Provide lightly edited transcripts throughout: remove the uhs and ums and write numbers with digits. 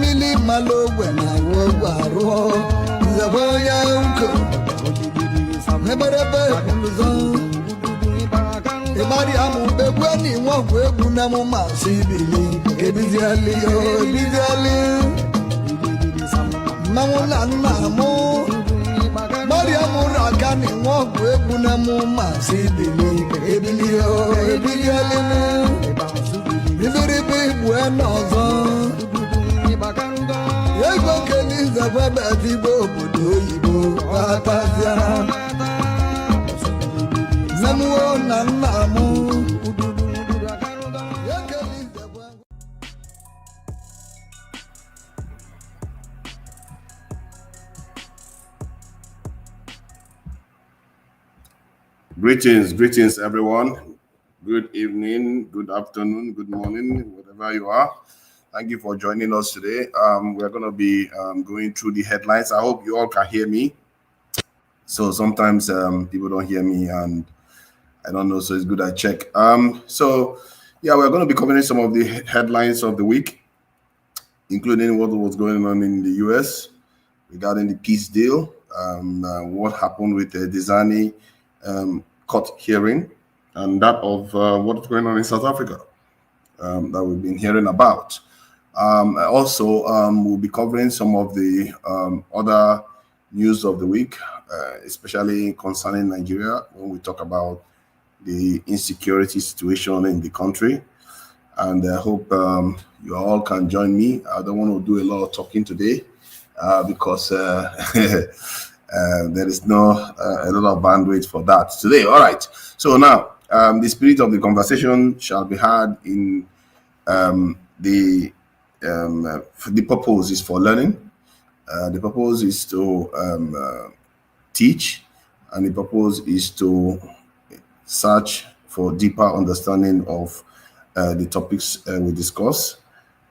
mili malo when I walk. The boy uncle. Never Ebari amu begwani wangwe buna muma sibili Deziani Mamula namu Bari amu rakani wangwe buna muma sibili Deziani Ibiri bueno zon Yego keliza wabati bobo doibo Watazia Greetings everyone. Good evening, good afternoon, good morning, whatever you are. Thank you for joining us today. We're going to be going through the headlines. I hope you all can hear me. So sometimes people don't hear me and I don't know, so it's good I check. So yeah, we're going to be covering some of the headlines of the week, including what was going on in the US regarding the peace deal, what happened with the Diezani court hearing, and that of what's going on in South Africa that we've been hearing about. Also, we'll be covering some of the other news of the week, especially concerning Nigeria, when we talk about the insecurity situation in the country. And I hope you all can join me. I don't want to do a lot of talking today because there is no a lot of bandwidth for that today. All right. So now the spirit of the conversation shall be had in the purpose is for learning. The purpose is to teach, and the purpose is to search for deeper understanding of the topics we discuss.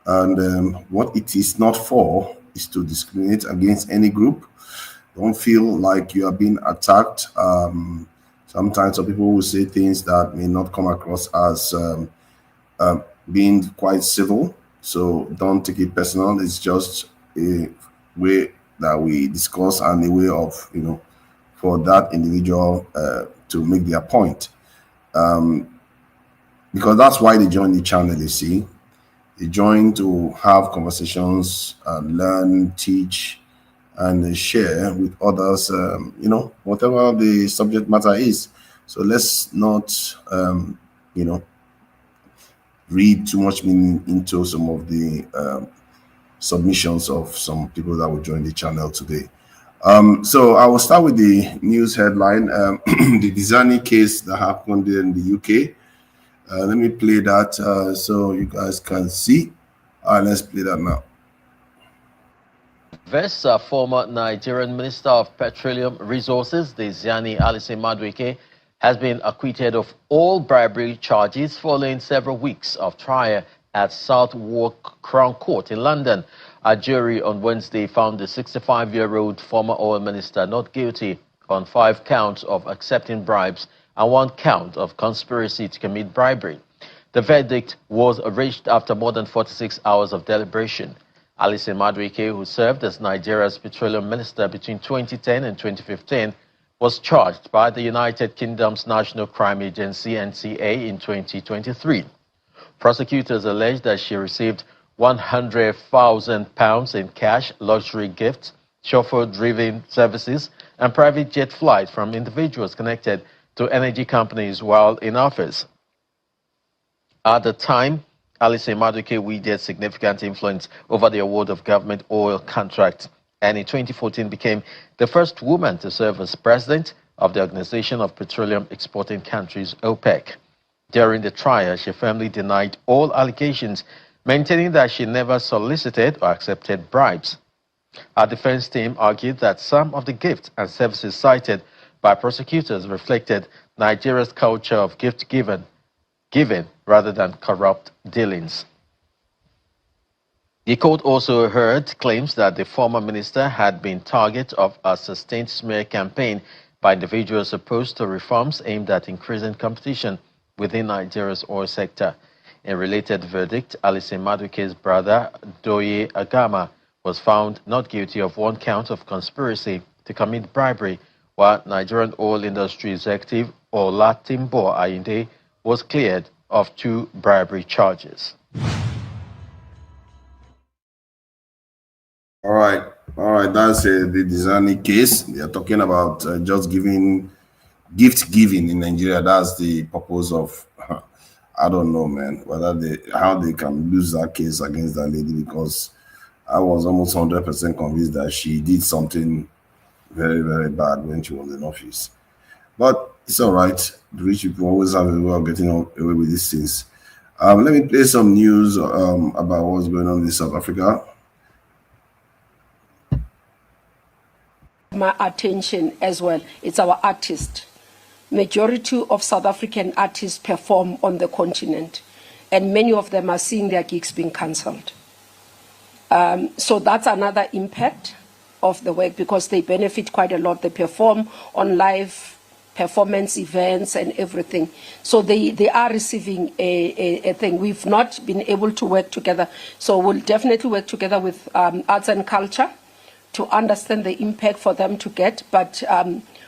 And what it is not for is to discriminate against any group. Don't feel like you are being attacked. Sometimes some people will say things that may not come across as being quite civil. So don't take it personal. It's just a way that we discuss and a way of, for that individual to make their point. Because that's why they join the channel, you see. They join to have conversations and learn, teach, and share with others, whatever the subject matter is. So let's not, read too much meaning into some of the submissions of some people that will join the channel today. So I will start with the news headline, the Diezani case that happened in the UK. Let me play that so you guys can see. Let's play that now. Vesta, former Nigerian Minister of Petroleum Resources, Diezani Alison-Madueke, has been acquitted of all bribery charges following several weeks of trial at Southwark Crown Court in London. A jury on Wednesday found the 65-year-old former oil minister not guilty on 5 counts of accepting bribes and 1 count of conspiracy to commit bribery. The verdict was reached after more than 46 hours of deliberation. Alison-Madueke, who served as Nigeria's petroleum minister between 2010 and 2015, was charged by the United Kingdom's National Crime Agency, NCA, in 2023. Prosecutors alleged that she received £100,000 in cash, luxury gifts, chauffeur-driven services, and private jet flights from individuals connected to energy companies while in office. At the time, Alison-Madueke wielded significant influence over the award of government oil contracts, and in 2014 became the first woman to serve as president of the Organization of Petroleum Exporting Countries, OPEC. During the trial, she firmly denied all allegations, maintaining that she never solicited or accepted bribes. Our defense team argued that some of the gifts and services cited by prosecutors reflected Nigeria's culture of gift-giving rather than corrupt dealings. The court also heard claims that the former minister had been target of a sustained smear campaign by individuals opposed to reforms aimed at increasing competition within Nigeria's oil sector. In related verdict, Alison-Madueke's brother, Doye Agama, was found not guilty of 1 count of conspiracy to commit bribery, while Nigerian oil industry executive Olatimbo Ayinde was cleared of 2 bribery charges. All right, that's the Diezani case. They are talking about just gift giving in Nigeria. That's the purpose of, I don't know, man, how they can lose that case against that lady, because I was almost 100% convinced that she did something very, very bad when she was in office. But it's all right. The rich people always have a way of getting away with these things. Let me play some news about what's going on in South Africa. My attention as well. It's our artists. Majority of South African artists perform on the continent, and many of them are seeing their gigs being cancelled. So that's another impact of the work, because they benefit quite a lot. They perform on live performance events and everything. So they are receiving a thing. We've not been able to work together. So we'll definitely work together with arts and culture to understand the impact for them to get. But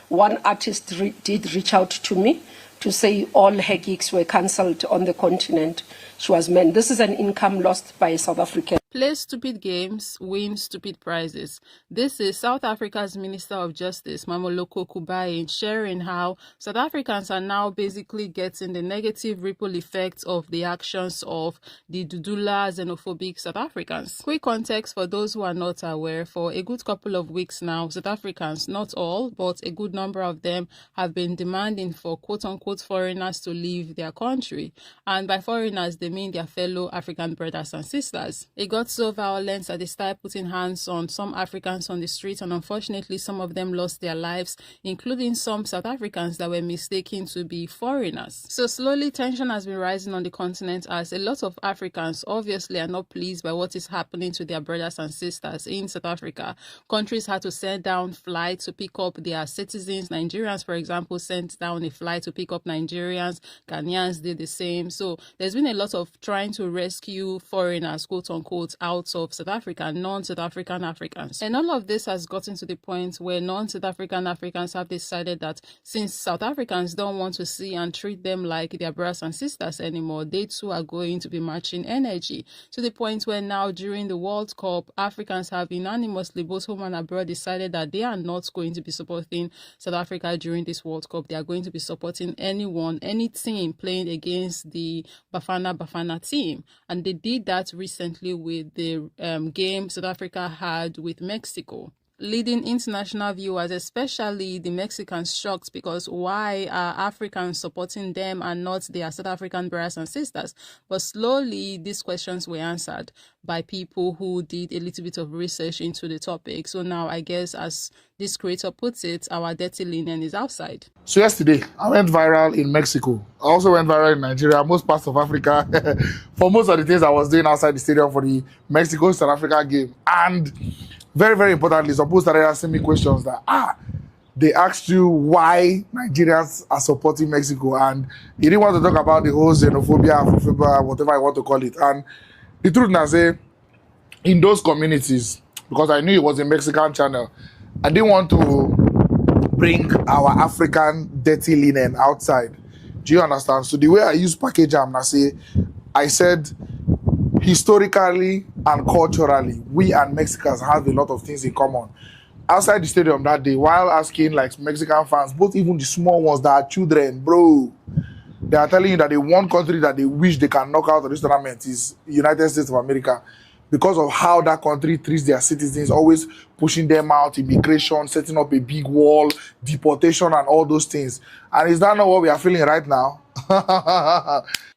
one artist did reach out to me to say all her gigs were cancelled on the continent. She was meant. This is an income lost by South Africa. Play stupid games, win stupid prizes. This is South Africa's Minister of Justice, Mamoloko Kubayi, sharing how South Africans are now basically getting the negative ripple effects of the actions of the Dudula xenophobic South Africans. Quick context for those who are not aware: for a good couple of weeks now, South Africans, not all, but a good number of them, have been demanding for quote-unquote foreigners to leave their country. And by foreigners, they mean their fellow African brothers and sisters. It got so violent that they started putting hands on some Africans on the street, and unfortunately some of them lost their lives, including some South Africans that were mistaken to be foreigners. So slowly tension has been rising on the continent, as a lot of Africans obviously are not pleased by what is happening to their brothers and sisters in South Africa. Countries had to send down flights to pick up their citizens. Nigerians, for example, sent down a flight to pick up Nigerians. Ghanaians did the same. So there's been a lot of trying to rescue foreigners, quote unquote, out of South Africa, non-South African Africans. And all of this has gotten to the point where non-South African Africans have decided that since South Africans don't want to see and treat them like their brothers and sisters anymore, they too are going to be matching energy, to the point where now during the World Cup, Africans have unanimously, both home and abroad, decided that they are not going to be supporting South Africa during this World Cup. They are going to be supporting anyone, any team playing against the Bafana team. And they did that recently with the game South Africa had with Mexico. Leading international viewers, especially the Mexicans, shocked, because why are Africans supporting them and not their South African brothers and sisters? But slowly these questions were answered by people who did a little bit of research into the topic. So now, I guess, as this creator puts it, our dirty linen is outside. So yesterday, I went viral in Mexico. I also went viral in Nigeria, most parts of Africa, for most of the things I was doing outside the stadium for the Mexico-South Africa game. And very, very importantly, some people started asking me questions that, they asked you why Nigerians are supporting Mexico, and you didn't want to talk about the whole xenophobia, Afrophobia, whatever I want to call it. And the truth now, say, in those communities, because I knew it was a Mexican channel, I didn't want to bring our African dirty linen outside. Do you understand? So the way I use package I said, historically and culturally, we and Mexicans have a lot of things in common. Outside the stadium that day, while asking like Mexican fans, both even the small ones that are children, bro, they are telling you that the one country that they wish they can knock out of this tournament is United States of America, because of how that country treats their citizens, always pushing them out, immigration, setting up a big wall, deportation, and all those things. And is that not what we are feeling right now?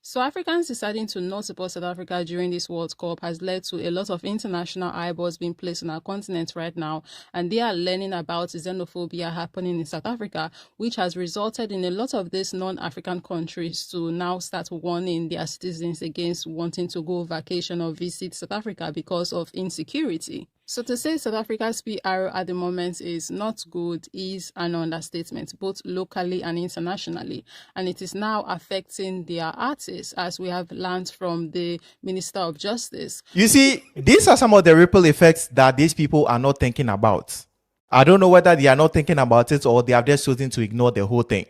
So Africans deciding to not support South Africa during this World Cup has led to a lot of international eyeballs being placed on our continent right now, and they are learning about xenophobia happening in South Africa, which has resulted in a lot of these non-African countries to now start warning their citizens against wanting to go vacation or visit South Africa because of insecurity. So to say South Africa's PR at the moment is not good is an understatement, both locally and internationally. And it is now affecting their artists. justice, as we have learned from the Minister of Justice. You see, these are some of the ripple effects that these people are not thinking about. I don't know whether they are not thinking about it or they have just chosen to ignore the whole thing.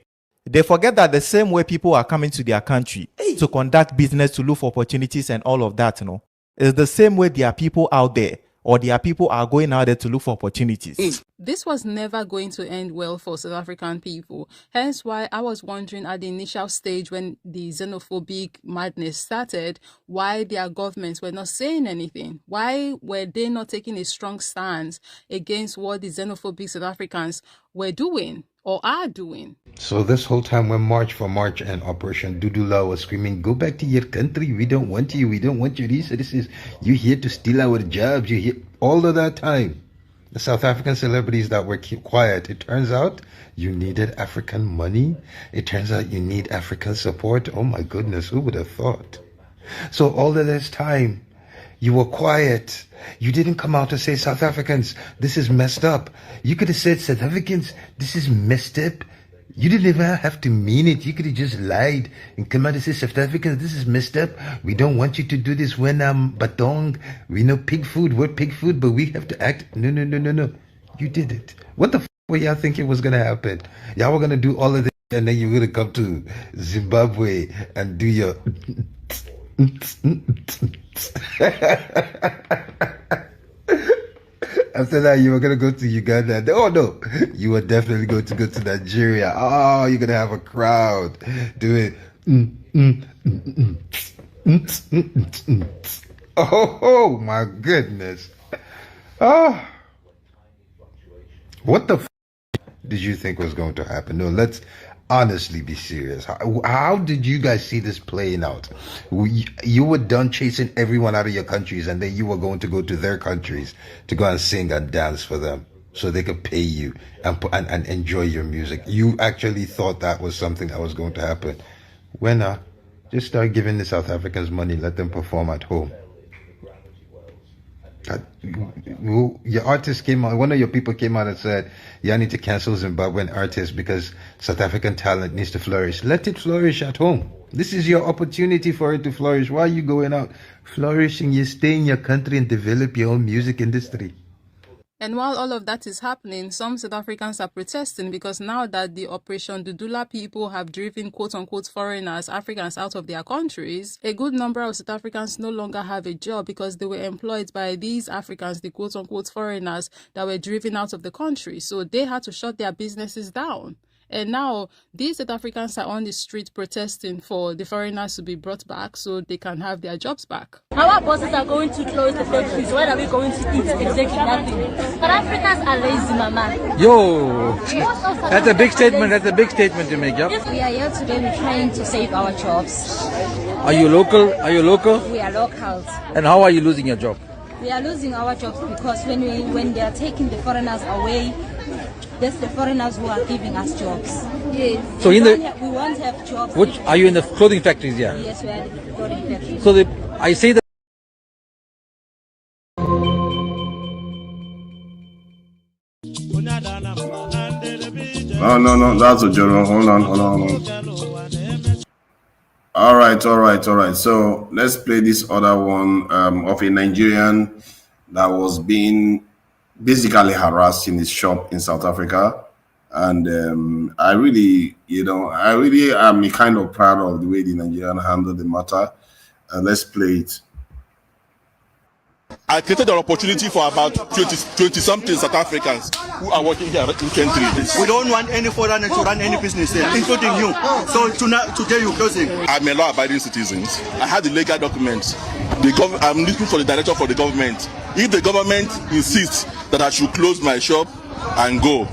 They forget that the same way people are coming to their country to conduct business, to look for opportunities and all of that, is the same way there are people out there, or there are people are going out there to look for opportunities. This was never going to end well for South African people. Hence why I was wondering at the initial stage when the xenophobic madness started, why their governments were not saying anything. Why were they not taking a strong stance against what the xenophobic South Africans were doing or are doing? So this whole time when March for March and Operation Dudula was screaming, go back to your country, we don't want you, we don't want you, this is, you're here to steal our jobs, you're here, all of that time. The South African celebrities that were keep quiet, it turns out you needed African money, it turns out you need African support. Oh my goodness, who would have thought? So all of this time, you were quiet. You didn't come out to say, South Africans, this is messed up. You could have said, South Africans, this is messed up. You didn't even have to mean it. You could have just lied and come out and say, South Africans, this is messed up. We don't want you to do this when batong. We know pig food, we're pig food, but we have to act. No. You did it. What the f were y'all thinking was going to happen? Y'all were going to do all of this and then you were going to come to Zimbabwe and do your... After that, you were going to go to Uganda. Oh, no. You were definitely going to go to Nigeria. Oh, you're going to have a crowd doing... Oh, my goodness. Oh. What the f did you think was going to happen? No, let's honestly be serious. How did you guys see this playing out? You were done chasing everyone out of your countries and then you were going to go to their countries to go and sing and dance for them so they could pay you and enjoy your music. You actually thought that was something that was going to happen. When just start giving the South Africans money, let them perform at home. Your artist came out, one of your people came out and said, you need to cancel Zimbabwean artists because South African talent needs to flourish. Let it flourish at home. This is your opportunity for it to flourish. Why are you going out flourishing? You stay in your country and develop your own music industry. And while all of that is happening, some South Africans are protesting because now that the Operation Dudula people have driven quote-unquote foreigners, Africans out of their countries, a good number of South Africans no longer have a job because they were employed by these Africans, the quote-unquote foreigners that were driven out of the country. So they had to shut their businesses down. And now these South Africans are on the street protesting for the foreigners to be brought back so they can have their jobs back. Our bosses are going to close the factories. What are we going to eat? Exactly nothing. But Africans are lazy, mama. Yo, that's a big statement. That's a big statement to make, yeah? We are here today. We're trying to save our jobs. Are you local? Are you local? We are locals. And how are you losing your job? We are losing our jobs because when they are taking the foreigners away, that's the foreigners who are giving us jobs. Yes. So we won't have jobs. Which are you in the clothing factories? Yeah. Yes, we are in the clothing factories. So I say that. No, that's a joke. Hold on. All right. So let's play this other one of a Nigerian that was being basically harassed in his shop in South Africa. And I really am kind of proud of the way the Nigerian handled the matter. Let's play it. I created an opportunity for about 20-something South Africans who are working here in country. We don't want any foreigner to run any business here, including you. So today you're closing. I'm a law-abiding citizen. I had the legal documents. I'm looking for the director for the government. If the government insists that I should close my shop and go,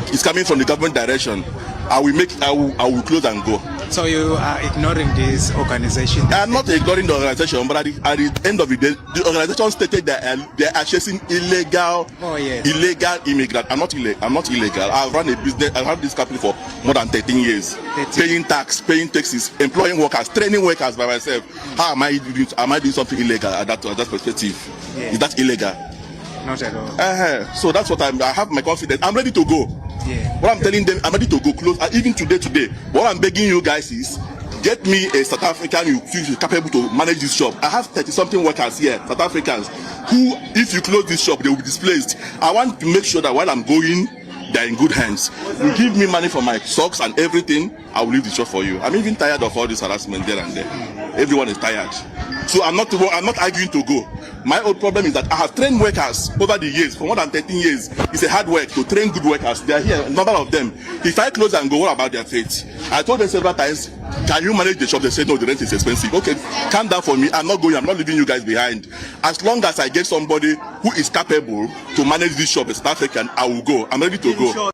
it's coming from the government direction. I will close and go. So you are ignoring this organization? I'm not ignoring the organization, but at the end of the day, the organization stated that they are chasing illegal immigrants. I'm not illegal. I've run a business. I've had this company for more than 13 years, paying tax, paying taxes, employing workers, training workers by myself. How am I doing something illegal at that perspective? Yeah. Is that illegal? Not at all. So that's what I have my confidence. I'm ready to go. Yeah. What I'm telling them, I'm ready to go close. Even today, what I'm begging you guys is, get me a South African who is capable to manage this shop. I have 30-something workers here, South Africans, who, if you close this shop, they will be displaced. I want to make sure that while I'm going, they're in good hands. You give me money for my socks and everything, I will leave the shop for you. I'm even tired of all this harassment there and there. Everyone is tired. So I'm not arguing to go. My old problem is that I have trained workers over the years, for more than 13 years. It's a hard work to train good workers. They are here, a number of them. If I close and go, what about their fate? I told them several times, can you manage the shop? They said, no, the rent is expensive. Okay, calm down for me. I'm not going. I'm not leaving you guys behind. As long as I get somebody who is capable to manage this shop as South African, I will go. I'm ready to go.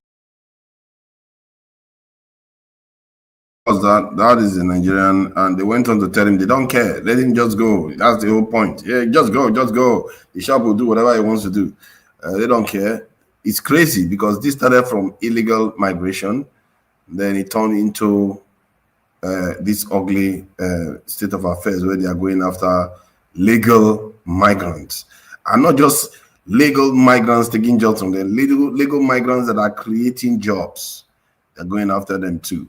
That is the Nigerian, and they went on to tell him they don't care. Let him just go. That's the whole point. Yeah, just go. The shop will do whatever he wants to do. They don't care. It's crazy because this started from illegal migration, then it turned into this ugly state of affairs where they are going after legal migrants, and not just legal migrants taking jobs from them. Legal migrants that are creating jobs, they're going after them too.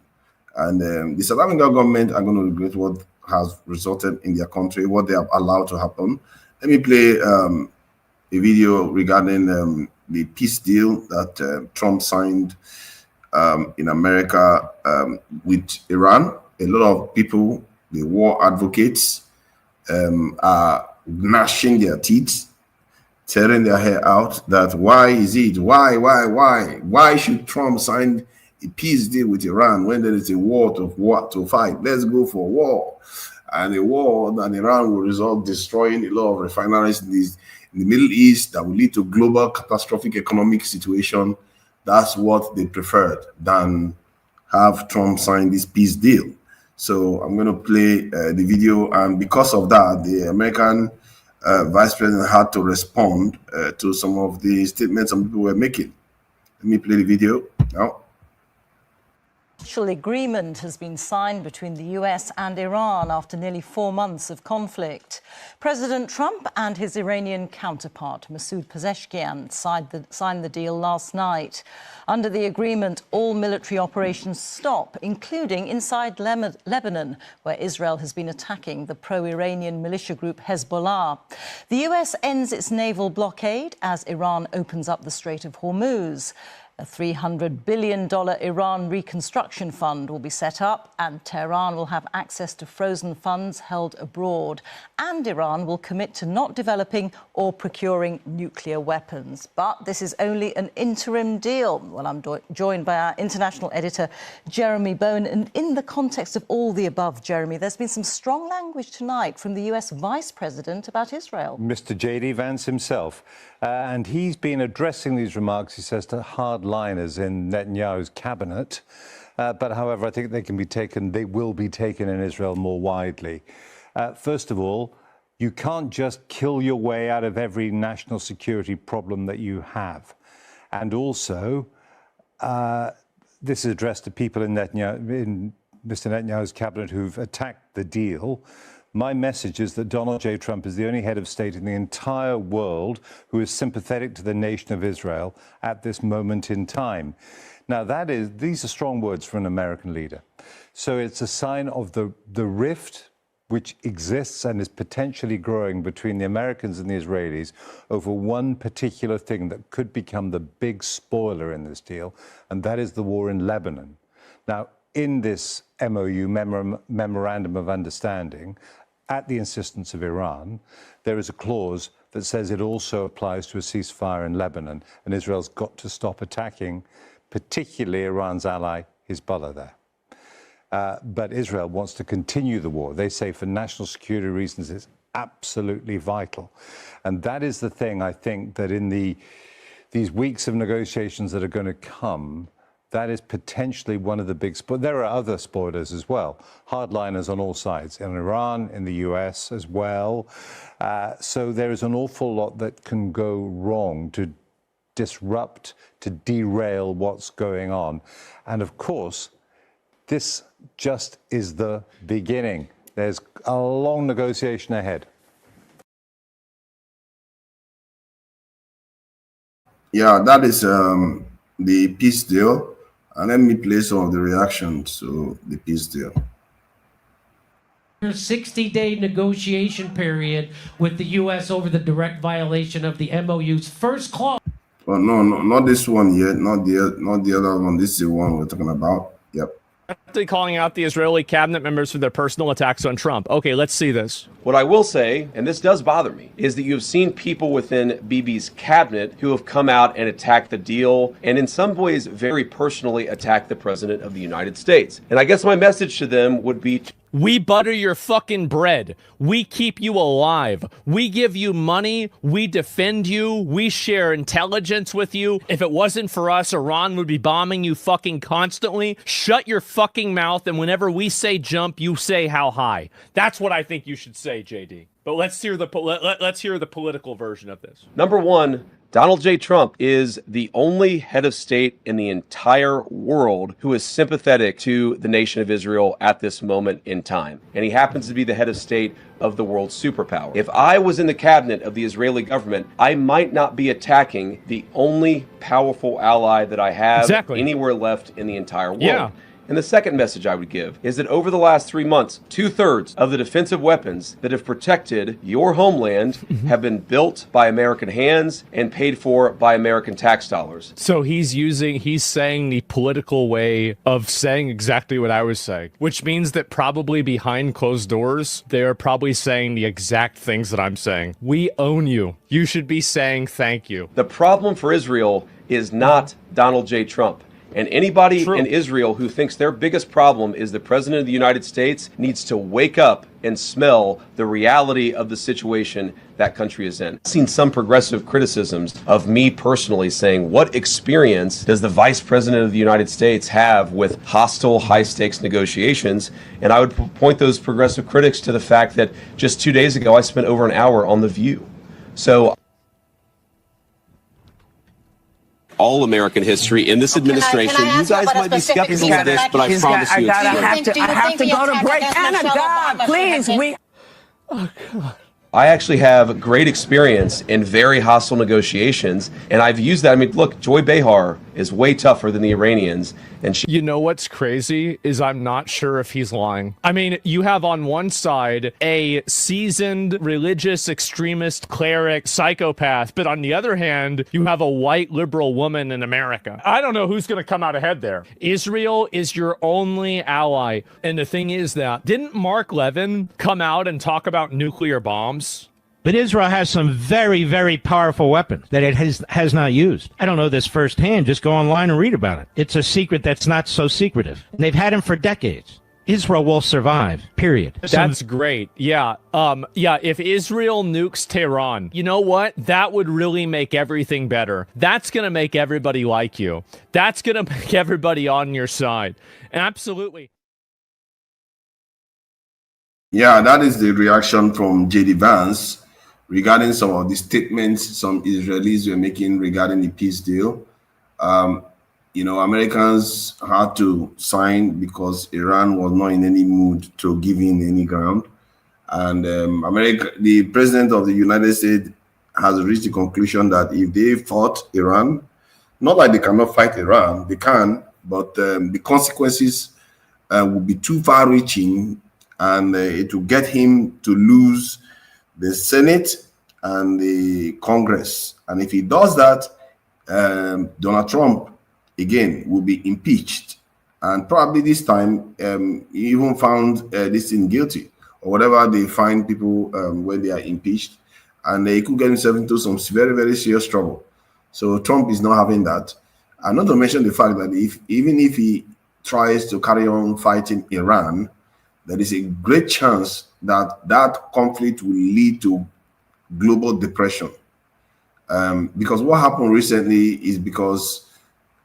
And the South African government are going to regret what has resulted in their country, what they have allowed to happen. Let me play a video regarding the peace deal that Trump signed in America with Iran. A lot of people, the war advocates, are gnashing their teeth, tearing their hair out that why is it? Why should Trump sign a peace deal with Iran when there is a war to fight? Let's go for war. And a war that Iran will result destroying a lot of refineries in the Middle East that will lead to global catastrophic economic situation. That's what they preferred than have Trump sign this peace deal. So I'm going to play the video, and because of that, the American vice president had to respond to some of the statements some people were making. Let me play the video now. Agreement has been signed between the US and Iran after nearly 4 months of conflict. President Trump and his Iranian counterpart, Masoud Pezeshkian, signed the deal last night. Under the agreement, all military operations stop, including inside Lebanon, where Israel has been attacking the pro-Iranian militia group Hezbollah. The US ends its naval blockade as Iran opens up the Strait of Hormuz. A $300 billion Iran reconstruction fund will be set up, and Tehran will have access to frozen funds held abroad. And Iran will commit to not developing or procuring nuclear weapons. But this is only an interim deal. Well, I'm joined by our international editor, Jeremy Bowen. And in the context of all the above, Jeremy, there's been some strong language tonight from the US Vice President about Israel. Mr. J.D. Vance himself. And he's been addressing these remarks, he says, to hardliners in Netanyahu's cabinet. But however, I think they will be taken in Israel more widely. First of all, you can't just kill your way out of every national security problem that you have. And also, this is addressed to people in Mr. Netanyahu's cabinet who've attacked the deal. My message is that Donald J. Trump is the only head of state in the entire world who is sympathetic to the nation of Israel at this moment in time. Now, these are strong words for an American leader. So it's a sign of the rift which exists and is potentially growing between the Americans and the Israelis over one particular thing that could become the big spoiler in this deal, and that is the war in Lebanon. Now, in this MOU, Memorandum of Understanding, at the insistence of Iran, there is a clause that says it also applies to a ceasefire in Lebanon, and Israel's got to stop attacking, particularly Iran's ally, Hezbollah there. But Israel wants to continue the war. They say for national security reasons it's absolutely vital. And that is the thing, I think, that in these weeks of negotiations that are going to come, that is potentially one of the big spoilers. There are other spoilers as well, hardliners on all sides, in Iran, in the US as well. So there is an awful lot that can go wrong to disrupt, to derail what's going on. And of course, this just is the beginning. There's a long negotiation ahead. Yeah, that is the peace deal. And let me play some of the reactions to the peace deal. 60-day negotiation period with the U.S. over the direct violation of the MOU's first clause. Oh no, not this one yet. Not the other one. This is the one we're talking about. Yep. Calling out the Israeli cabinet members for their personal attacks on Trump. Okay, let's see this. What I will say, and this does bother me, is that you have seen people within Bibi's cabinet who have come out and attacked the deal, and in some ways very personally attacked the President of the United States. And I guess my message to them would be... We butter your fucking bread. We keep you alive. We give you money. We defend you. We share intelligence with you. If it wasn't for us, Iran would be bombing you fucking constantly. Shut your fucking mouth, and whenever we say jump, you say how high. That's what I think you should say, JD. But let's hear the political version of this. Number one, Donald J. Trump is the only head of state in the entire world who is sympathetic to the nation of Israel at this moment in time. And he happens to be the head of state of the world's superpower. If I was in the cabinet of the Israeli government, I might not be attacking the only powerful ally that I have anywhere left in the entire world. Yeah. And the second message I would give is that over the last 3 months, 2/3 of the defensive weapons that have protected your homeland have been built by American hands and paid for by American tax dollars. So he's saying the political way of saying exactly what I was saying, which means that probably behind closed doors, they are probably saying the exact things that I'm saying. We own you. You should be saying thank you. The problem for Israel is not Donald J. Trump. And anybody in Israel who thinks their biggest problem is the President of the United States needs to wake up and smell the reality of the situation that country is in. I've seen some progressive criticisms of me personally saying, what experience does the Vice President of the United States have with hostile, high-stakes negotiations? And I would point those progressive critics to the fact that just 2 days ago, I spent over an hour on The View. So all American history in this administration. You guys might be skeptical of this, but I promise you it's true. I have to go to break. Anna, God, please, Oh, God. I actually have great experience in very hostile negotiations, and I've used that. I mean, look, Joy Behar is way tougher than the Iranians. And you know what's crazy is I'm not sure if he's lying. I mean, you have on one side a seasoned religious extremist cleric psychopath, but on the other hand, you have a white liberal woman in America. I don't know who's going to come out ahead there. Israel is your only ally. And the thing is that, didn't Mark Levin come out and talk about nuclear bombs? But Israel has some very, very powerful weapons that it has not used. I don't know this firsthand. Just go online and read about it. It's a secret that's not so secretive. And they've had them for decades. Israel will survive, period. That's great. Yeah. If Israel nukes Tehran, you know what? That would really make everything better. That's going to make everybody like you. That's going to make everybody on your side. Absolutely. Yeah, that is the reaction from J.D. Vance regarding some of the statements some Israelis were making regarding the peace deal. Americans had to sign because Iran was not in any mood to give in any ground. And the president of the United States has reached the conclusion that if they fought Iran, not that they cannot fight Iran, they can, but the consequences would be too far-reaching, and it will get him to lose the Senate and the Congress. And if he does that, Donald Trump, again, will be impeached. And probably this time, he even found this thing guilty, or whatever they find people when they are impeached. And he could get himself into some very, very serious trouble. So Trump is not having that. And not to mention the fact that even if he tries to carry on fighting Iran, there is a great chance that that conflict will lead to global depression. Because what happened recently is because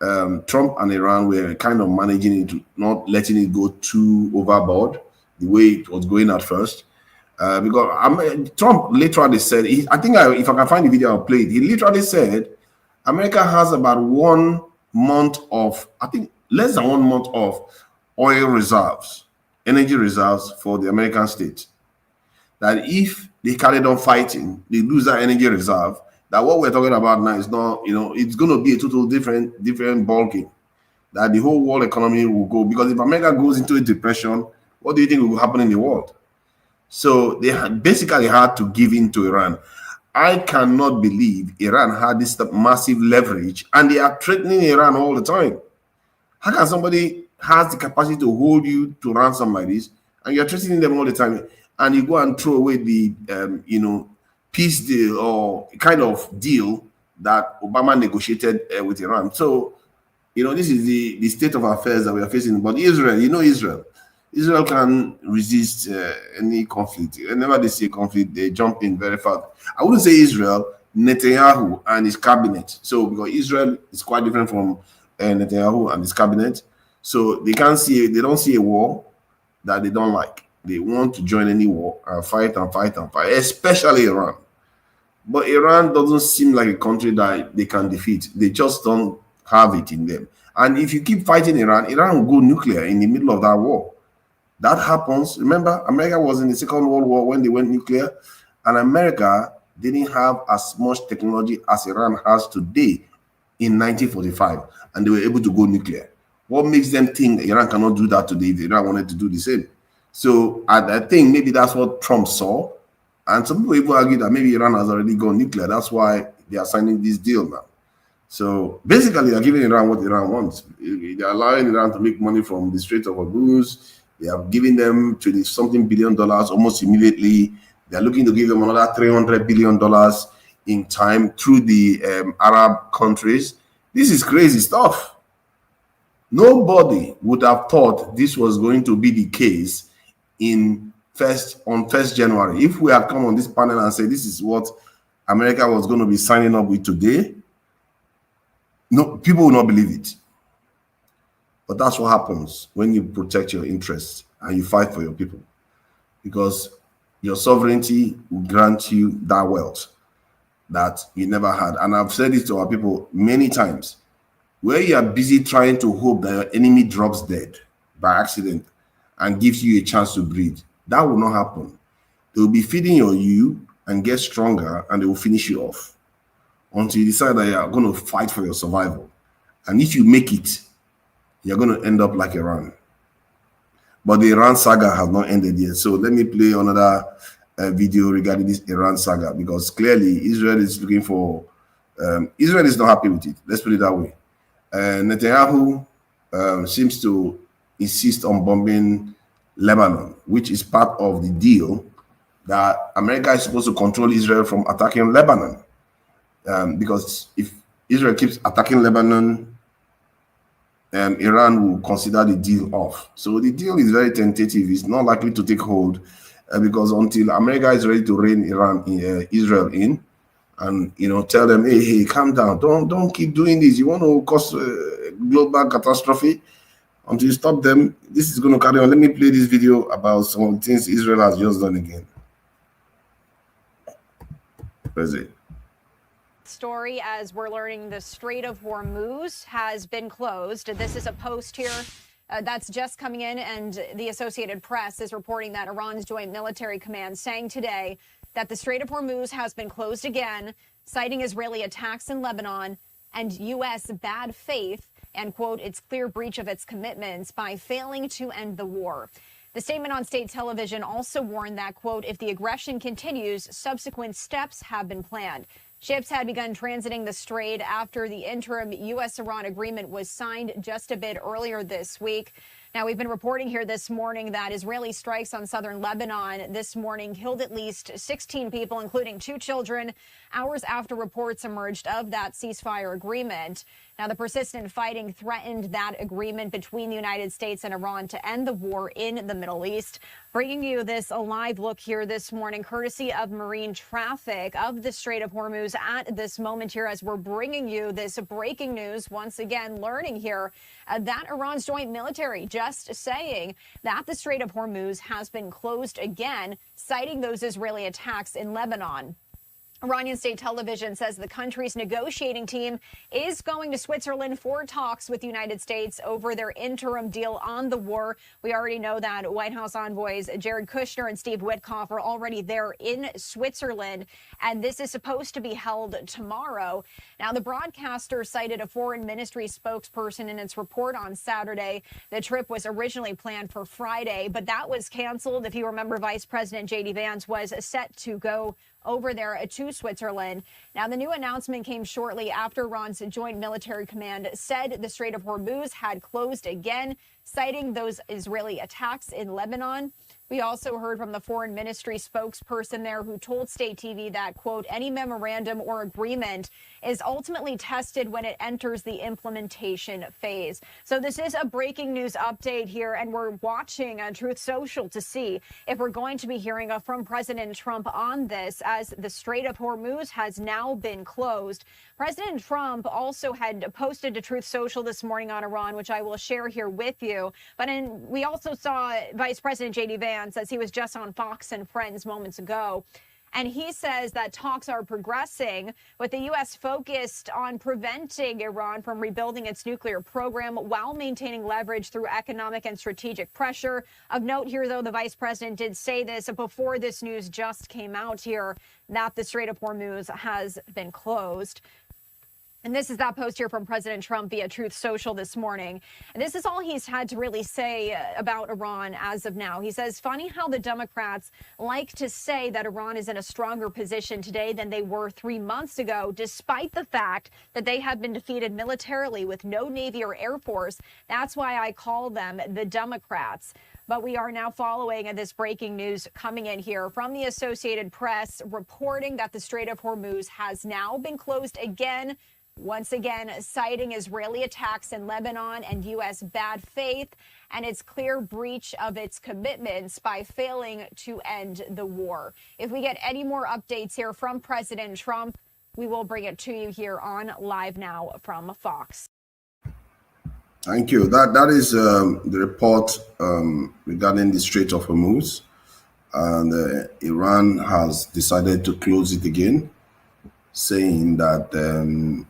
Trump and Iran were kind of managing it, not letting it go too overboard the way it was going at first. Because Trump literally said, if I can find the video, I'll play it. He literally said, America has about 1 month of, less than 1 month of oil reserves, energy reserves for the American state. That if they carried on fighting, they lose that energy reserve, that what we're talking about now is not, it's going to be a total different ball game. That the whole world economy will go, because if America goes into a depression, what do you think will happen in the world? So they basically had to give in to Iran. I cannot believe Iran had this massive leverage, and they are threatening Iran all the time. How can somebody has the capacity to hold you to ransom like this, and you're threatening them all the time, and you go and throw away the peace deal or kind of deal that Obama negotiated with Iran? So, this is the state of affairs that we are facing. But Israel, Israel can resist any conflict. Whenever they see a conflict, they jump in very fast. I wouldn't say Israel, Netanyahu and his cabinet. So, because Israel is quite different from Netanyahu and his cabinet. So they don't see a war that they don't like. They want to join any war and fight and fight and fight, especially Iran. But Iran doesn't seem like a country that they can defeat. They just don't have it in them. And if you keep fighting Iran, Iran will go nuclear in the middle of that war. That happens. Remember, America was in the Second World War when they went nuclear, and America didn't have as much technology as Iran has today in 1945, and they were able to go nuclear. What makes them think Iran cannot do that today if Iran wanted to do the same? So I think maybe that's what Trump saw, and some people even argue that maybe Iran has already gone nuclear. That's why they are signing this deal now. So basically, they're giving Iran what Iran wants. They're allowing Iran to make money from the Strait of Hormuz. They are giving them $20-something billion almost immediately. They're looking to give them another $300 billion in time through the Arab countries. This is crazy stuff. Nobody would have thought this was going to be the case on 1st January. If we had come on this panel and said this is what America was going to be signing up with today, no, people will not believe it. But that's what happens when you protect your interests and you fight for your people, because your sovereignty will grant you that wealth that you never had. And I've said it to our people many times. Where you are busy trying to hope that your enemy drops dead by accident and gives you a chance to breathe, that will not happen. They will be feeding on you and get stronger, and they will finish you off until you decide that you are going to fight for your survival. And if you make it, you're going to end up like Iran. But the Iran saga has not ended yet. So let me play another video regarding this Iran saga, because clearly Israel is looking for, Israel is not happy with it. Let's put it that way. Netanyahu seems to insist on bombing Lebanon, which is part of the deal that America is supposed to control Israel from attacking Lebanon. Because if Israel keeps attacking Lebanon, Iran will consider the deal off. So the deal is very tentative. It's not likely to take hold because until America is ready to rein Israel in, and tell them, hey, calm down, don't keep doing this. You want to cause global catastrophe. Until you stop them, this is going to carry on. Let me play this video about some of the things Israel has just done again. Where's it? Story as we're learning the Strait of Hormuz has been closed. This is a post here that's just coming in, and the Associated Press is reporting that Iran's Joint Military Command saying today that the Strait of Hormuz has been closed again, citing Israeli attacks in Lebanon and U.S. bad faith and, quote, its clear breach of its commitments by failing to end the war. The statement on state television also warned that, quote, if the aggression continues, subsequent steps have been planned. Ships had begun transiting the strait after the interim U.S.-Iran agreement was signed just a bit earlier this week. Now, we've been reporting here this morning that Israeli strikes on southern Lebanon this morning killed at least 16 people, including 2 children, hours after reports emerged of that ceasefire agreement. Now, the persistent fighting threatened that agreement between the United States and Iran to end the war in the Middle East. Bringing you this live look here this morning, courtesy of marine traffic of the Strait of Hormuz at this moment here as we're bringing you this breaking news. Once again, learning here that Iran's joint military just saying that the Strait of Hormuz has been closed again, citing those Israeli attacks in Lebanon. Iranian state television says the country's negotiating team is going to Switzerland for talks with the United States over their interim deal on the war. We already know that White House envoys Jared Kushner and Steve Witkoff are already there in Switzerland, and this is supposed to be held tomorrow. Now, the broadcaster cited a foreign ministry spokesperson in its report on Saturday. The trip was originally planned for Friday, but that was canceled. If you remember, Vice President J.D. Vance was set to go over there to Switzerland. Now, the new announcement came shortly after Iran's Joint Military Command said the Strait of Hormuz had closed again, citing those Israeli attacks in Lebanon. We also heard from the foreign ministry spokesperson there who told State TV that, quote, any memorandum or agreement is ultimately tested when it enters the implementation phase. So this is a breaking news update here, and we're watching on Truth Social to see if we're going to be hearing from President Trump on this, as the Strait of Hormuz has now been closed. President Trump also had posted to Truth Social this morning on Iran, which I will share here with you. But we also saw Vice President J.D. Vance, as he was just on Fox and Friends moments ago. And he says that talks are progressing, with the U.S. focused on preventing Iran from rebuilding its nuclear program while maintaining leverage through economic and strategic pressure. Of note here, though, the vice president did say this before this news just came out here, that the Strait of Hormuz has been closed. And this is that post here from President Trump via Truth Social this morning. And this is all he's had to really say about Iran as of now. He says, funny how the Democrats like to say that Iran is in a stronger position today than they were 3 months ago, despite the fact that they have been defeated militarily with no Navy or Air Force. That's why I call them the Democrats. But we are now following this breaking news coming in here from the Associated Press, reporting that the Strait of Hormuz has now been closed again. Once again, citing Israeli attacks in Lebanon and U.S. bad faith and its clear breach of its commitments by failing to end the war. If we get any more updates here from President Trump, we will bring it to you here on Live Now from Fox. Thank you. That is the report regarding the Strait of Hormuz. And Iran has decided to close it again, saying that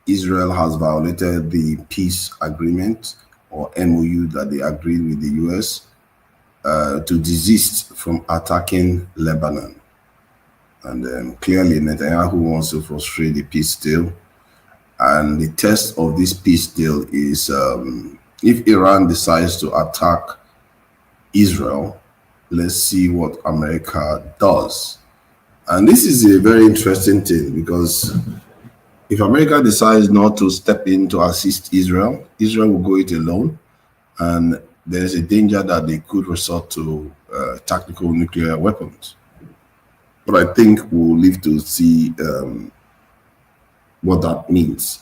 Israel has violated the peace agreement or MOU that they agreed with the U.S. To desist from attacking Lebanon. And clearly Netanyahu wants to frustrate the peace deal. And the test of this peace deal is if Iran decides to attack Israel, let's see what America does. And this is a very interesting thing, because if America decides not to step in to assist Israel, Israel will go it alone. And there's a danger that they could resort to tactical nuclear weapons. But I think we'll live to see what that means.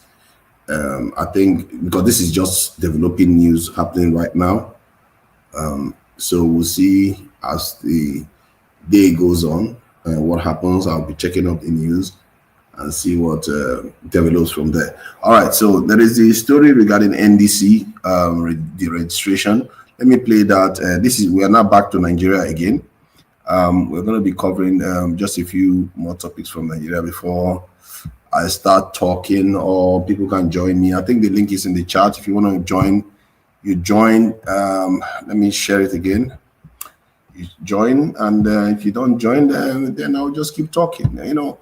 I think because this is just developing news happening right now. So we'll see as the day goes on what happens. I'll be checking up the news and see what develops from there. All right, so there is the story regarding NDC, the registration. Let me play that. We are now back to Nigeria again. We're going to be covering just a few more topics from Nigeria before I start talking, or people can join me. I think the link is in the chat. If you want to join, you join. Let me share it again. You join, and if you don't join, then I'll just keep talking. You know,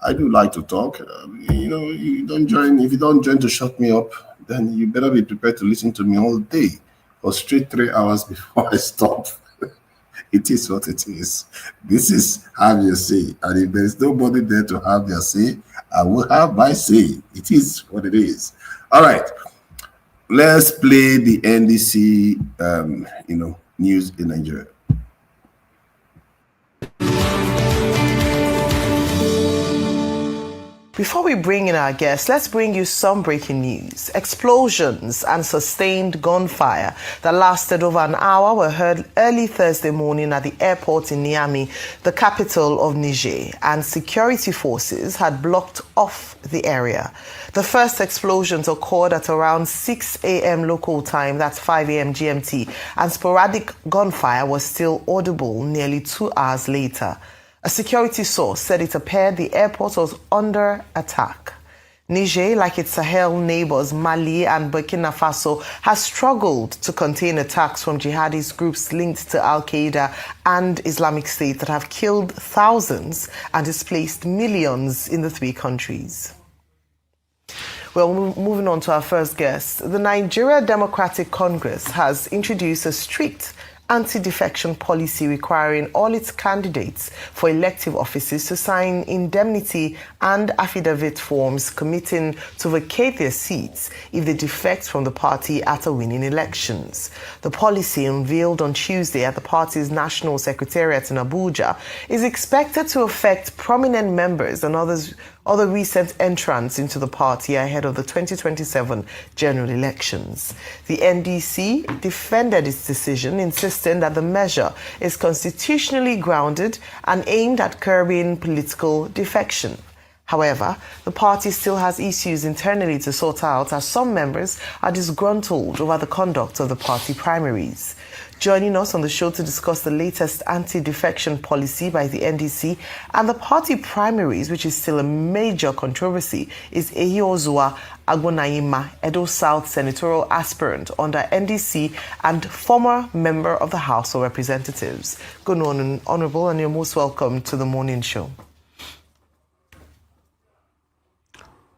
I do like to talk. You don't join. If you don't join to shut me up, then you better be prepared to listen to me all day for straight 3 hours before I stop. It is what it is. This is have your say. And if there's nobody there to have their say, I will have my say. It is what it is. All right. Let's play the NDC, news in Nigeria. Before we bring in our guests, let's bring you some breaking news. Explosions and sustained gunfire that lasted over an hour were heard early Thursday morning at the airport in Niamey, the capital of Niger, and security forces had blocked off the area. The first explosions occurred at around 6 a.m. local time, that's 5 a.m. GMT, and sporadic gunfire was still audible nearly 2 hours later. A security source said it appeared the airport was under attack. Niger, like its Sahel neighbors Mali and Burkina Faso, has struggled to contain attacks from jihadist groups linked to Al-Qaeda and Islamic State that have killed thousands and displaced millions in the three countries. Well, moving on to our first guest. The Nigeria Democratic Congress has introduced a strict anti-defection policy requiring all its candidates for elective offices to sign indemnity and affidavit forms committing to vacate their seats if they defect from the party after winning elections. The policy, unveiled on Tuesday at the party's national secretariat in Abuja, is expected to affect prominent members and other recent entrants into the party ahead of the 2027 general elections. The NDC defended its decision, insisting that the measure is constitutionally grounded and aimed at curbing political defection. However, the party still has issues internally to sort out, as some members are disgruntled over the conduct of the party primaries. Joining us on the show to discuss the latest anti-defection policy by the NDC and the party primaries, which is still a major controversy, is Ehiozua Agbonayima, Edo South senatorial aspirant under NDC and former member of the House of Representatives. Good morning, Honorable, and you're most welcome to the morning show.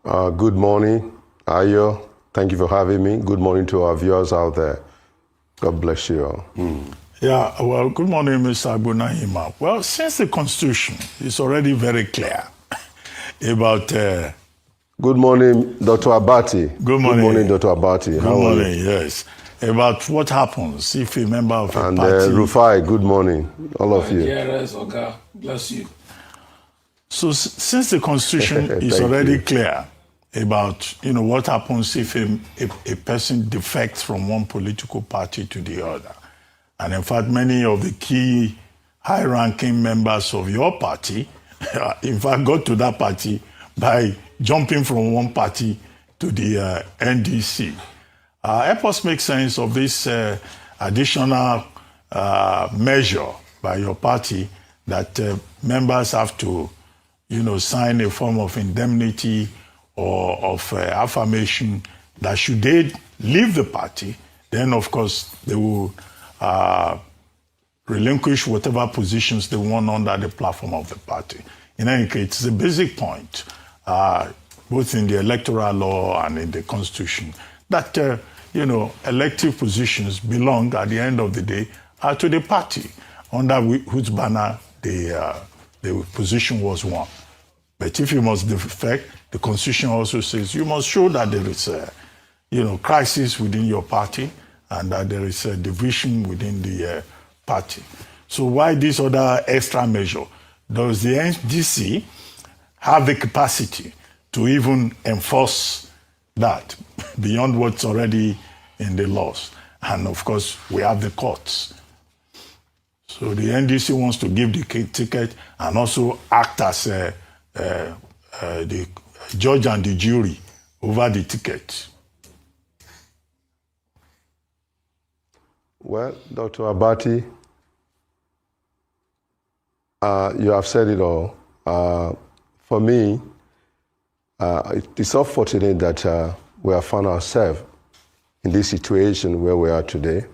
Good morning, Ayo. Thank you for having me. Good morning to our viewers out there. God bless you all. Yeah, well, good morning, Mr. Agbonayima. Well, since the Constitution is already very clear about... Good morning, Dr. Abati. Good morning. Good morning, Dr. Abati. Good morning, yes. About what happens if a member of a and party... Rufai, good morning, all of you. Yes, okay. Bless you. So since the Constitution is already clear about, what happens if a person defects from one political party to the other. And in fact, many of the key high-ranking members of your party, in fact, got to that party by jumping from one party to the NDC. Help us make sense of this additional measure by your party that members have to, sign a form of indemnity or of affirmation that should they leave the party, then of course they will relinquish whatever positions they want under the platform of the party. In any case, it's a basic point, both in the electoral law and in the Constitution, that elective positions belong at the end of the day to the party under whose banner the position was won. But if you must defect, the Constitution also says you must show that there is a crisis within your party and that there is a division within the party. So why this other extra measure? Does the NDC have the capacity to even enforce that beyond what's already in the laws? And of course, we have the courts. So the NDC wants to give the ticket and also act as the judge and the jury over the ticket. Well, Dr. Abati, you have said it all. For me, it's unfortunate that we have found ourselves in this situation where we are today.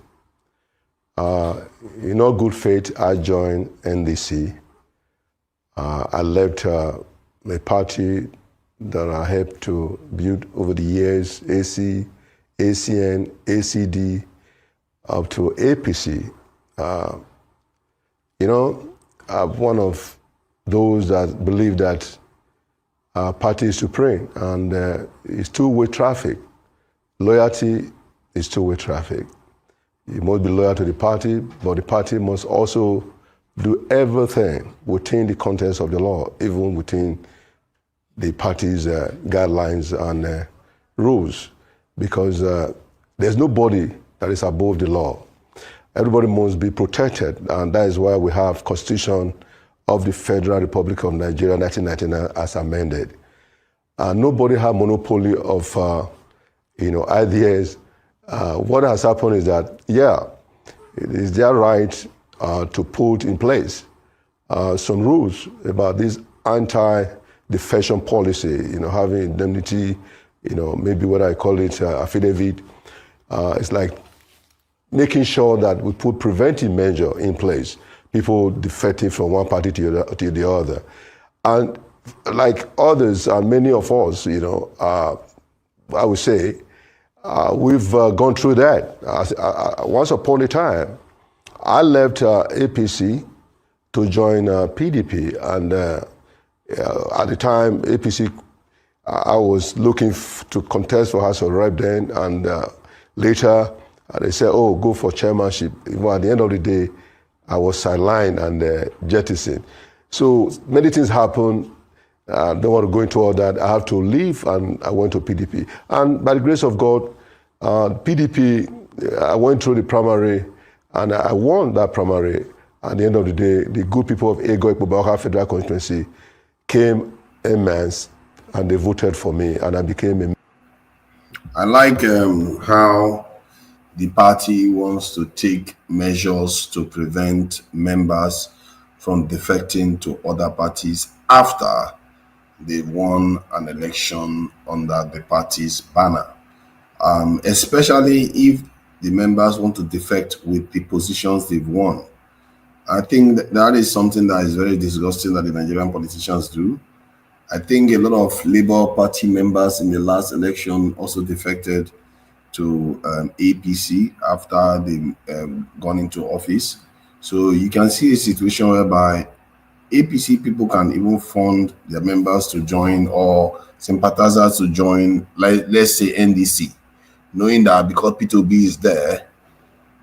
In all good faith, I joined NDC. I left a party that I helped to build over the years, AC, ACN, ACD, up to APC. I'm one of those that believe that party is supreme, and it's two-way traffic. Loyalty is two-way traffic. You must be loyal to the party, but the party must also do everything within the context of the law, even within the party's guidelines and rules, because there's nobody that is above the law. Everybody must be protected, and that is why we have Constitution of the Federal Republic of Nigeria, 1999, as amended. Nobody has monopoly of, ideas. What has happened is that, it is their right to put in place some rules about this anti-defection policy, having indemnity, maybe what I call it affidavit. It's like making sure that we put preventive measure in place, people defecting from one party to the other. And like others and many of us, I would say, we've gone through that. Once upon a time, I left APC to join PDP, and at the time, APC, I was looking to contest for House of Rep then, and later they said, oh, go for chairmanship. Well, at the end of the day, I was sidelined and jettisoned. So many things happened. I don't want to go into all that. I have to leave, and I went to PDP. And by the grace of God, PDP, I went through the primary, and I won that primary. At the end of the day, the good people of Ego Ikpobaka Federal Constituency came en masse, and they voted for me, and I became a... I like how the party wants to take measures to prevent members from defecting to other parties after they won an election under the party's banner, especially if the members want to defect with the positions they've won. I think that is something that is very disgusting that the Nigerian politicians do. I think a lot of Labour Party members in the last election also defected to APC after they've gone into office. So you can see a situation whereby APC people can even fund their members to join or sympathizers to join, like let's say NDC, knowing that because P2B is there,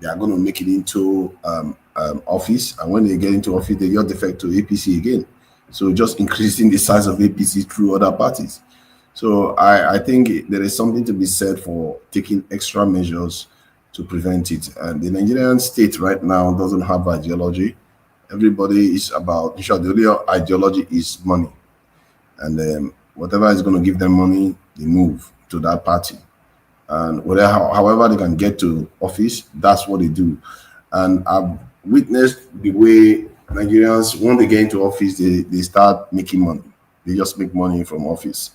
they are going to make it into office, and when they get into office, they just defect to APC again. So just increasing the size of APC through other parties. So I think there is something to be said for taking extra measures to prevent it. And the Nigerian state right now doesn't have ideology. Everybody is about, the only ideology is money. And whatever is going to give them money, they move to that party. And whatever, however they can get to office, that's what they do. And I've witnessed the way Nigerians, when they get into office, they start making money. They just make money from office.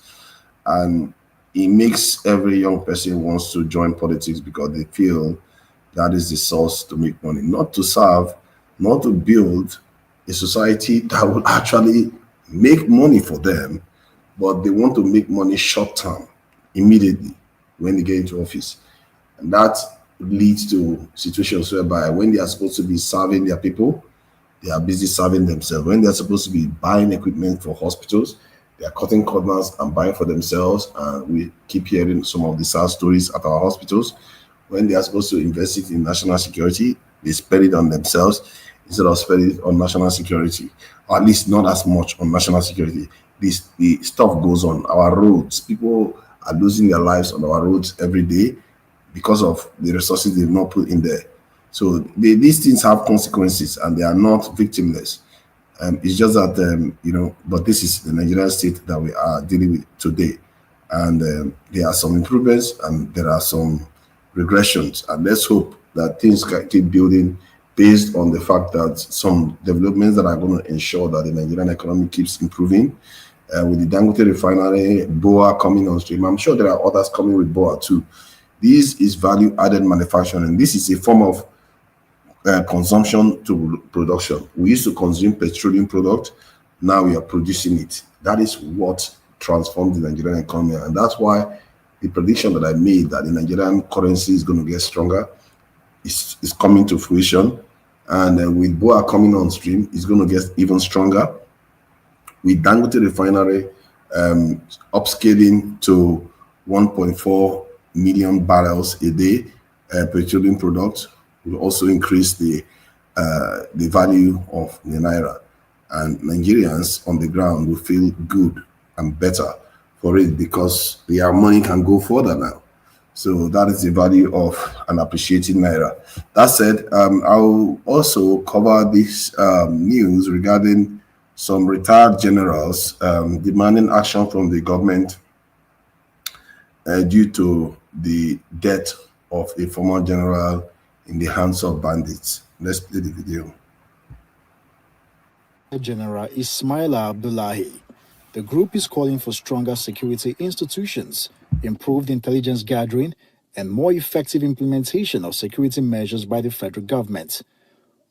And it makes every young person wants to join politics because they feel that is the source to make money. Not to serve, not to build a society that will actually make money for them, but they want to make money short term, immediately, when they get into office. And that leads to situations whereby when they are supposed to be serving their people, they are busy serving themselves. When they are supposed to be buying equipment for hospitals, they are cutting corners and buying for themselves. And we keep hearing some of the sad stories at our hospitals. When they are supposed to invest it in national security, they spend it on themselves instead of spending it on national security, or at least not as much on national security. The stuff goes on. Our roads, people are losing their lives on our roads every day because of the resources they've not put in there. So these things have consequences, and they are not victimless. It's just that, but this is the Nigerian state that we are dealing with today. And there are some improvements and there are some regressions. And let's hope that things can keep building based on the fact that some developments that are going to ensure that the Nigerian economy keeps improving. With the Dangote refinery, BOA coming on stream. I'm sure there are others coming with BOA too. This is value-added manufacturing. This is a form of consumption to production. We used to consume petroleum product. Now we are producing it. That is what transformed the Nigerian economy. And that's why the prediction that I made that the Nigerian currency is going to get stronger is coming to fruition. And with BOA coming on stream, it's going to get even stronger. With Dangote refinery upscaling to 1.4 million barrels a day, petroleum products will also increase the value of the naira, and Nigerians on the ground will feel good and better for it because their money can go further now. So that is the value of an appreciating naira. That said, I'll also cover this news regarding some retired generals demanding action from the government due to the death of a former general in the hands of bandits. Let's play the video. General Ismaila Abdullahi. The group is calling for stronger security institutions, improved intelligence gathering, and more effective implementation of security measures by the federal government.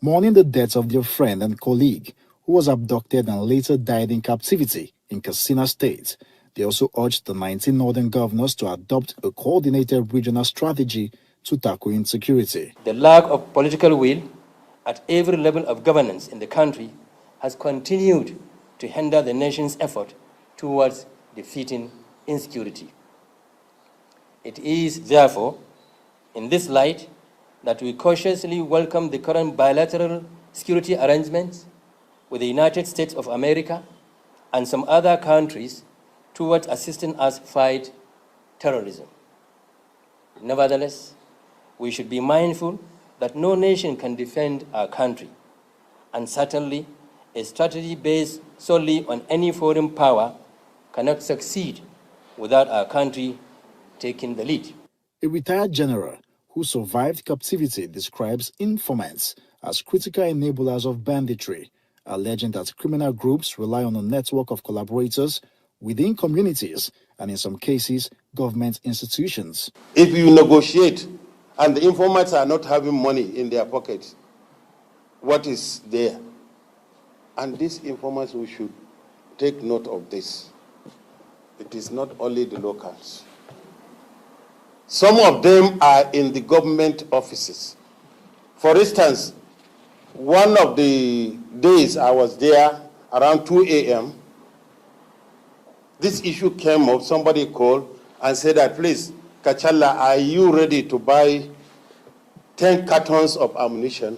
Mourning the death of their friend and colleague, who was abducted and later died in captivity in Katsina State, they also urged the 19 northern governors to adopt a coordinated regional strategy to tackle insecurity. The lack of political will at every level of governance in the country has continued to hinder the nation's effort towards defeating insecurity. It is, therefore, in this light that we cautiously welcome the current bilateral security arrangements with the United States of America and some other countries towards assisting us fight terrorism. Nevertheless, we should be mindful that no nation can defend our country, and certainly a strategy based solely on any foreign power cannot succeed without our country taking the lead. A retired general who survived captivity describes informants as critical enablers of banditry, alleging that criminal groups rely on a network of collaborators within communities and, in some cases, government institutions. If you negotiate and the informants are not having money in their pockets, what is there? And these informants, we should take note of this. It is not only the locals. Some of them are in the government offices. For instance, one of the days I was there around 2 a.m., this issue came up. Somebody called and said that, please, Kachala, are you ready to buy 10 cartons of ammunition?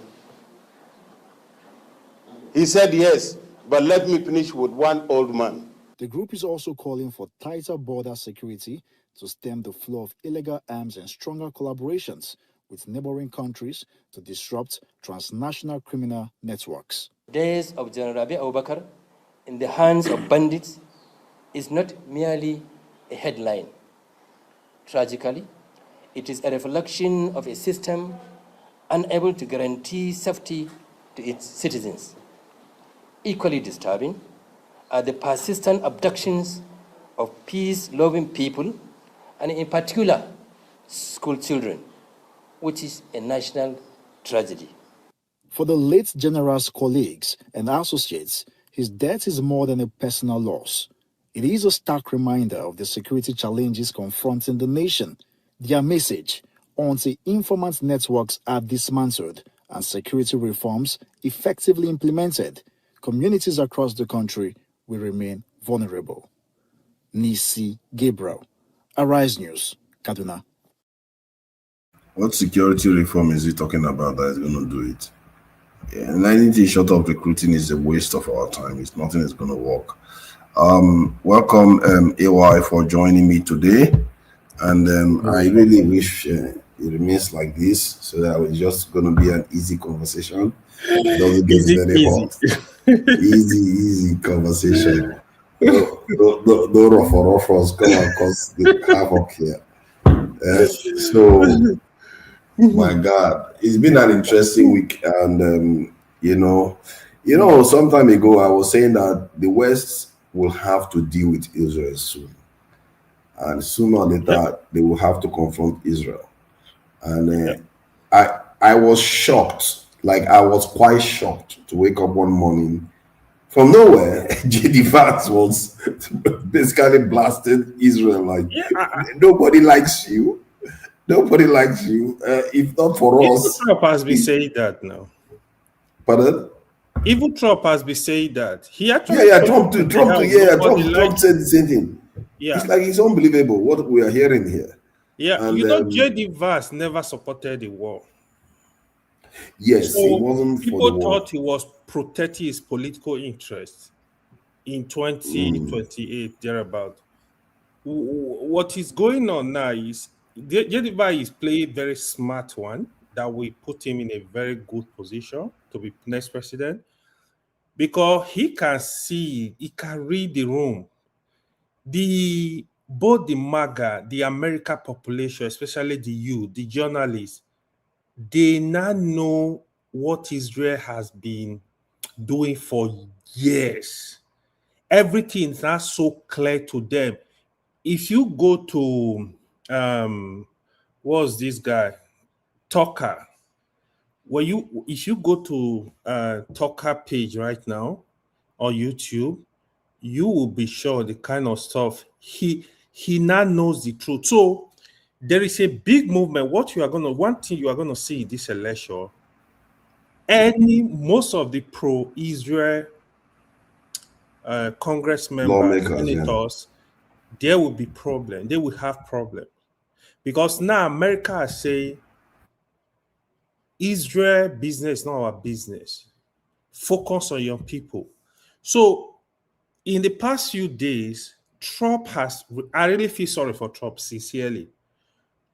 He said yes, but let me finish with one old man. The group is also calling for tighter border security to stem the flow of illegal arms and stronger collaborations with neighboring countries to disrupt transnational criminal networks. Days of General Rabi Abubakar in the hands of bandits is not merely a headline. Tragically, it is a reflection of a system unable to guarantee safety to its citizens. Equally disturbing are the persistent abductions of peace-loving people, and in particular, school children, which is a national tragedy. For the late general's colleagues and associates, his death is more than a personal loss. It is a stark reminder of the security challenges confronting the nation. Their message: until informant networks are dismantled and security reforms effectively implemented, communities across the country will remain vulnerable. Nisi Gabriel, Arise News, Kaduna. What security reform is he talking about that is going to do it? Yeah, and anything short of recruiting is a waste of our time. It's nothing is going to work. Welcome, AY, for joining me today. And I really wish it remains like this so that it's just going to be an easy conversation. It doesn't get very hot. Easy conversation. No ruffles come and cause the havoc here. So, my God, it's been an interesting week. And, some time ago, I was saying that the West will have to deal with Israel soon. And sooner or later, they will have to confront Israel. And I was shocked. Like, I was quite shocked to wake up one morning from nowhere. JD Vance was basically blasted Israel. Like, nobody likes you. Nobody likes you. If not for us. Trump has been saying that now. Pardon? Even Trump has been saying that. He actually Trump said the same thing. Yeah. It's like, it's unbelievable what we are hearing here. Yeah, and, JD Vance never supported the war. Yes, so it wasn't for the war. People thought he was protecting his political interests in 2028, thereabout. What is going on now is JD Vance is playing a very smart one that will put him in a very good position to be next president, because he can see, he can read the room. Both the MAGA, the American population, especially the youth, the journalists, they now know what Israel has been doing for Yes. Everything is not so clear to them. If you go to what's this guy? Tucker. If you go to Tucker page right now on YouTube, you will be sure the kind of stuff he now knows the truth. So there is a big movement. One thing you are gonna see in this election, most of the pro-Israel Congress members, senators, there will be problem. They will have problem because now America is saying Israel business is not our business. Focus on your people. So in the past few days, I really feel sorry for Trump, sincerely.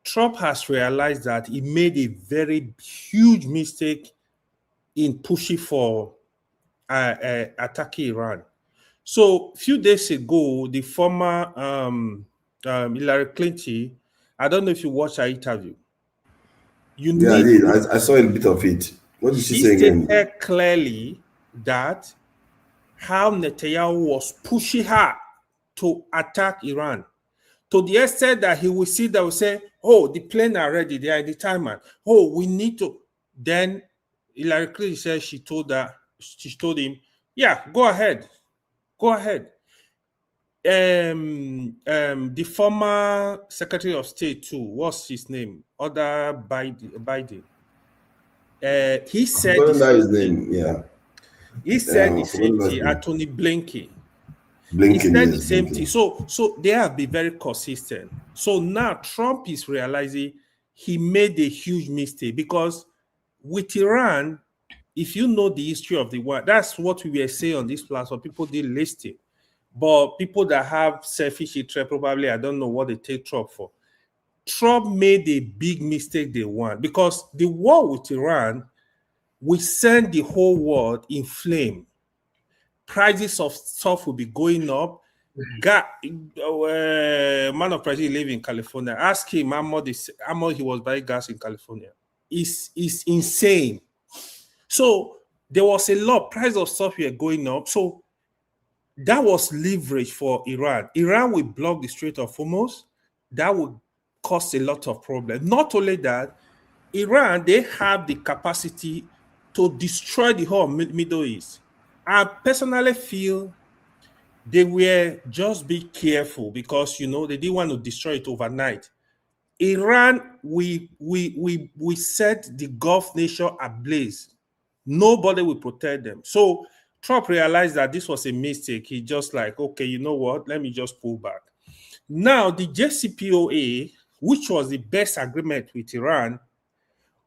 Trump has realized that he made a very huge mistake in pushing for attacking Iran. So a few days ago, the former Hillary Clinton, I don't know if you watched her interview. I did. I saw a bit of it. What did she say again? She stated clearly that how Netanyahu was pushing her to attack Iran, to the extent that he will see that will say, oh, the plane are ready, they are in the timer. Oh, we need to. Then Hillary Clinton said she told him, yeah, go ahead. Go ahead. The former Secretary of State too, what's his name? Other Biden. He said his name, yeah. He said the same thing. Anthony Blinken. He said the same thing. So they have been very consistent. So now Trump is realizing he made a huge mistake because with Iran, if you know the history of the war, that's what we were saying on this platform. People didn't list it. But people that have selfish interest, probably, I don't know what they take Trump for. Trump made a big mistake they won because the war with Iran will send the whole world in flame. Prices of stuff will be going up. Man of President live in California. Ask him how much he was buying gas in California. It's insane. So there was a lot. Price of stuff were going up. So that was leverage for Iran. Iran will block the Strait of Hormuz. That would cause a lot of problems. Not only that, Iran, they have the capacity to destroy the whole Middle East. I personally feel they were just be careful because, they didn't want to destroy it overnight. Iran, we set the Gulf nation ablaze. Nobody will protect them. So Trump realized that this was a mistake. He just like, okay, you know what? Let me just pull back. Now, the JCPOA, which was the best agreement with Iran,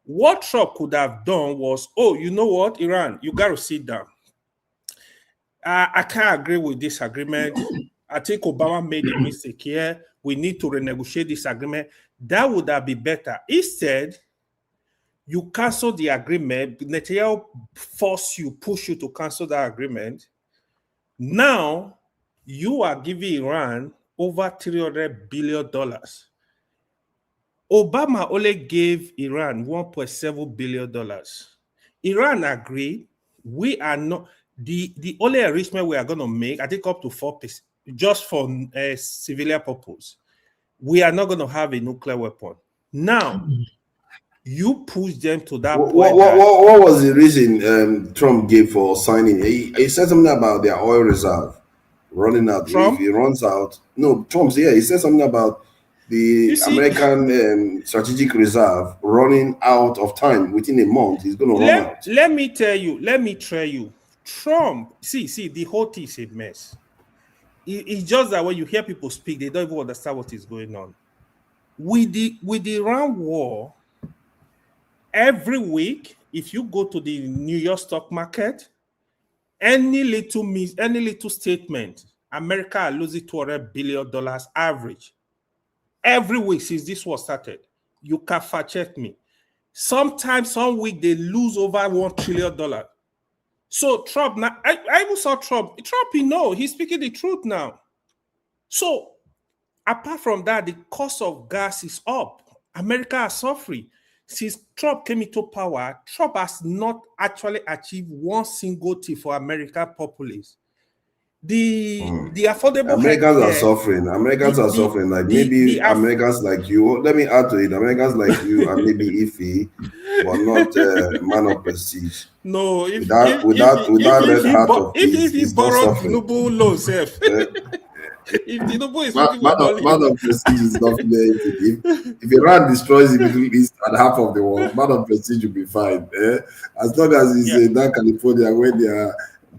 what Trump could have done was, oh, you know what, Iran, you got to sit down. I can't agree with this agreement. I think Obama made a mistake here. We need to renegotiate this agreement. That would have been better. Instead, you cancel the agreement. Netanyahu push you to cancel that agreement. Now, you are giving Iran over $300 billion. Obama only gave Iran $1.7 billion. Iran agreed. We are not, the only enrichment we are going to make, I think up to 4%, just for civilian purpose. We are not going to have a nuclear weapon. Now, you push them to that point. What was the reason Trump gave for signing? He said something about their oil reserve running out. Trump? If it runs out, no, Trump's here. He said something about the American strategic reserve running out of time within a month. He's going to run out. Let me tell you. Trump, see, the whole thing is a mess. It's just that when you hear people speak, they don't even understand what is going on. With the Iran war, every week, if you go to the New York stock market, any little statement, America are losing $200 billion average. Every week since this war started. You can fact check me. Sometimes some week they lose over $1 trillion. So Trump, now I even saw Trump, he's speaking the truth now. So apart from that, the cost of gas is up. America is suffering. since Trump came into power, Trump has not actually achieved one single thing for American populace. The affordable Americans are healthcare, suffering. Americans are suffering. Like maybe Americans like you. Let me add to it. Americans like you and maybe Ife, but not man of prestige. No, if red heart of peace, he borrowed Tinubu loan, self. If Tinubu is looking for money, man of prestige is not anything. If Iran destroys the Middle East and half of the world, man of prestige will be fine. As long as he's in California where they are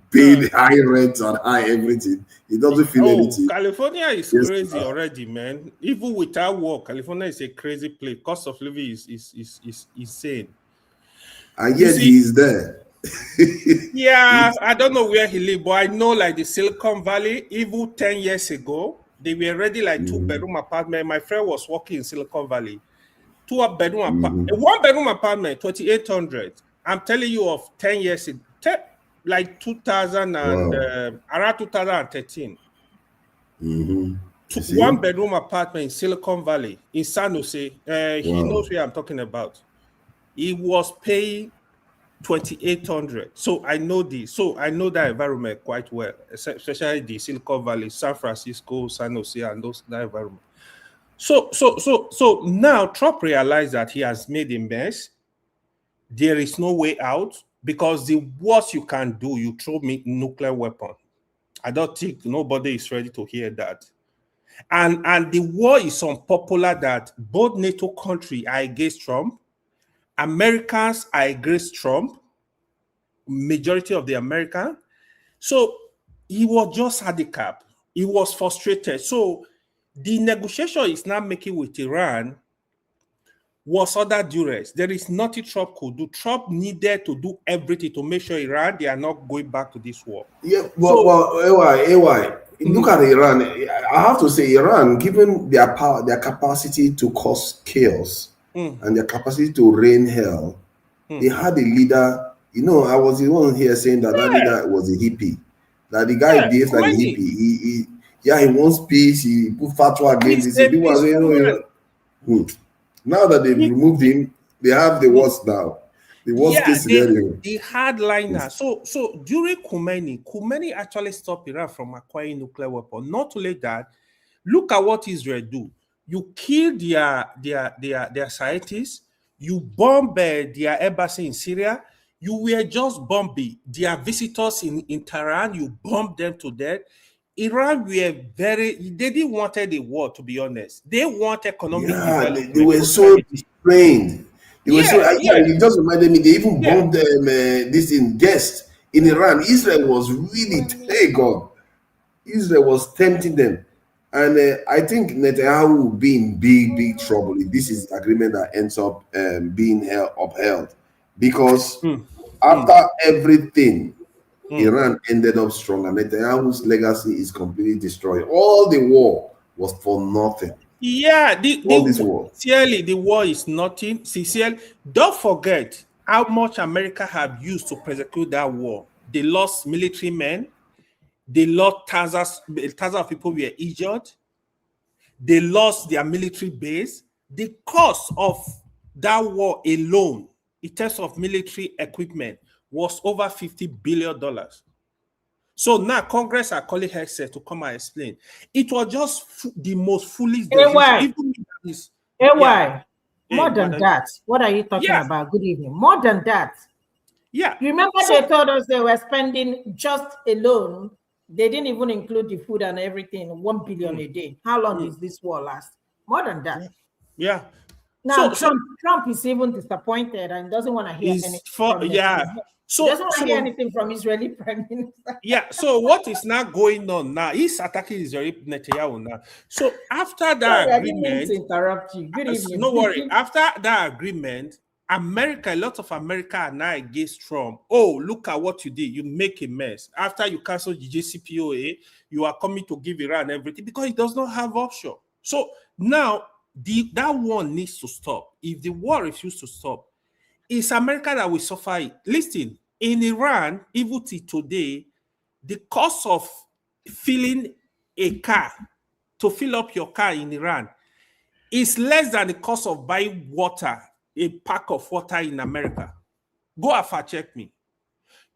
paying high rent and high everything, he doesn't feel anything. California is crazy already, man. Even without war, California is a crazy place. Cost of living is insane. And yet he is there. Yeah, I don't know where he lives, but I know like the Silicon Valley, even 10 years ago, they were already like 2-bedroom apartment. My friend was working in Silicon Valley. 2-bedroom apartment, 1-bedroom apartment, 2,800. I'm telling you of 10 years ago, like 2000 and around 2013. 1-bedroom apartment in Silicon Valley in San Jose. He knows where I'm talking about. He was paying 2,800. So I know this. So I know that environment quite well, especially the Silicon Valley, San Francisco, San Jose, and that environment. So now Trump realized that he has made a mess. There is no way out because the worst you can do, you throw me nuclear weapon. I don't think nobody is ready to hear that. And the war is unpopular that both NATO countries are against Trump. Americans are against Trump, majority of the Americans. So he was just handicapped. He was frustrated. So the negotiation is now making with Iran was under duress. There is nothing Trump could do. Trump needed to do everything to make sure Iran, they are not going back to this war. Yeah, AY, look at Iran. I have to say, Iran, given their power, their capacity to cause chaos, and their capacity to rain hell, they had a leader. I was the one here saying that leader was a hippie. That the guy behaves like a hippie. He wants peace. He put fatwa against this. Now that they've removed him, they have the worst now. The worst case scenario. The hardliner. So during Khomeini actually stopped Iran from acquiring nuclear weapons. Not only that, look at what Israel do. You kill their scientists, you bomb their embassy in Syria, you were just bombing their visitors in Tehran, you bombed them to death. Iran they didn't want the war, to be honest. They want economic development. They were so restrained. You just reminded me, they even bombed them, this in guest in Iran. Israel was really, Israel was tempting them. And I think Netanyahu will be in big trouble if this is agreement that ends up being upheld. Because after everything, Iran ended up strong, and Netanyahu's legacy is completely destroyed. All the war was for nothing. Yeah, sincerely, the war is nothing. Sincerely, don't forget how much America have used to prosecute that war. They lost military men. They lost thousands of people were injured. They lost their military base. The cost of that war alone, in terms of military equipment, was over $50 billion. So now Congress are calling Hexer to come and explain. It was just the most foolish decision. More than that, what are you talking about? Good evening. More than that. Yeah. You remember they told us they were spending just alone. They didn't even include the food and everything, 1 billion a day. How long does this war last? More than that. Yeah. Now Trump is even disappointed and doesn't want to hear anything. He doesn't want to hear anything from Israeli Prime Minister. Yeah. So what is now going on now? He's attacking Israeli Netanyahu now. So after that agreement, I didn't mean to interrupt you. Good evening. No worry. After that agreement, a lot of America are now against Trump. Oh, look at what you did. You make a mess. After you cancel the JCPOA, you are coming to give Iran everything because it does not have offshore. So now that war needs to stop. If the war refuses to stop, it's America that will suffer it. Listen, in Iran, even till today, the cost of filling a car, to fill up your car in Iran, is less than the cost of buying water a pack of water in America. Go and fact check me.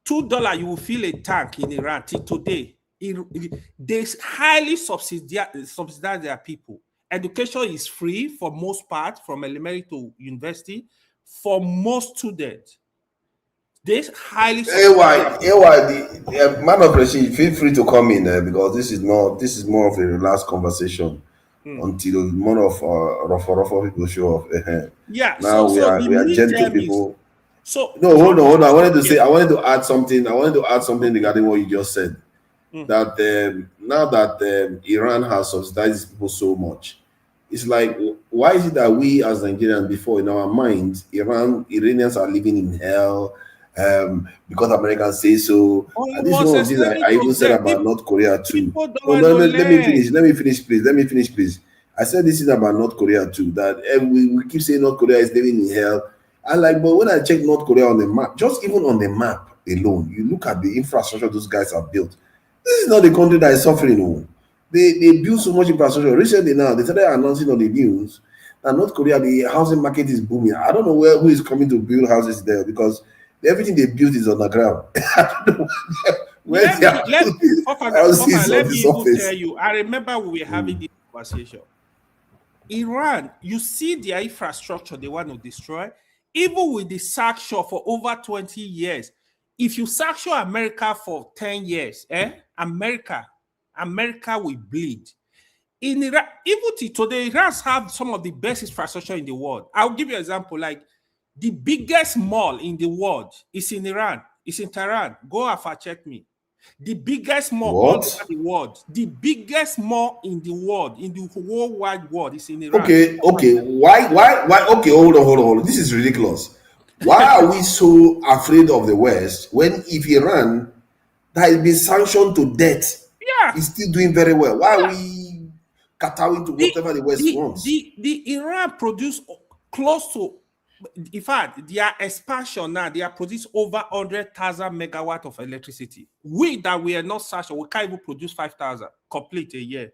$2, you will fill a tank in Iran till today. They highly subsidize their people. Education is free for most part, from elementary to university, for most students. They highly subsidize. The man of Rashid, feel free to come in because this is more of a relaxed conversation until more of rough people show up. Yeah. Now we are gentle people. No, hold on. I wanted to add something regarding what you just said. That now that Iran has subsidized people so much, it's like, why is it that we as Nigerians, before in our minds, Iranians are living in hell because Americans say so? And this is one of the things I even said about North Korea too. Let me finish, please. I said this is about North Korea too. That we keep saying North Korea is living in hell. But when I check North Korea on the map, just even on the map alone, you look at the infrastructure those guys have built. This is not the country that is suffering. No. They build so much infrastructure. Recently now, they started announcing on the news that North Korea, the housing market is booming. I don't know who is coming to build houses there, because everything they built is on the ground. I don't know where they are building houses on the surface. Tell you, I remember we were having this conversation. Iran, you see their infrastructure they want to destroy. Even with the sanction for over 20 years, if you sanction America for 10 years, America will bleed. In Iran, even today, Irans have some of the best infrastructure in the world. I'll give you an example. Like, the biggest mall in the world is in Iran. It's in Tehran. Go and fact check me. The biggest mall all over the world. The biggest mall in the world, in the whole wide world, is in Iran. Okay. Why? Okay, hold on. This is ridiculous. Why are we so afraid of the West when, if Iran that has been sanctioned to death, is still doing very well? Why are we kowtowing to whatever the West wants? The Iran produce close to, in fact, their expansion now, they are producing over 100,000 megawatts of electricity. We are not sanctioned, we can't even produce 5,000 complete a year.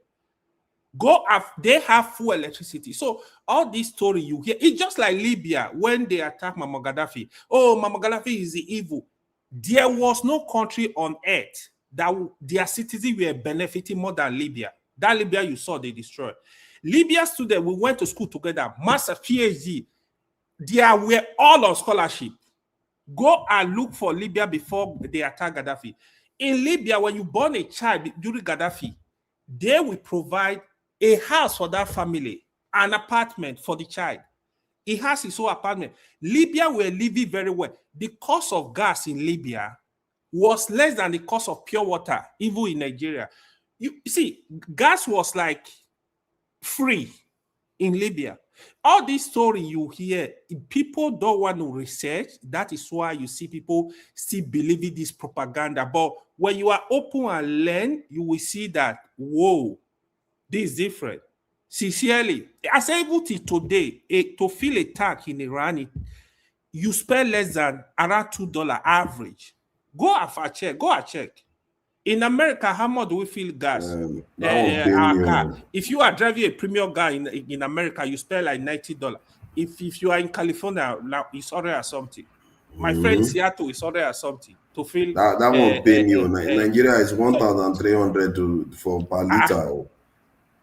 They have full electricity. So all this story you hear, it's just like Libya when they attacked Muammar Gaddafi. Oh, Muammar Gaddafi is the evil. There was no country on earth that their citizens were benefiting more than Libya. That Libya you saw they destroyed. Libya students, we went to school together, master PhD. They were all on scholarship. Go and look for Libya before they attack Gaddafi. In Libya, when you born a child during Gaddafi, they will provide a house for that family, an apartment for the child. He has his own apartment. Libya were living very well. The cost of gas in Libya was less than the cost of pure water, even in Nigeria. You see, gas was like free in Libya. All this story you hear, people don't want to research. That is why you see people still believing this propaganda. But when you are open and learn, you will see that, whoa, this is different. Sincerely, as able to today, to fill a tank in Iran, you spend less than around $2 average. Go and check. Go and check. In America, how much do we fill gas? Our car. If you are driving a premium car in America, you spend like $90. If you are in California, now it's already something. My friend in Seattle is already something to fill. That won't pay me. Nigeria is 1,300 for per liter.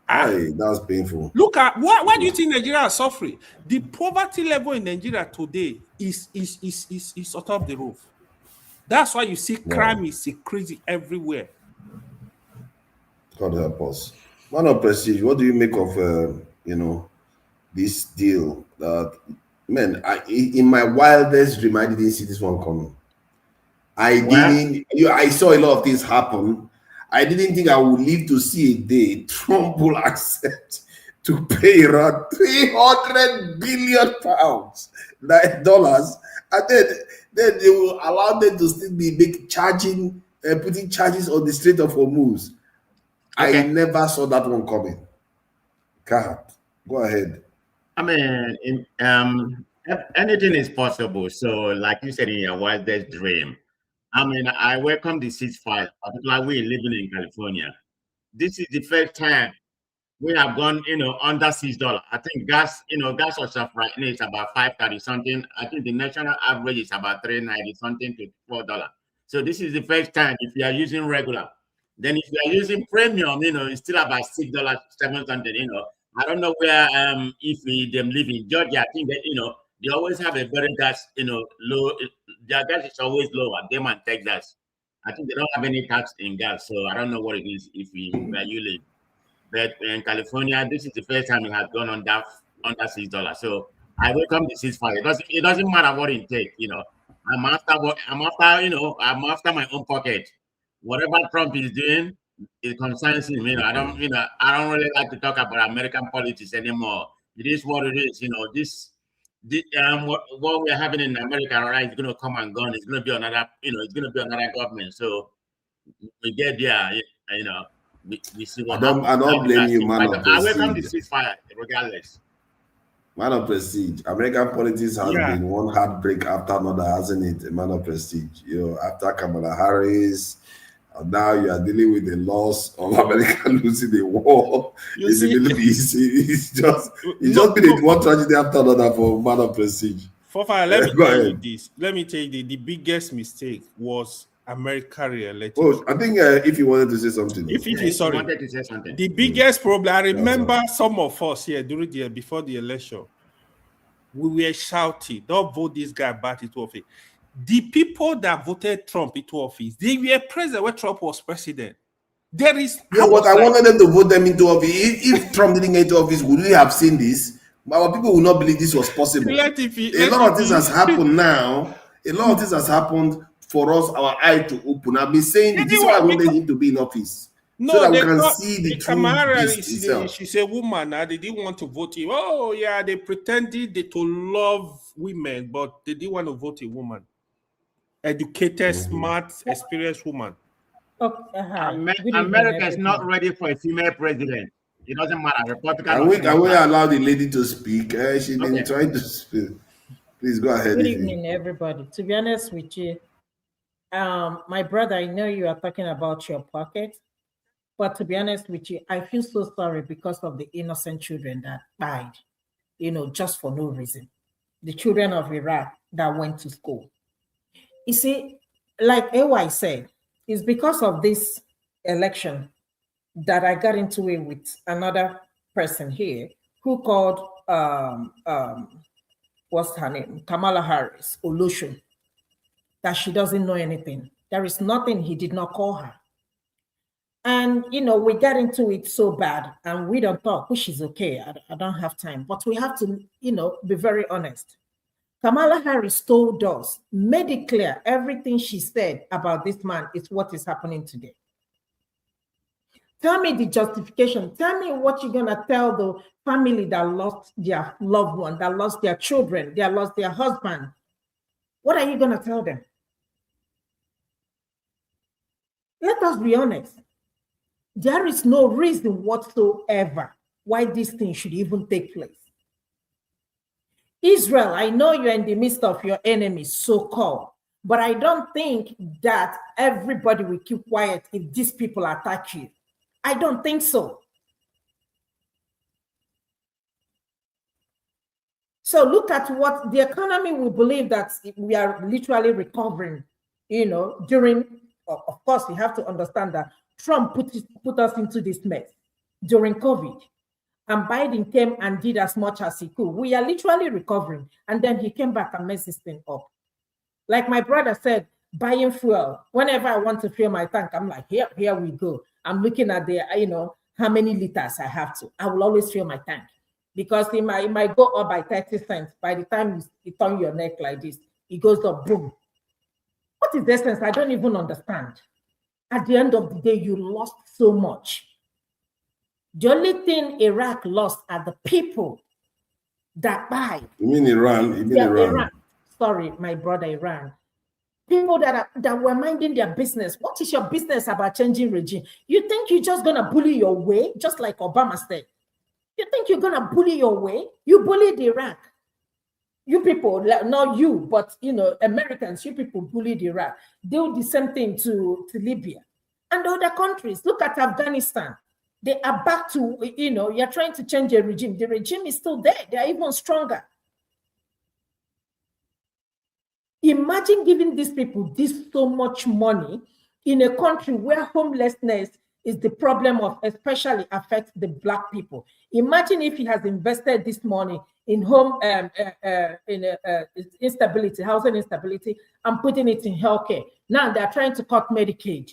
That's painful. Look at why do you think Nigeria is suffering? The poverty level in Nigeria today is out of the roof. That's why you see crime is crazy everywhere. God help us. Man of Prestige, what do you make of this deal? That in my wildest dream, I didn't see this one coming. I saw a lot of things happen. I didn't think I would live to see a day Trump will accept to pay around $300 billion dollars, and then they will allow them to still be putting charges on the Strait of Hormuz. Okay. I never saw that one coming. God, go ahead. I mean, anything is possible. So, like you said in your wildest dream, I mean, I welcome the ceasefire, particularly we living in California. This is the first time we have gone, under $6. I think gas, gas yourself right now is about $5.30 something. I think the national average is about $3.90 something to $4. So this is the first time if you are using regular. Then if you are using premium, it's still about $6, 7 something. I don't know where if them live in Georgia. I think that they always have a better gas, low. Their gas is always lower. Them and Texas. I think they don't have any tax in gas, so I don't know what it is where you live. But in California, this is the first time it has gone under $6. So I welcome the ceasefire. It doesn't matter what it takes. I'm after my own pocket. Whatever Trump is doing, it concerns him. I don't really like to talk about American politics anymore. It is what it is. What we're having in America, right, is going to come and gone. It's going to be another, it's going to be another government. So we get there, we see what happens. I don't blame you, man of I welcome the prestige. ceasefire, regardless. Man of prestige. American politics has been one heartbreak after another, hasn't it? Man of prestige. After Kamala Harris, now you are dealing with the loss of America losing the war. It's just been one tragedy after another for man of prestige. Let me tell you this. Let me tell you the biggest mistake was America re-elected. Oh, I think if you wanted to say something. Sorry. Wanted to say something. The biggest problem, I remember some of us here before the election, we were shouting, don't vote this guy back into office. The people that voted Trump into office, they were present when Trump was president. There is I wanted them to vote them into office. If Trump didn't get into office, would we have seen this? Our people will not believe this was possible. A lot of things has happened now. A lot of things has happened for us, our eye to open. I've been saying this is why I wanted him to be in office. No, so that we can see the true she's a woman. They didn't want to vote him. Oh, yeah, they pretended to love women, but they didn't want to vote a woman. Educated, smart, experienced woman. America is not ready for a female president. It doesn't matter. Can we allow the lady to speak? She's been trying to speak. Please go ahead. Good evening, everybody. To be honest with you, my brother, I know you are talking about your pocket, but to be honest with you, I feel so sorry because of the innocent children that died, just for no reason. The children of Iraq that went to school. You see, like AY said, it's because of this election that I got into it with another person here who called, what's her name? Kamala Harris, Olushun, that she doesn't know anything. There is nothing he did not call her. And, we got into it so bad and we don't talk, which is okay. I don't have time, but we have to, be very honest. Kamala Harris told us, made it clear, everything she said about this man is what is happening today. Tell me the justification. Tell me what you're going to tell the family that lost their loved one, that lost their children, that lost their husband. What are you going to tell them? Let us be honest. There is no reason whatsoever why this thing should even take place. Israel, I know you're in the midst of your enemies, so-called, but I don't think that everybody will keep quiet if these people attack you. I don't think so. So look at what the economy will believe that we are literally recovering, during, of course, you have to understand that Trump put us into this mess during COVID. And Biden came and did as much as he could. We are literally recovering. And then he came back and messed this thing up. Like my brother said, buying fuel. Whenever I want to fill my tank, I'm like, here we go. I'm looking at the, how many liters I have to. I will always fill my tank. Because it might go up by 30 cents. By the time you turn your neck like this, it goes up, boom. What is the essence? I don't even understand. At the end of the day, you lost so much. The only thing Iraq lost are the people that died. You mean Iran? Iran. Sorry, my brother, Iran. People that were minding their business. What is your business about changing regime? You think you're just going to bully your way, just like Obama said? You think you're going to bully your way? You bullied Iraq. You people, not you, but, Americans, you people bullied Iraq. They do the same thing to Libya and other countries. Look at Afghanistan. They are back to, you're trying to change a regime. The regime is still there. They are even stronger. Imagine giving these people so much money in a country where homelessness is the problem of, especially affects the Black people. Imagine if he has invested this money in instability, housing instability, and putting it in healthcare. Now they're trying to cut Medicaid.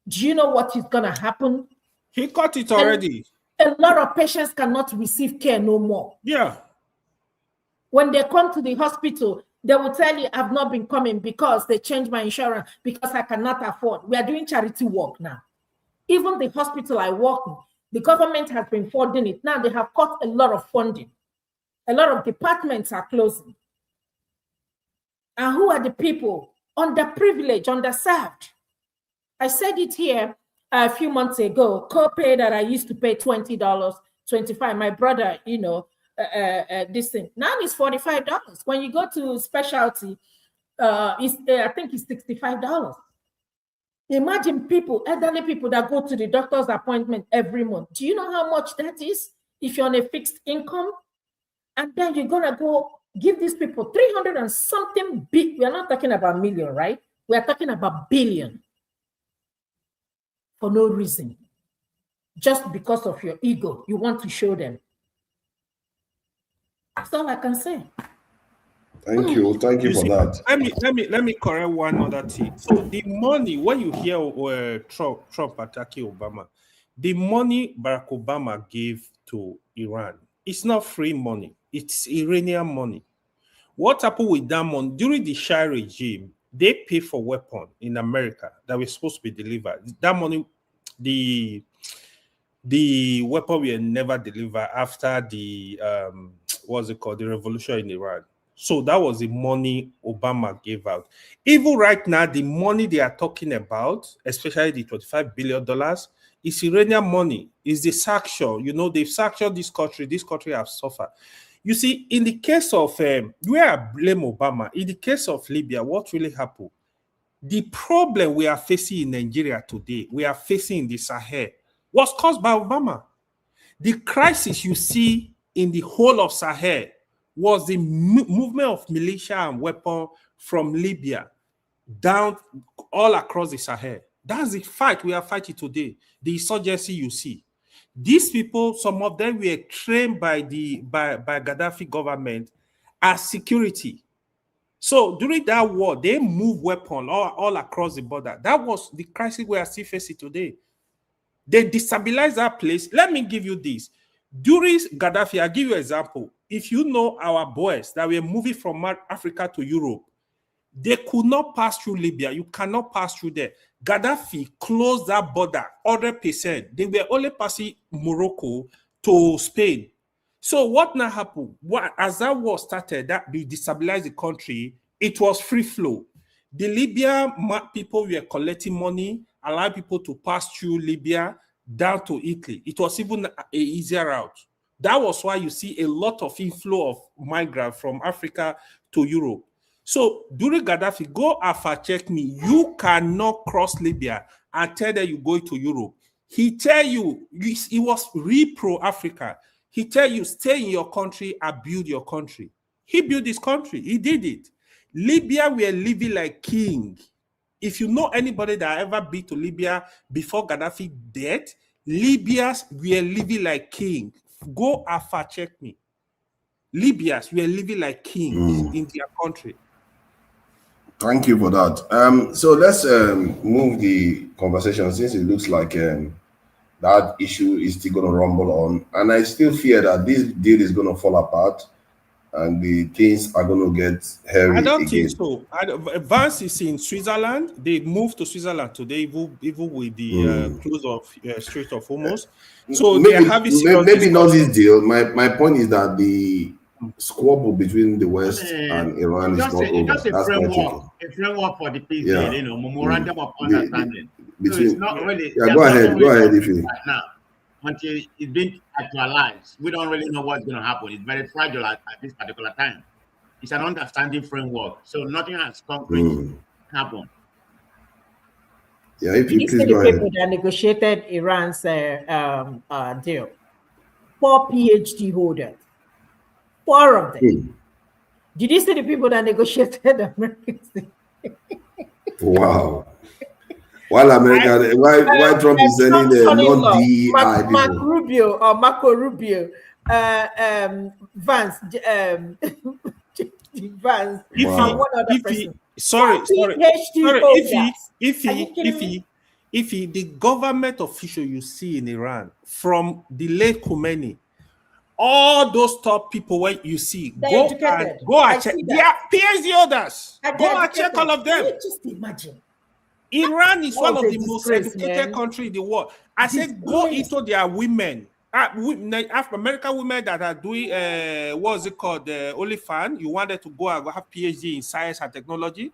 Do you know what is going to happen? He cut it already. A lot of patients cannot receive care no more. Yeah. When they come to the hospital, they will tell you, I've not been coming because they changed my insurance, because I cannot afford. We are doing charity work now. Even the hospital I work in, the government has been funding it. Now they have cut a lot of funding. A lot of departments are closing. And who are the people? Underprivileged, underserved. I said it here a few months ago. Co-pay that I used to pay $20, $25. My brother, this thing. Now it's $45. When you go to specialty, I think it's $65. Imagine people, elderly people that go to the doctor's appointment every month. Do you know how much that is if you're on a fixed income? And then you're gonna go give these people 300 and something big. We're not talking about million, right? We're talking about billion for no reason. Just because of your ego, you want to show them. That's all I can say. Thank you for that. Let me correct one other thing. So the money, when you hear Trump attacking Obama, the money Barack Obama gave to Iran, it's not free money. It's Iranian money. What happened with that money? During the Shah regime, they pay for weapons in America that were supposed to be delivered. That money, the weapon were never delivered after the what's it called, the revolution in Iran. So that was the money Obama gave out. Even right now, the money they are talking about, especially the $25 billion, is Iranian money. Is the sanction. They've sanctioned this country. This country has suffered. You see, in the case of where I blame Obama, in the case of Libya, what really happened? The problem we are facing in Nigeria today, we are facing in the Sahel, was caused by Obama. The crisis you see in the whole of Sahel was the movement of militia and weapons from Libya down all across the Sahel. That's the fight we are fighting today, the insurgency you see. These people, some of them were trained by Gaddafi government as security. So during that war, they moved weapons all across the border. That was the crisis we are still facing today. They destabilized that place. Let me give you this. During Gaddafi, I'll give you an example. If you know our boys that were moving from Africa to Europe, they could not pass through Libya. You cannot pass through there. Gaddafi closed that border 100%. They were only passing Morocco to Spain. So what now happened? As that war started, that they destabilized the country, it was free flow. The Libyan people were collecting money, allowing people to pass through Libya down to Italy. It was even an easier route. That was why you see a lot of inflow of migrants from Africa to Europe. So during Gaddafi, go and fact check me. You cannot cross Libya and tell that you're going to Europe. He tell you, he was really pro-Africa. He tell you, stay in your country and build your country. He built this country. He did it. Libya were living like king. If you know anybody that ever been to Libya before Gaddafi dead, Libyans were living like king. Go and fact check me. Libyans were living like kings in their country. Thank you for that. So let's move the conversation, since it looks like that issue is still going to rumble on. And I still fear that this deal is going to fall apart and the things are going to get hairy. I don't think so. Vance is in Switzerland. They moved to Switzerland today, even with the close of Strait of Hormuz. So maybe, they're having maybe not this deal. My point is that the squabble between the West and Iran is not over. That's a framework for the peace deal, memorandum of understanding. So it's not really. Yeah, go ahead, if you. Right now, until it's been actualized, we don't really know what's going to happen. It's very fragile at this particular time. It's an understanding framework, so nothing has concrete happened. Yeah, if Did you you see please the go people ahead. that negotiated Iran's deal? 4 PhD holders. 4 of them. Did you see the people that negotiated America's deal? Wow. While America, why Trump is sending the non-DEI people? Marco Rubio, Vance, Vance, and one other person. If the government official you see in Iran, from the late Khomeini, all those top people when you see, go and check. They are PhD holders. Go and check all of them. Just imagine. Iran is one of the most educated countries in the world. I said, go into their women. American women that are doing what's it called, OnlyFans. You wanted to go and have PhD in science and technology.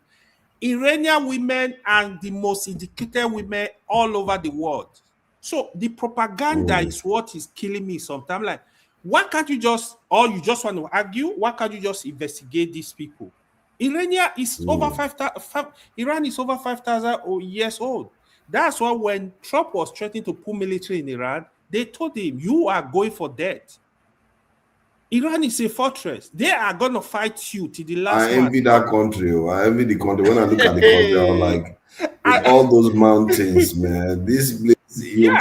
Iranian women and the most educated women all over the world. So the propaganda is what is killing me sometimes. Like, why can't you just, or you just want to argue? Why can't you just investigate these people? Iran is over 5,000 years old. That's why when Trump was threatening to put military in Iran, they told him, you are going for death. Iran is a fortress. They are going to fight you to the last I envy that country. I envy the country. When I look at the country, I'm like, with all those mountains, man, this place, you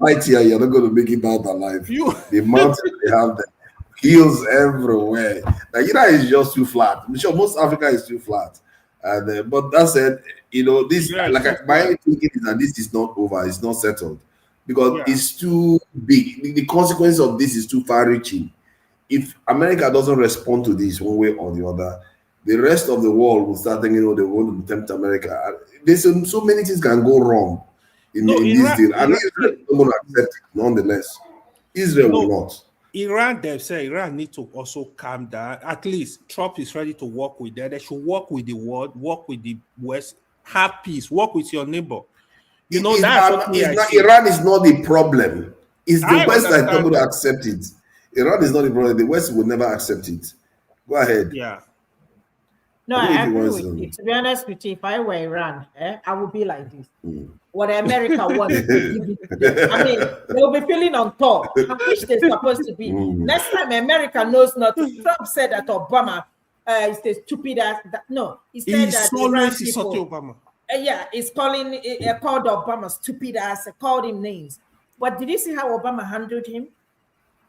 fight here, you're not going to make it out alive. The mountains they have there. Hills everywhere. Nigeria is just too flat. I'm sure most Africa is too flat. And but that said, this my thinking is that this is not over. It's not settled because it's too big. The consequence of this is too far-reaching. If America doesn't respond to this one way or the other, the rest of the world will start thinking, they want to tempt America. There's so many things can go wrong in this deal, and Israel is not going to accept it. Nonetheless, Israel will not. Iran, they say Iran need to also calm down. At least Trump is ready to work with them. They should work with the world, work with the West, have peace, work with your neighbor. Iran is not the problem. It's the West that is not going to accept it. Iran is not the problem. The West will never accept it. Go ahead. Yeah. No, I agree with you. To be honest with you, if I were Iran, I would be like this. What America wants, I mean, they'll be feeling on top. I wish they're supposed to be. Next time, America knows not. Trump said that Obama is the stupid ass. No, he said that Iran people. Obama. He's called Obama stupid ass. Called him names. But did you see how Obama handled him?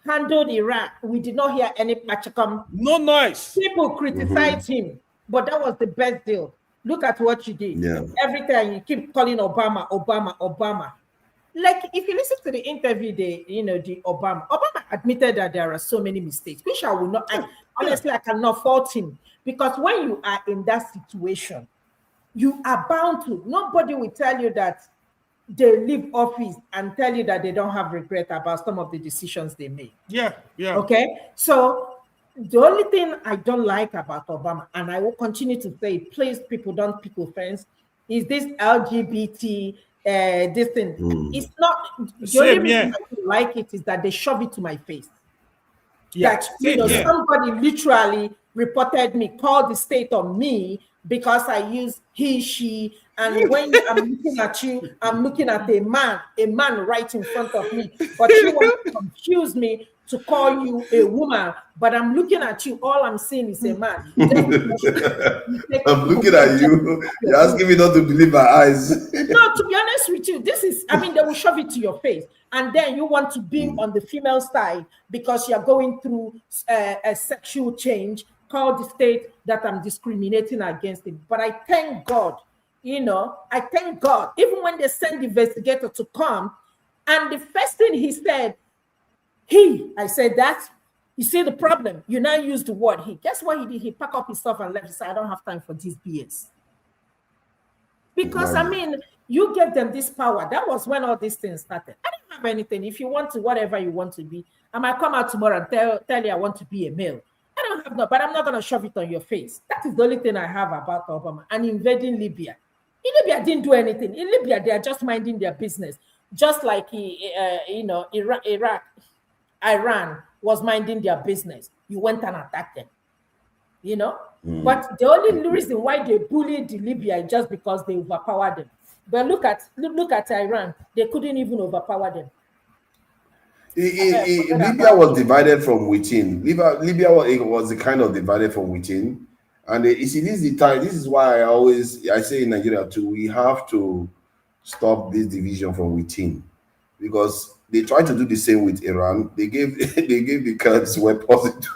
Handled Iraq. We did not hear any patchcom. No noise. People criticized him. But that was the best deal. Look at what you did. Yeah. Every time you keep calling Obama. Like, if you listen to the interview, the Obama admitted that there are so many mistakes, which I will not, honestly, I cannot fault him. Because when you are in that situation, you are bound to, nobody will tell you that they leave office and tell you that they don't have regret about some of the decisions they made. Yeah. Okay? So, the only thing I don't like about Obama, and I will continue to say, please, people don't pick offense, is this LGBT, this thing. It's not, the only reason I don't like it is that they shove it to my face. That, somebody literally reported me, called the state on me because I use he, she, and when I'm looking at you, I'm looking at a man right in front of me, but you want to confuse me to call you a woman, but I'm looking at you, all I'm seeing is a man. I'm looking at you, you're asking me not to believe my eyes. No, to be honest with you, this is, they will shove it to your face, and then you want to be on the female side because you're going through a sexual change, call the state that I'm discriminating against it. But I thank God, I thank God, even when they send the investigator to come, and the first thing he said, I said that, you see the problem, you now use the word he. Guess what he did? He packed up his stuff and left. He said, I don't have time for this BS. Because, you gave them this power. That was when all these things started. I don't have anything. If you want to, whatever you want to be, I might come out tomorrow and tell you I want to be a male. I don't have but I'm not going to shove it on your face. That is the only thing I have about Obama. And invading Libya. In Libya, didn't do anything. In Libya, they are just minding their business. Just like, Iran was minding their business. You went and attacked them, But the only reason why they bullied Libya is just because they overpowered them. But look at Iran. They couldn't even overpower them. Libya was divided from within. Libya was the kind of divided from within. And you see, this is the time. This is why I say in Nigeria too, we have to stop this division from within, because they tried to do the same with Iran. They gave the Kurds weapons.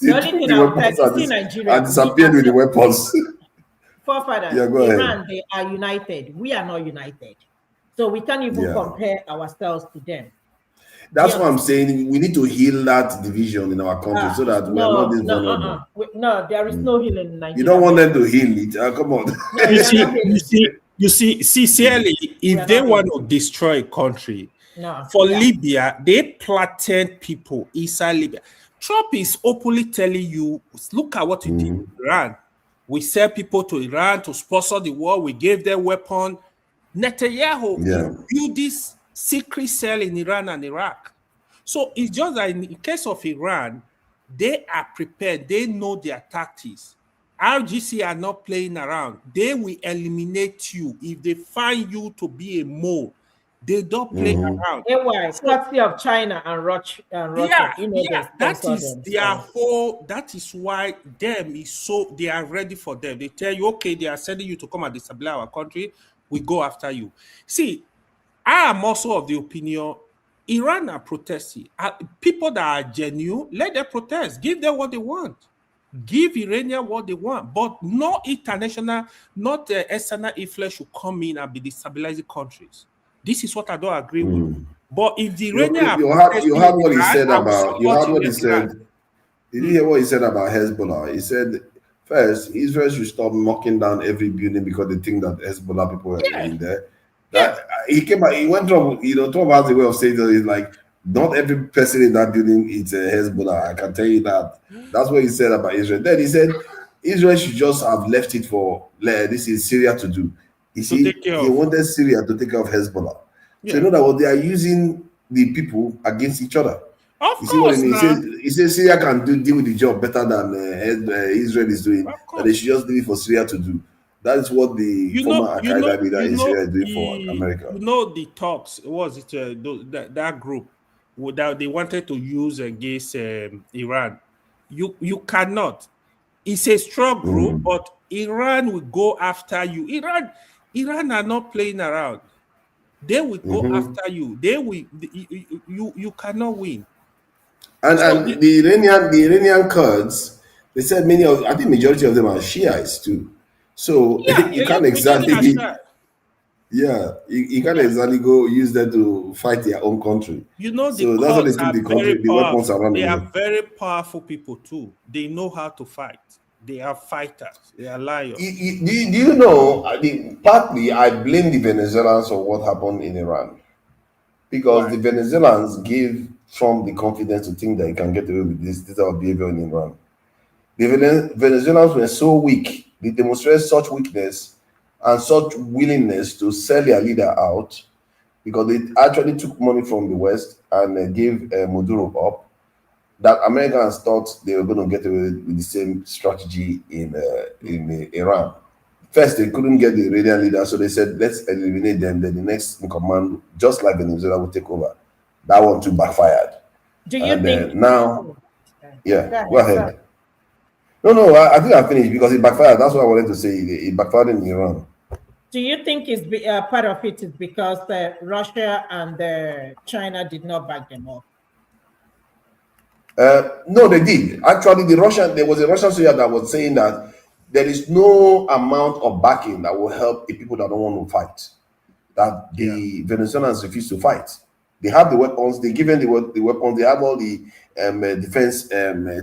The only thing I would like to see Nigeria and disappeared with the weapons. Forefathers, Yeah, go Iran, ahead. they are united. We are not united, so we can't even compare ourselves to them. That's what I'm saying. We need to heal that division in our country so that we are not this vulnerable. No, there is no healing in Nigeria. You don't want them to heal it. Come on. You see, sincerely, if they want to destroy a country, Libya, they planted people inside Libya. Trump is openly telling you, look at what he did in Iran. We sell people to Iran to sponsor the war. We gave them weapons. Netanyahu built this secret cell in Iran and Iraq. So it's just that in the case of Iran, they are prepared. They know their tactics. RGC are not playing around. They will eliminate you. If they find you to be a mole, they don't play around. Courtesy of China and Russia. That is their whole. That is why them is so. They are ready for them. They tell you, okay, they are sending you to come and destabilize our country. We go after you. See, I am also of the opinion Iran are protesting. People that are genuine, let them protest. Give them what they want. Give Iranian what they want. But no international, not external influence should come in and be destabilizing countries. This is what I don't agree with. But if the Iranian you heard what he said about. You heard what he said. Did you hear what he said about Hezbollah? He said, first, Israel should stop knocking down every building because they think that Hezbollah people are in there. He came out, he went from, Trump has a way of saying that he's like, not every person in that building is Hezbollah. I can tell you that. That's what he said about Israel. Then he said Israel should just have left it for this is Syria to do. You see, he wanted Syria to take care of Hezbollah. So you know that what they are using the people against each other. Of you see what I mean? He says Syria can deal with the job better than Israel is doing. That they should just leave it for Syria to do. That is what the former Al-Qaeda leader in Syria is doing for America. You know the talks, was it that group that they wanted to use against Iran? You cannot. It's a strong group, but Iran will go after you. Iran are not playing around. They will go after you. They will. You cannot win. And the Iranian Kurds, they said I think majority of them are Shiites too. So you can't exactly, you can't exactly go use them to fight their own country. You know, so that's what they took the country, the weapons around. They are very powerful people too. They know how to fight. They are fighters. They are lions. Do you know? I mean, partly I blame the Venezuelans for what happened in Iran, because the Venezuelans gave Trump the confidence to think that he can get away with this behavior in Iran. The Venezuelans were so weak. They demonstrated such weakness and such willingness to sell their leader out, because they actually took money from the West and gave Maduro up, that Americans thought they were going to get away with the same strategy in Iran. First, they couldn't get the Iranian leader, so they said, let's eliminate them. Then the next in command, just like Venezuela, will take over. That one too backfired. Do you think now? Yeah, go ahead. No, I think I finished because it backfired. That's what I wanted to say. It backfired in Iran. Do you think it's part of it is because Russia and China did not back them up? No, they did. Actually, there was a Russian soldier that was saying that there is no amount of backing that will help the people that don't want to fight. That the Venezuelans refuse to fight. They have the weapons. They give them the weapons. They have all the defense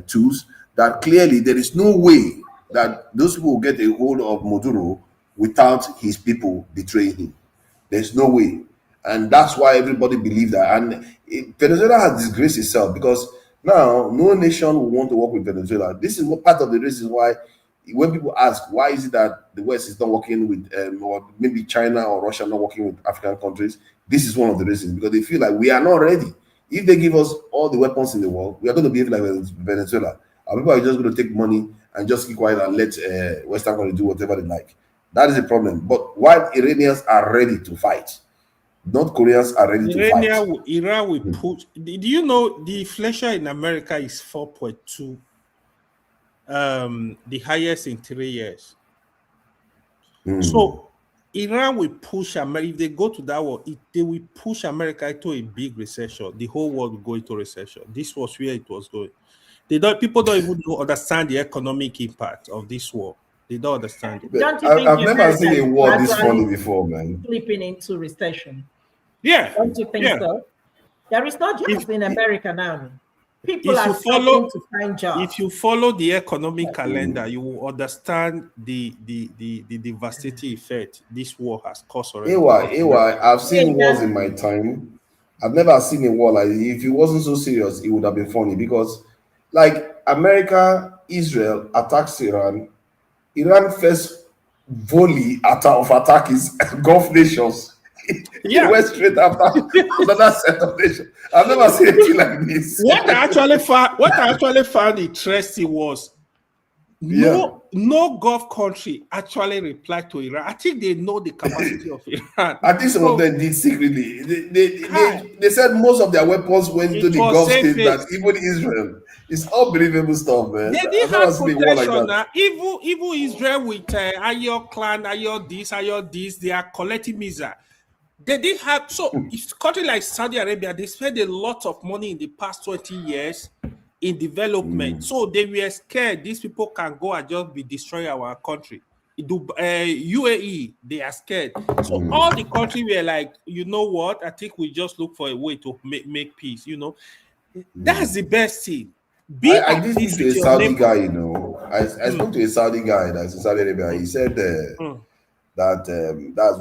tools. That clearly there is no way that those people will get a hold of Maduro without his people betraying him. There's no way. And that's why everybody believes that. And Venezuela has disgraced itself, because now no nation will want to work with Venezuela. This is what part of the reason why when people ask, why is it that the West is not working with, or maybe China or Russia not working with African countries, this is one of the reasons, because they feel like we are not ready. If they give us all the weapons in the world, we are going to behave like Venezuela. Our people are just going to take money and just keep quiet and let Western countries do whatever they like. That is the problem. But while Iranians are ready to fight, North Koreans are ready to fight. Iran will push. Do you know the inflation in America is 4.2, the highest in 3 years. So Iran will push America. If they go to that war, they will push America into a big recession. The whole world will go into recession. This was where it was going. People don't even understand the economic impact of this war. They don't understand it. Don't you think I've never seen a war this funny before, man. Slipping into recession. Yeah. Don't you think so? There is no jobs in America now. People are struggling to find jobs. If you follow the economic calendar, you will understand the devastating effect this war has caused already. I've seen wars in my time. I've never seen a war like if it wasn't so serious, it would have been funny because, like, America, Israel attacks Iran. Iran first volley of attack is Gulf nations. It went straight after another set of nations. I've never seen anything like this. What I actually found interesting was no Gulf country actually replied to Iran. I think they know the capacity of Iran. I think some of them did secretly. They said most of their weapons went to the Gulf states, that even Israel. It's unbelievable stuff, man. They did have protection now. Even Israel with Ayo clan, Ayo this, they are collecting missiles. They did have, so it's country like Saudi Arabia, they spent a lot of money in the past 20 years in development. So they were scared these people can go and just be destroying our country. UAE, they are scared. So all the countries were like, you know what? I think we just look for a way to make peace, you know. That's the best thing. I did speak to a Saudi guy, you know. I spoke to a Saudi guy that's in Saudi Arabia. He said that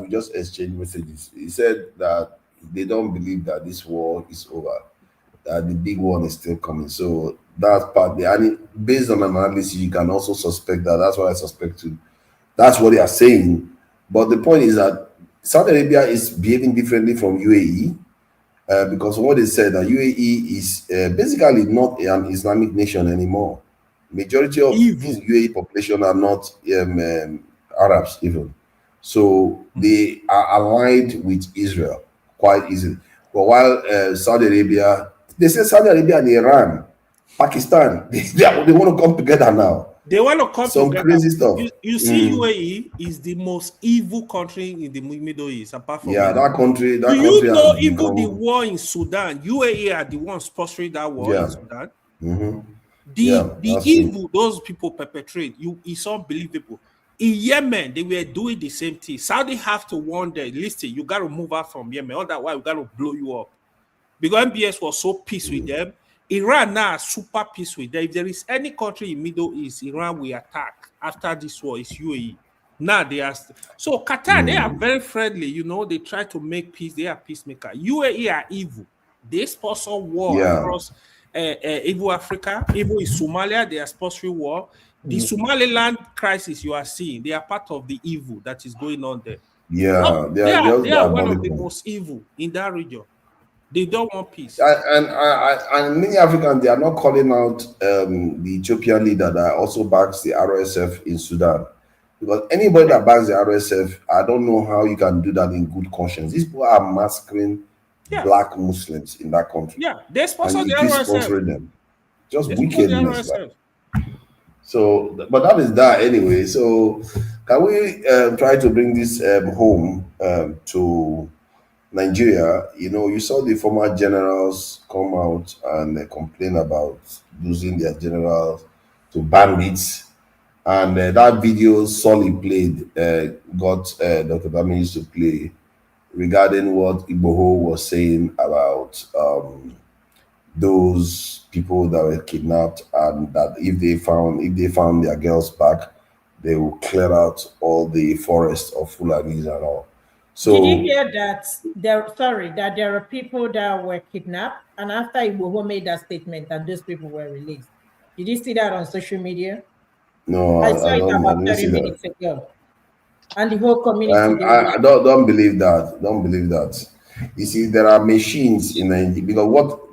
we just exchanged messages. He said that they don't believe that this war is over, that the big one is still coming. So that's part there. And based on analysis, you can also suspect that. That's what I suspect too. That's what they are saying. But the point is that Saudi Arabia is behaving differently from UAE. Because what they said that UAE is basically not an Islamic nation anymore. Majority of the UAE population are not Arabs even. So they are aligned with Israel quite easily. But while Saudi Arabia, they say Saudi Arabia and Iran, Pakistan, they want to come together now. They want to come some together. Crazy stuff. You see, UAE is the most evil country in the Middle East, apart from that country. Do you know even the war in Sudan? UAE are the ones sponsoring that war in Sudan. The evil those people perpetrate, it's unbelievable. In Yemen, they were doing the same thing. Saudi have to warn them, listen, you got to move out from Yemen, otherwise we got to blow you up. Because MBS was so peace with them. Iran now super peace with them. If there is any country in Middle East, Iran will attack after this war. It's UAE. Now they are so Qatar. They are very friendly. You know, they try to make peace. They are peacemaker. UAE are evil. They sponsor war across evil Africa. Even in Somalia, they are sponsoring war. The Somaliland crisis you are seeing, they are part of the evil that is going on there. They are one of the most evil in that region. They don't want peace. And many Africans, they are not calling out the Ethiopian leader that also backs the RSF in Sudan. Because anybody that backs the RSF, I don't know how you can do that in good conscience. These people are massacring black Muslims in that country. Yeah, they sponsor the RSF. Sponsoring them. Just wickedness. So, but that is that anyway. So, can we try to bring this home to Nigeria? You know, you saw the former generals come out and complain about losing their generals to bandits, and that video Solly played got Dr. Dami to play regarding what Igboho was saying about those people that were kidnapped, and that if they found their girls back, they will clear out all the forests of Fulanis and all. So did you hear that there are people that were kidnapped, and after Igboho made that statement and those people were released? Did you see that on social media? No, I saw it about 30 minutes ago. And the whole community. I don't believe that. Don't believe that. You see, there are machines in Nigeria, because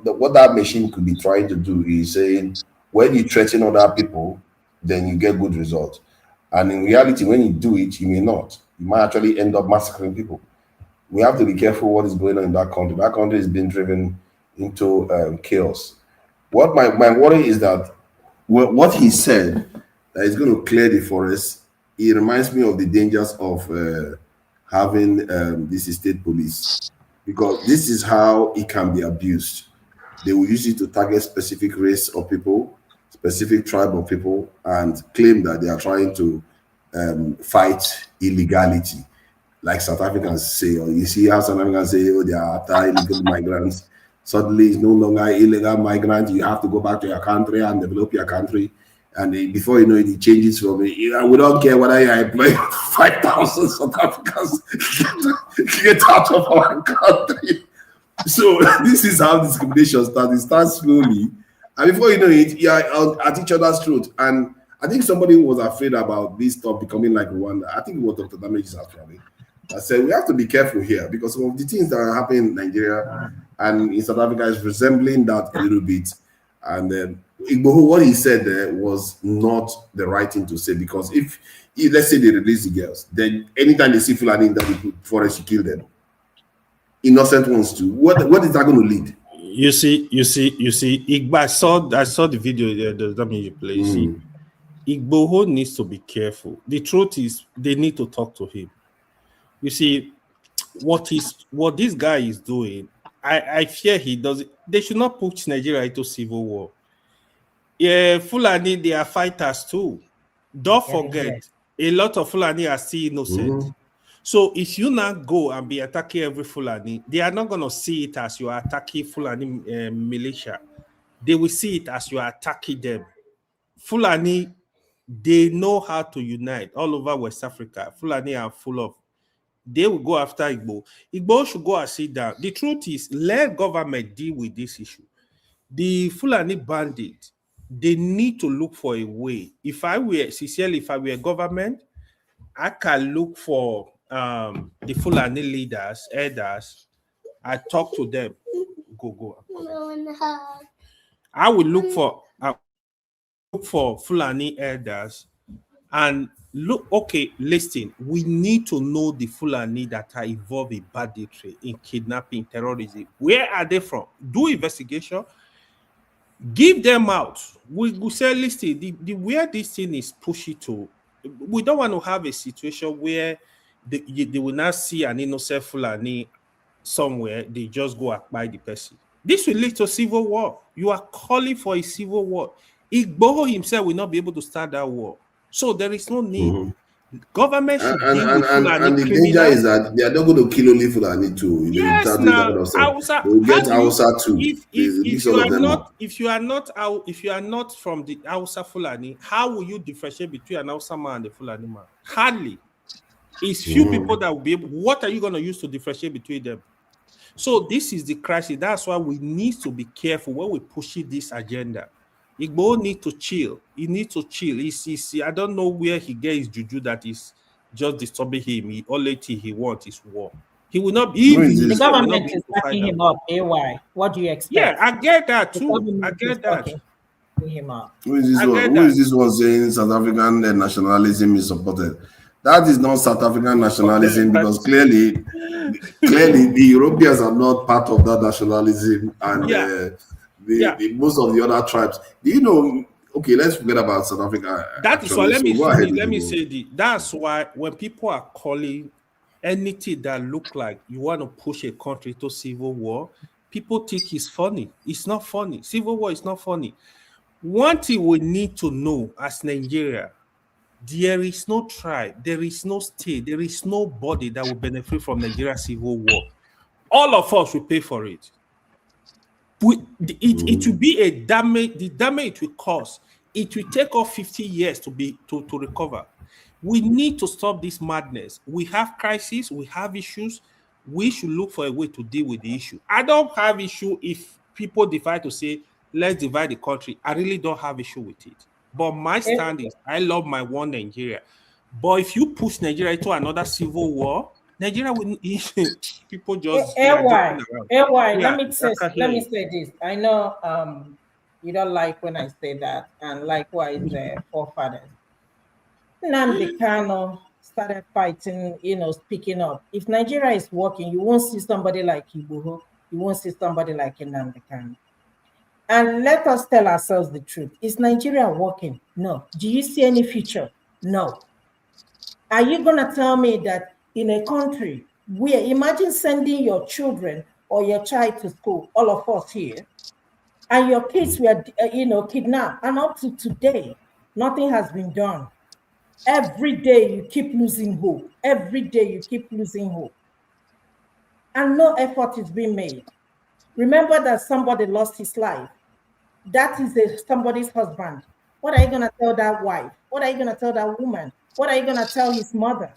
what that machine could be trying to do is saying when you threaten other people, then you get good results. And in reality, when you do it, you may not. You might actually end up massacring people. We have to be careful what is going on in that country. That country is being driven into chaos. What my worry is that what he said that is going to clear the forest, it reminds me of the dangers of having this state police, because this is how it can be abused. They will use it to target specific race of people, specific tribe of people, and claim that they are trying to fight illegality, like South Africans say, or you see how South Africans say, oh, they are after illegal migrants. Suddenly, it's no longer illegal migrant. You have to go back to your country and develop your country. And before you know it, it changes from, we don't care whether you employ 5,000 South Africans get out of our country. So this is how discrimination starts. It starts slowly. And before you know it, you are at each other's throat. And I think somebody was afraid about this stuff becoming like Rwanda. I think it was Dr. Damages actually. I said, we have to be careful here because some of the things that are happening in Nigeria and in South Africa is resembling that a little bit. And what he said there was not the right thing to say, because if let's say they release the girls, then anytime they see Fulani in the forest, you kill them. Innocent ones too. What is that going to lead? You see, Igbo, I saw the video that you play. You see, Igbo needs to be careful. The truth is, they need to talk to him. You see, what this guy is doing, I fear he does it. They should not push Nigeria into civil war. Yeah, Fulani, they are fighters too. Don't forget, a lot of Fulani are still innocent. So if you not go and be attacking every Fulani, they are not going to see it as you are attacking Fulani militia. They will see it as you are attacking them. Fulani, they know how to unite all over West Africa. Fulani are full of. They will go after Igbo. Igbo should go and sit down. The truth is, let government deal with this issue. The Fulani bandits, they need to look for a way. If I were government, I can look for the Fulani leaders, elders. I talk to them. Go. I will look for Fulani elders and look. Okay, listen. We need to know the Fulani that are involved in banditry, in kidnapping, terrorism. Where are they from? Do investigation. Give them out. We say, listen, the where this thing is pushy to, we don't want to have a situation where they will not see an innocent Fulani somewhere, they just go and buy the person. This will lead to civil war. You are calling for a civil war. Igbo himself will not be able to start that war. So there is no need. Government should deal with Fulani and the criminals. danger is that they are not going to kill only Fulani too. Yes, now they will get Hausa too. If you are not from the Hausa Fulani, how will you differentiate between an Hausa man and a Fulani man? Hardly. It's few people that will be able. What are you going to use to differentiate between them? So this is the crisis. That's why we need to be careful when we push this agenda. Igbo need to chill. He needs to chill. I don't know where he gets his juju that is just disturbing him. Only thing he wants is war. He will not be. The government is backing him up. AY. What do you expect? Yeah, I get that too. I get that. Him up. Who is this one saying South African nationalism is supported? That is not South African nationalism, because clearly the Europeans are not part of that nationalism, and most of the other tribes. Do you know? Okay, let's forget about South Africa. That is why. Let me say that's why when people are calling anything that look like you want to push a country to civil war, people think it's funny. It's not funny. Civil war is not funny. One thing we need to know as Nigeria. There is no tribe, there is no state, there is nobody that will benefit from Nigeria's civil war. All of us will pay for it. It will be a damage. The damage it will cause. It will take off 50 years to recover. We need to stop this madness. We have crises, we have issues. We should look for a way to deal with the issue. I don't have issue if people decide to say, let's divide the country. I really don't have issue with it. But my stand is, I love my one Nigeria. But if you push Nigeria into another civil war, Nigeria will people just. Let me say this. I know you don't like when I say that, and likewise, forefathers. Nnamdi Kanu started fighting, speaking up. If Nigeria is working, you won't see somebody like Igboho. You won't see somebody like Nnamdi Kanu. And let us tell ourselves the truth. Is Nigeria working? No. Do you see any future? No. Are you going to tell me that in a country where, imagine sending your children or your child to school, all of us here, and your kids were, kidnapped, and up to today, nothing has been done. Every day you keep losing hope. Every day you keep losing hope. And no effort is being made. Remember that somebody lost his life. That is somebody's husband. What are you going to tell that wife? What are you going to tell that woman? What are you going to tell his mother?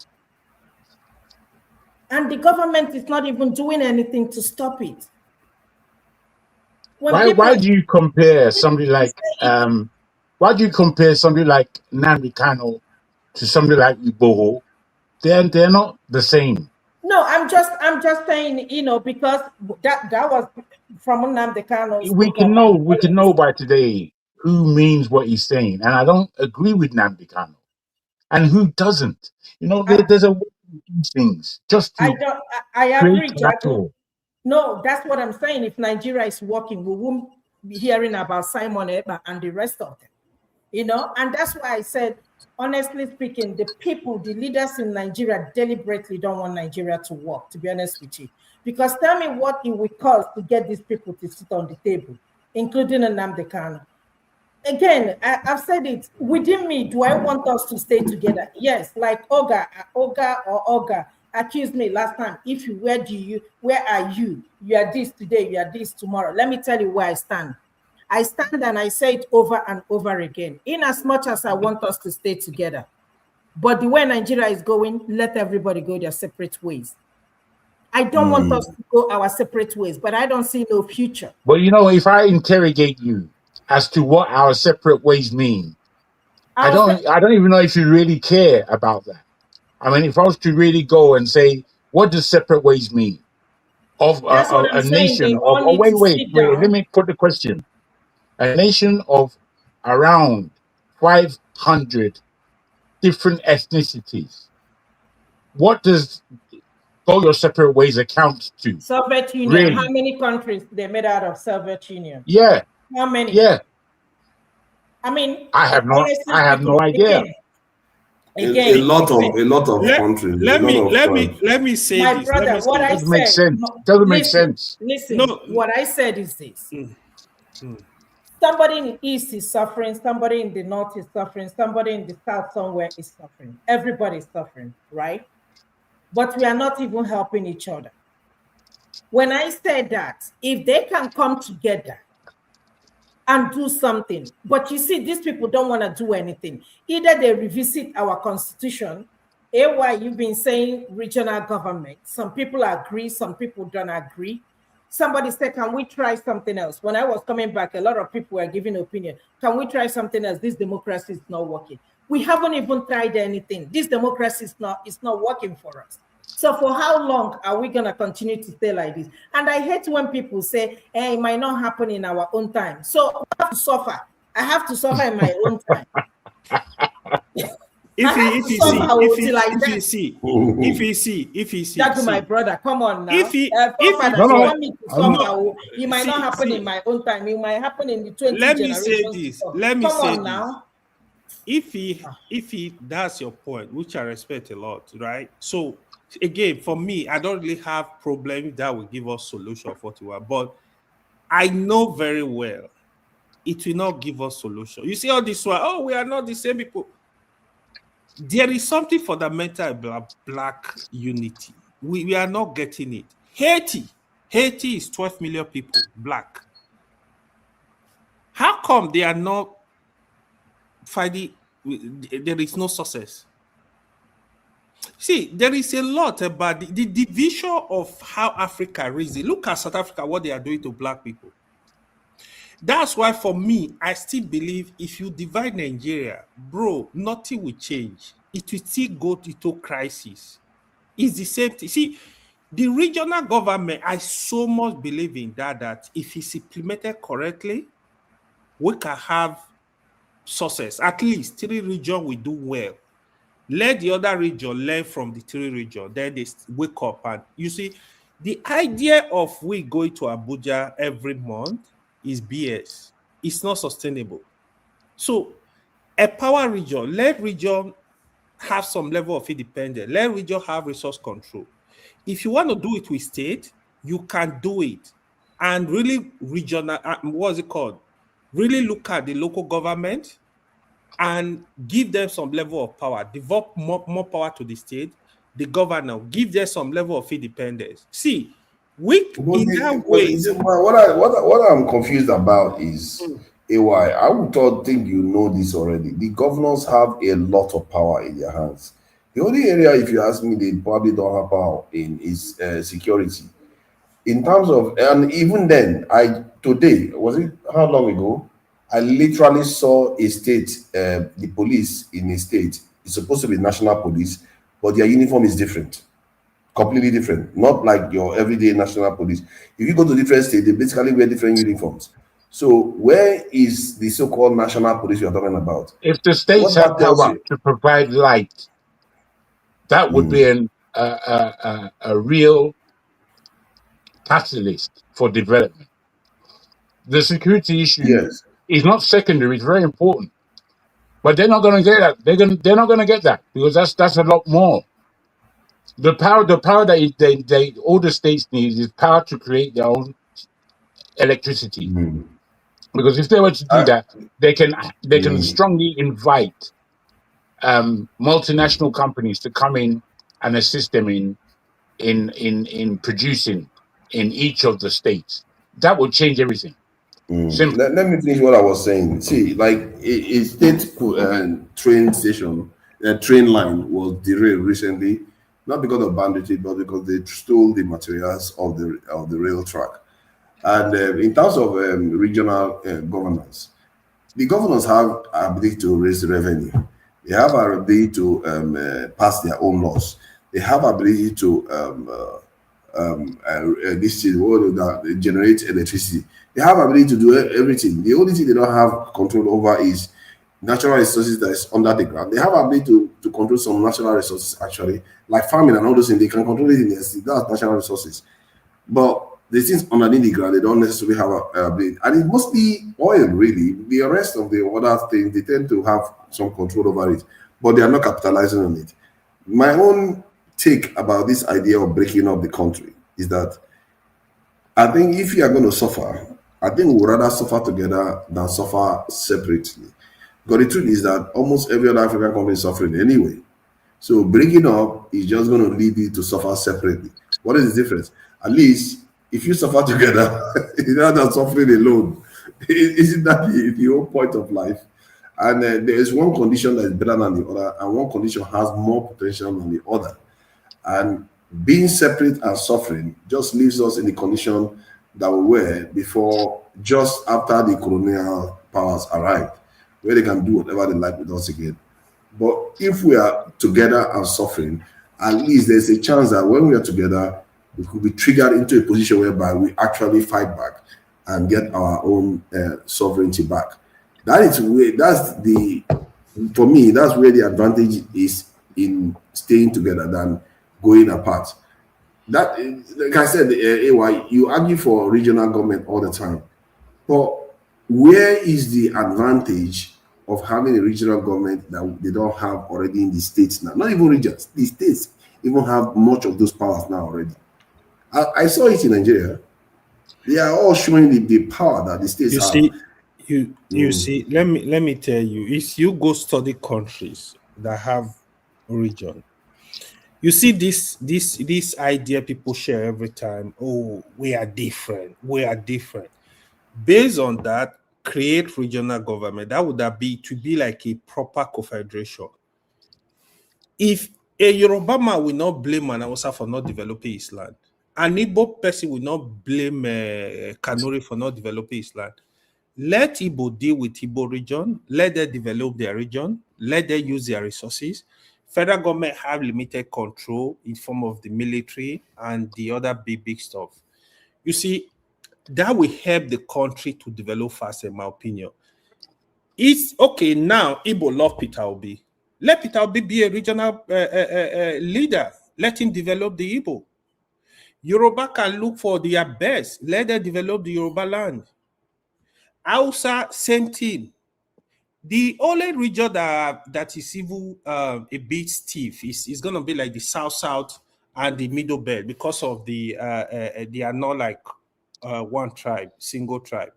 And the government is not even doing anything to stop it. Why do you compare somebody like Nnamdi Kanu to somebody like Igboho? They're not the same. No, I'm just saying, because that was from Nnamdi Kanu. We can know by today who means what he's saying, and I don't agree with Nnamdi Kanu, and who doesn't. There's a way to do things. Just to I agree, Jadu. No, that's what I'm saying. If Nigeria is working, we won't be hearing about Simon Ekpa and the rest of them. And that's why I said, honestly speaking, the people, the leaders in Nigeria deliberately don't want Nigeria to work, to be honest with you. Because tell me what it will cost to get these people to sit on the table, including Nnamdi Kanu. Again, I've said it, within me, do I want us to stay together? Yes, like Oga accused me last time. Where are you? You are this today, you are this tomorrow. Let me tell you where I stand. I stand and I say it over and over again. In as much as I want us to stay together, but the way Nigeria is going, let everybody go their separate ways. I don't want us to go our separate ways, but I don't see no future. But if I interrogate you as to what our separate ways mean, I don't even know if you really care about that. I mean, if I was to really go and say, what does separate ways mean? Of a nation of, wait, let me put the question. A nation of around 500 different ethnicities. What does go your separate ways account to? Soviet Union. Really? How many countries they made out of Soviet Union? Yeah. How many? Yeah. I mean, I have no idea. A lot of countries. Let me say my this. brother, what I said doesn't make sense. Listen, what I said is this. Somebody in the east is suffering, somebody in the north is suffering, somebody in the south somewhere is suffering. Everybody is suffering, right? But we are not even helping each other. When I said that, if they can come together and do something, but you see, these people don't want to do anything. Either they revisit our constitution, you've been saying regional government. Some people agree, some people don't agree. Somebody said, can we try something else? When I was coming back, a lot of people were giving opinion. Can we try something else? This democracy is not working. We haven't even tried anything. This democracy is not working for us. So for how long are we going to continue to stay like this? And I hate when people say, hey, it might not happen in our own time. So I have to suffer. I have to suffer in my own time. If you see, that's my brother. Come on now. You might not happen in my own time. It might happen in the 20 Let generations. me say this. Let me Come say on this. now. If that's your point, which I respect a lot, right? So again, for me, I don't really have problems that will give us solution for what, but I know very well it will not give us solution. You see all this one, we are not the same people. There is something fundamental about black unity. We are not getting it. Haiti is 12 million people, black. How come they are not fighting? There is no success. See, there is a lot about the division of how Africa raised it. Look at South Africa, what they are doing to black people. That's why, for me, I still believe if you divide Nigeria, bro, nothing will change. It will still go into crisis. It's the same thing. See, the regional government, I so much believe in that if it's implemented correctly, we can have success. At least 3 regions will do well. Let the other region learn from the 3 regions. Then they wake up. And you see, the idea of we going to Abuja every month is BS. It's not sustainable. So empower region. Let region have some level of independence. Let region have resource control. If you want to do it with state, you can do it. And really regional, what's it called? Really look at the local government and give them some level of power. Develop more power to the state. The governor, give them some level of independence. See, what I'm confused about is AY. I would think you know this already. The governors have a lot of power in their hands. The only area, if you ask me, they probably don't have power in is security. In terms of, and even then, today, was it how long ago? I literally saw a state, the police in a state, it's supposed to be national police, but their uniform is different, completely different. Not like your everyday national police. If you go to different states, they basically wear different uniforms. So where is the so-called national police you're talking about? If the states have power to provide light, that would be a real catalyst for development. The security issue is not secondary; it's very important. But they're not going to get that. They're not going to get that because that's a lot more. The power that all the states need is power to create their own electricity. Because if they were to do that, they can strongly invite multinational companies to come in and assist them in producing in each of the states. That would change everything. Let me finish what I was saying. See, like a state train station, train line was derailed recently, not because of banditry, but because they stole the materials of the rail track. And in terms of regional governance, the governors have ability to raise revenue. They have ability to pass their own laws. They have ability to generate electricity. They have ability to do everything. The only thing they don't have control over is natural resources that is under the ground. They have ability to control some natural resources, actually, like farming and all those things. They can control it in the sea. That's natural resources. But the things underneath the ground, they don't necessarily have ability. And it's mostly oil, really. The rest of the other things, they tend to have some control over it, but they are not capitalizing on it. My own take about this idea of breaking up the country is that I think if you are going to suffer, I think we'd rather suffer together than suffer separately. But the truth is that almost every other African country is suffering anyway. So breaking up is just going to lead you to suffer separately. What is the difference? At least if you suffer together, rather than suffering alone, isn't that the whole point of life? And there is one condition that is better than the other, and one condition has more potential than the other. And being separate and suffering just leaves us in the condition that we were before, just after the colonial powers arrived, where they can do whatever they like with us again. But if we are together and suffering, at least there's a chance that when we are together, we could be triggered into a position whereby we actually fight back and get our own sovereignty back. For me, that's where the advantage is in staying together than going apart. That, like I said, AY, you argue for regional government all the time, but where is the advantage of having a regional government that they don't have already in the states now? Not even regions, the states even have much of those powers now already. I saw it in Nigeria. They are all showing the power that the states have. You see, let me tell you, if you go study countries that have region, you see this idea people share every time. Oh, we are different. We are different. Based on that, create regional government. That would be to be like a proper confederation. If a Yoruba man will not blame an Hausa for not developing his land, an Igbo person will not blame Kanuri for not developing his land. Let Igbo deal with Igbo region. Let them develop their region. Let them use their resources. Federal government have limited control in form of the military and the other big stuff. You see, that will help the country to develop fast, in my opinion. It's okay now. Igbo love Peter Obi. Let Peter Obi be a regional leader. Let him develop the Igbo. Yoruba can look for their best. Let them develop the Yoruba land. Hausa, same thing. The only region that is even a bit stiff is going to be like the South and the Middle Belt, because of they are not like one tribe, single tribe.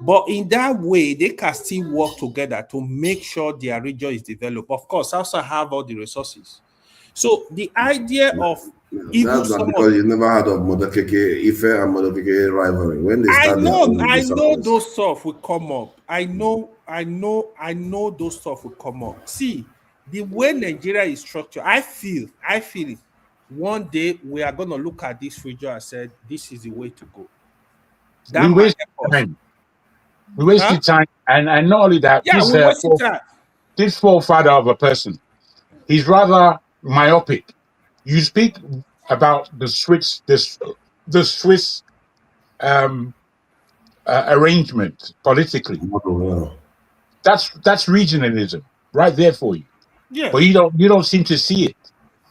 But in that way, they can still work together to make sure their region is developed. Of course, Hausa have all the resources. So the idea of that's not because you never heard of Modokeke, Ife and Modokeke rivalry. When they start, I know those stuff will come up. I know those stuff will come up. See, the way Nigeria is structured, I feel it. One day we are going to look at this region and say, this is the way to go. We wasted time. We wasted time, and not only that, yeah, we wasted time. This forefather of a person, he's rather myopic. You speak about the Swiss arrangement politically. That's regionalism right there for you. Yeah. But you don't seem to see it.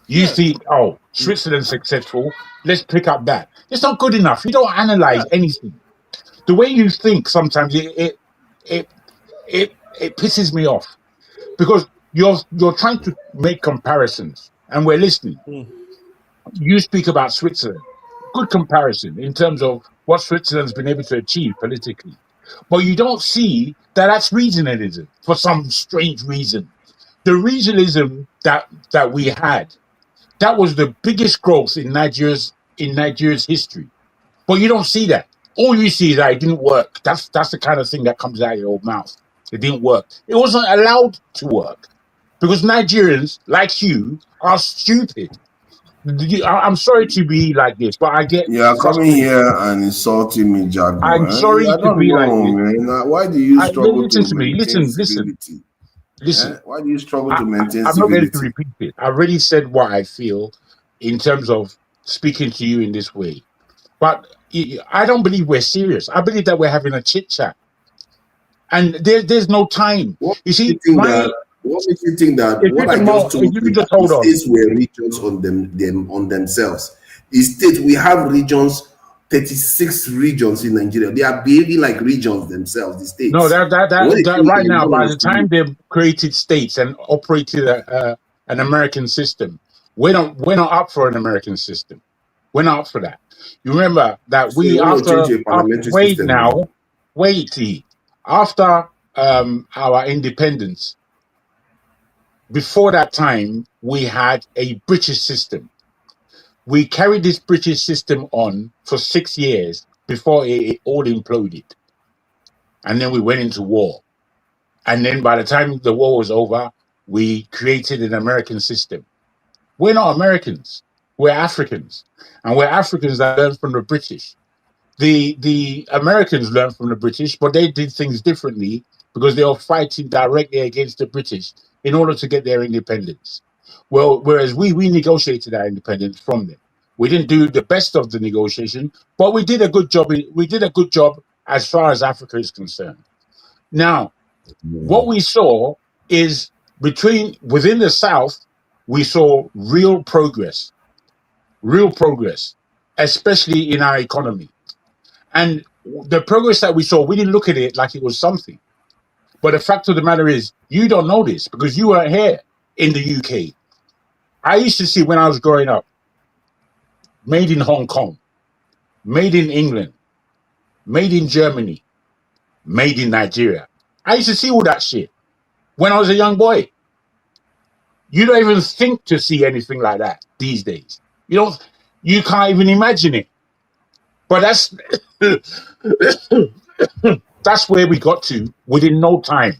You see, oh, Switzerland's successful. Let's pick up that. It's not good enough. You don't analyze anything. The way you think sometimes it pisses me off, because you're trying to make comparisons, and we're listening. You speak about Switzerland, good comparison in terms of what Switzerland's been able to achieve politically, but you don't see that that's regionalism for some strange reason. The regionalism that we had, that was the biggest growth in Nigeria's history, but you don't see that. All you see is that it didn't work. That's the kind of thing that comes out of your mouth. It didn't work. It wasn't allowed to work because Nigerians, like you, are stupid. I'm sorry to be like this, but I get. You are coming here and insulting me, Jaguar. I'm sorry to be like this. Why do you struggle to maintain Listen. civility? Listen. Why do you struggle to maintain I'm civility? not going to repeat it. I already said what I feel in terms of speaking to you in this way. But I don't believe we're serious. I believe that we're having a chit chat, and there's no time. You see, what makes you think that what I just told you that states were regions on themselves? Is states, we have regions, 36 regions in Nigeria. They are behaving like regions themselves. The states. No, that right now, by the time they've created states and operated an American system, we're not up for an American system. We're not up for that. You remember that after our independence, before that time, we had a British system. We carried this British system on for 6 years before it all imploded. And then we went into war. And then by the time the war was over, we created an American system. We're not Americans. We're Africans. And we're Africans that learned from the British. The Americans learned from the British, but they did things differently because they were fighting directly against the British in order to get their independence. Well, whereas we negotiated our independence from them. We didn't do the best of the negotiation, but we did a good job. We did a good job as far as Africa is concerned. Now, what we saw is within the South, we saw real progress, especially in our economy. And the progress that we saw, we didn't look at it like it was something. But the fact of the matter is, you don't know this because you weren't here in the UK. I used to see when I was growing up, made in Hong Kong, made in England, made in Germany, made in Nigeria. I used to see all that shit when I was a young boy. You don't even think to see anything like that these days. You can't even imagine it. But that's where we got to within no time.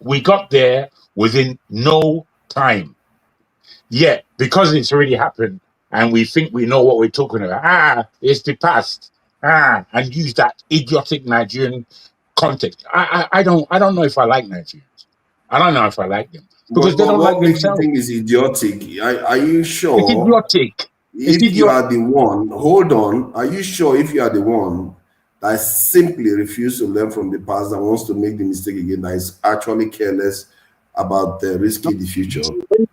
We got there within no time. Yet, because it's already happened and we think we know what we're talking about, it's the past, and use that idiotic Nigerian context. I don't know if I like Nigerians. I don't know if I like them. Because they don't like themselves. What makes you think is idiotic? Are you sure? It's idiotic. If you are the one, hold on. Are you sure if you are the one that simply refuses to learn from the past, that wants to make the mistake again, that is actually careless about risking the future.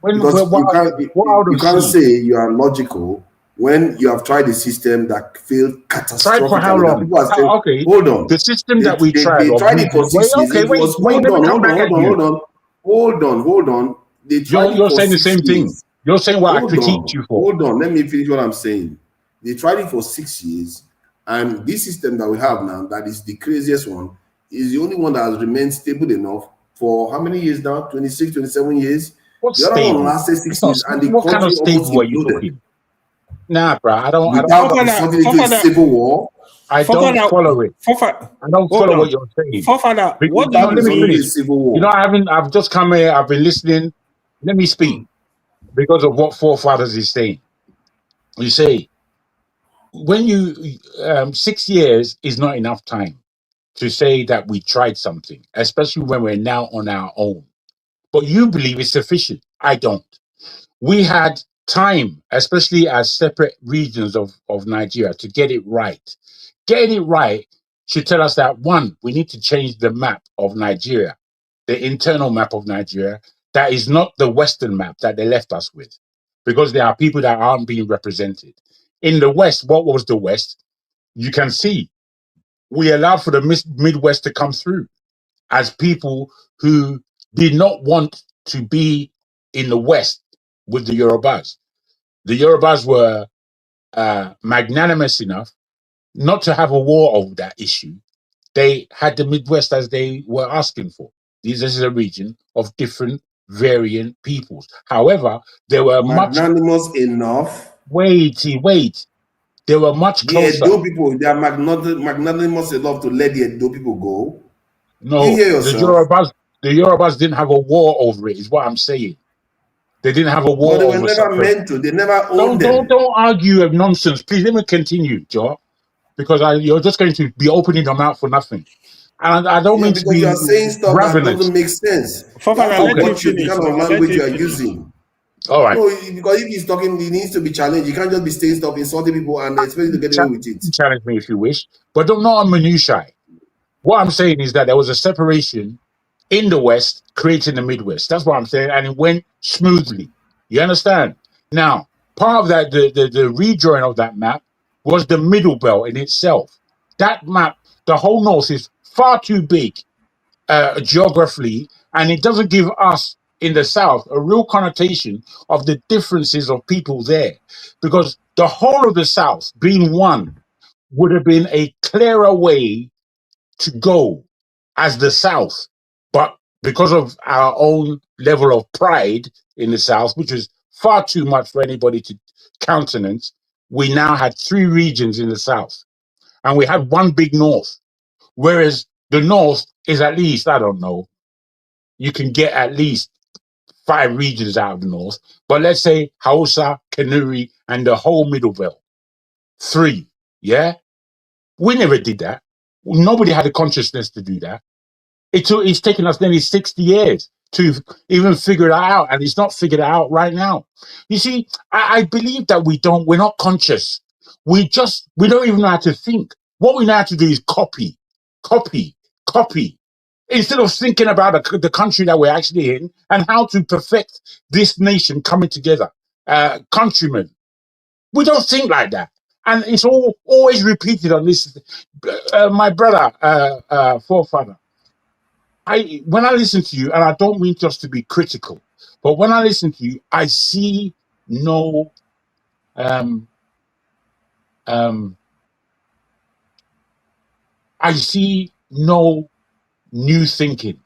When, Because you can't see? say you are logical when you have tried a system that failed catastrophically. Tried for how long? People are saying, Okay, hold on. the system that we tried. They tried it for 6 years. Okay, It was, wait. Let me come back at you. Hold on. They tried it You're for saying the 6 same thing. years. You're saying what I critiqued you for. Hold on. Let me finish what I'm saying. They tried it for 6 years, and this system that we have now, that is the craziest one, is the only one that has remained stable enough for how many years now? 26, 27 years. What's the other stable? one lasted 6 years, and the what country kind of almost stable are you imploded. talking? Nah, bro, I don't. Without resulting into a civil war. I don't follow it. I don't follow what you're saying. Fofana, what do Let me you finish. You know, I've just come here. I've been listening. Let me speak because of what forefathers is saying. You say when you 6 years is not enough time to say that we tried something, especially when we're now on our own. But you believe it's sufficient. I don't. We had time, especially as separate regions of Nigeria, to get it right. Getting it right should tell us that, one, we need to change the map of Nigeria, the internal map of Nigeria. That is not the Western map that they left us with, because there are people that aren't being represented. In the West, what was the West? You can see we allowed for the Midwest to come through as people who did not want to be in the West with the Yorubas. The Yorubas were magnanimous enough not to have a war over that issue. They had the Midwest as they were asking for. This is a region of different variant peoples. However, they were magnanimous enough. Wait. They were much closer. The Edo people, they are magnanimous enough to let the Edo people go. No, you hear yourself? the Yorubas didn't have a war over it, is what I'm saying. They didn't have a war over it. They were never meant to. They never owned them. Don't argue of nonsense. Please let me continue, Joe, because you're just going to be opening your mouth for nothing. And I don't mean to be you are saying stuff ravenous. that doesn't make sense. Fofana, let him the kind of language you are using. All right. No, because if he's talking, he needs to be challenged. You can't just be saying stuff, insulting people, and expect to get away with it. Challenge me if you wish, but don't not on minutiae. What I'm saying is that there was a separation in the West, creating the Midwest. That's what I'm saying, and it went smoothly. You understand? Now, part of that, the redrawing of that map was the Middle Belt in itself. That map, the whole North is far too big geographically, and it doesn't give us in the South a real connotation of the differences of people there, because the whole of the South being one would have been a clearer way to go as the South. But because of our own level of pride in the South, which was far too much for anybody to countenance, we now had 3 regions in the South, and we had one big North, whereas the North is at least, I don't know, you can get at least 5 regions out of the North, but let's say Hausa, Kanuri, and the whole Middle Belt. 3, yeah? We never did that. Nobody had the consciousness to do that. It's taken us nearly 60 years to even figure it out, and it's not figured out right now. You see, I believe that we're not conscious. We don't even know how to think. What we know how to do is copy. Instead of thinking about the country that we're actually in and how to perfect this nation coming together. Countrymen, we don't think like that. And it's always repeated on this. My brother, forefather, when I listen to you, and I don't mean just to be critical, but when I listen to you, I see no I see no new thinking.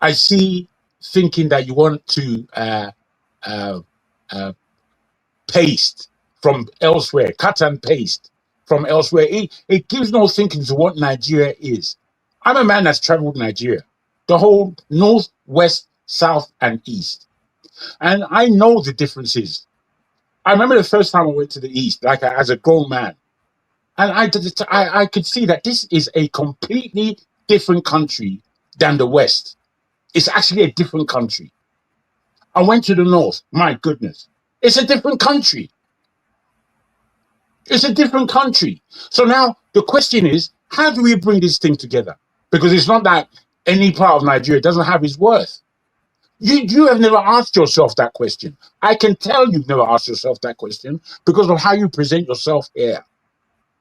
I see thinking that you want to paste from elsewhere, cut and paste from elsewhere. It gives no thinking to what Nigeria is. I'm a man that's traveled Nigeria, the whole north, west, south, and east. And I know the differences. I remember the first time I went to the east, like as a grown man, and I could see that this is a completely different country than the West. It's actually a different country. I went to the north. My goodness, it's a different country. It's a different country. So now the question is, how do we bring this thing together? Because it's not that any part of Nigeria doesn't have its worth. You have never asked yourself that question. I can tell you've never asked yourself that question because of how you present yourself here.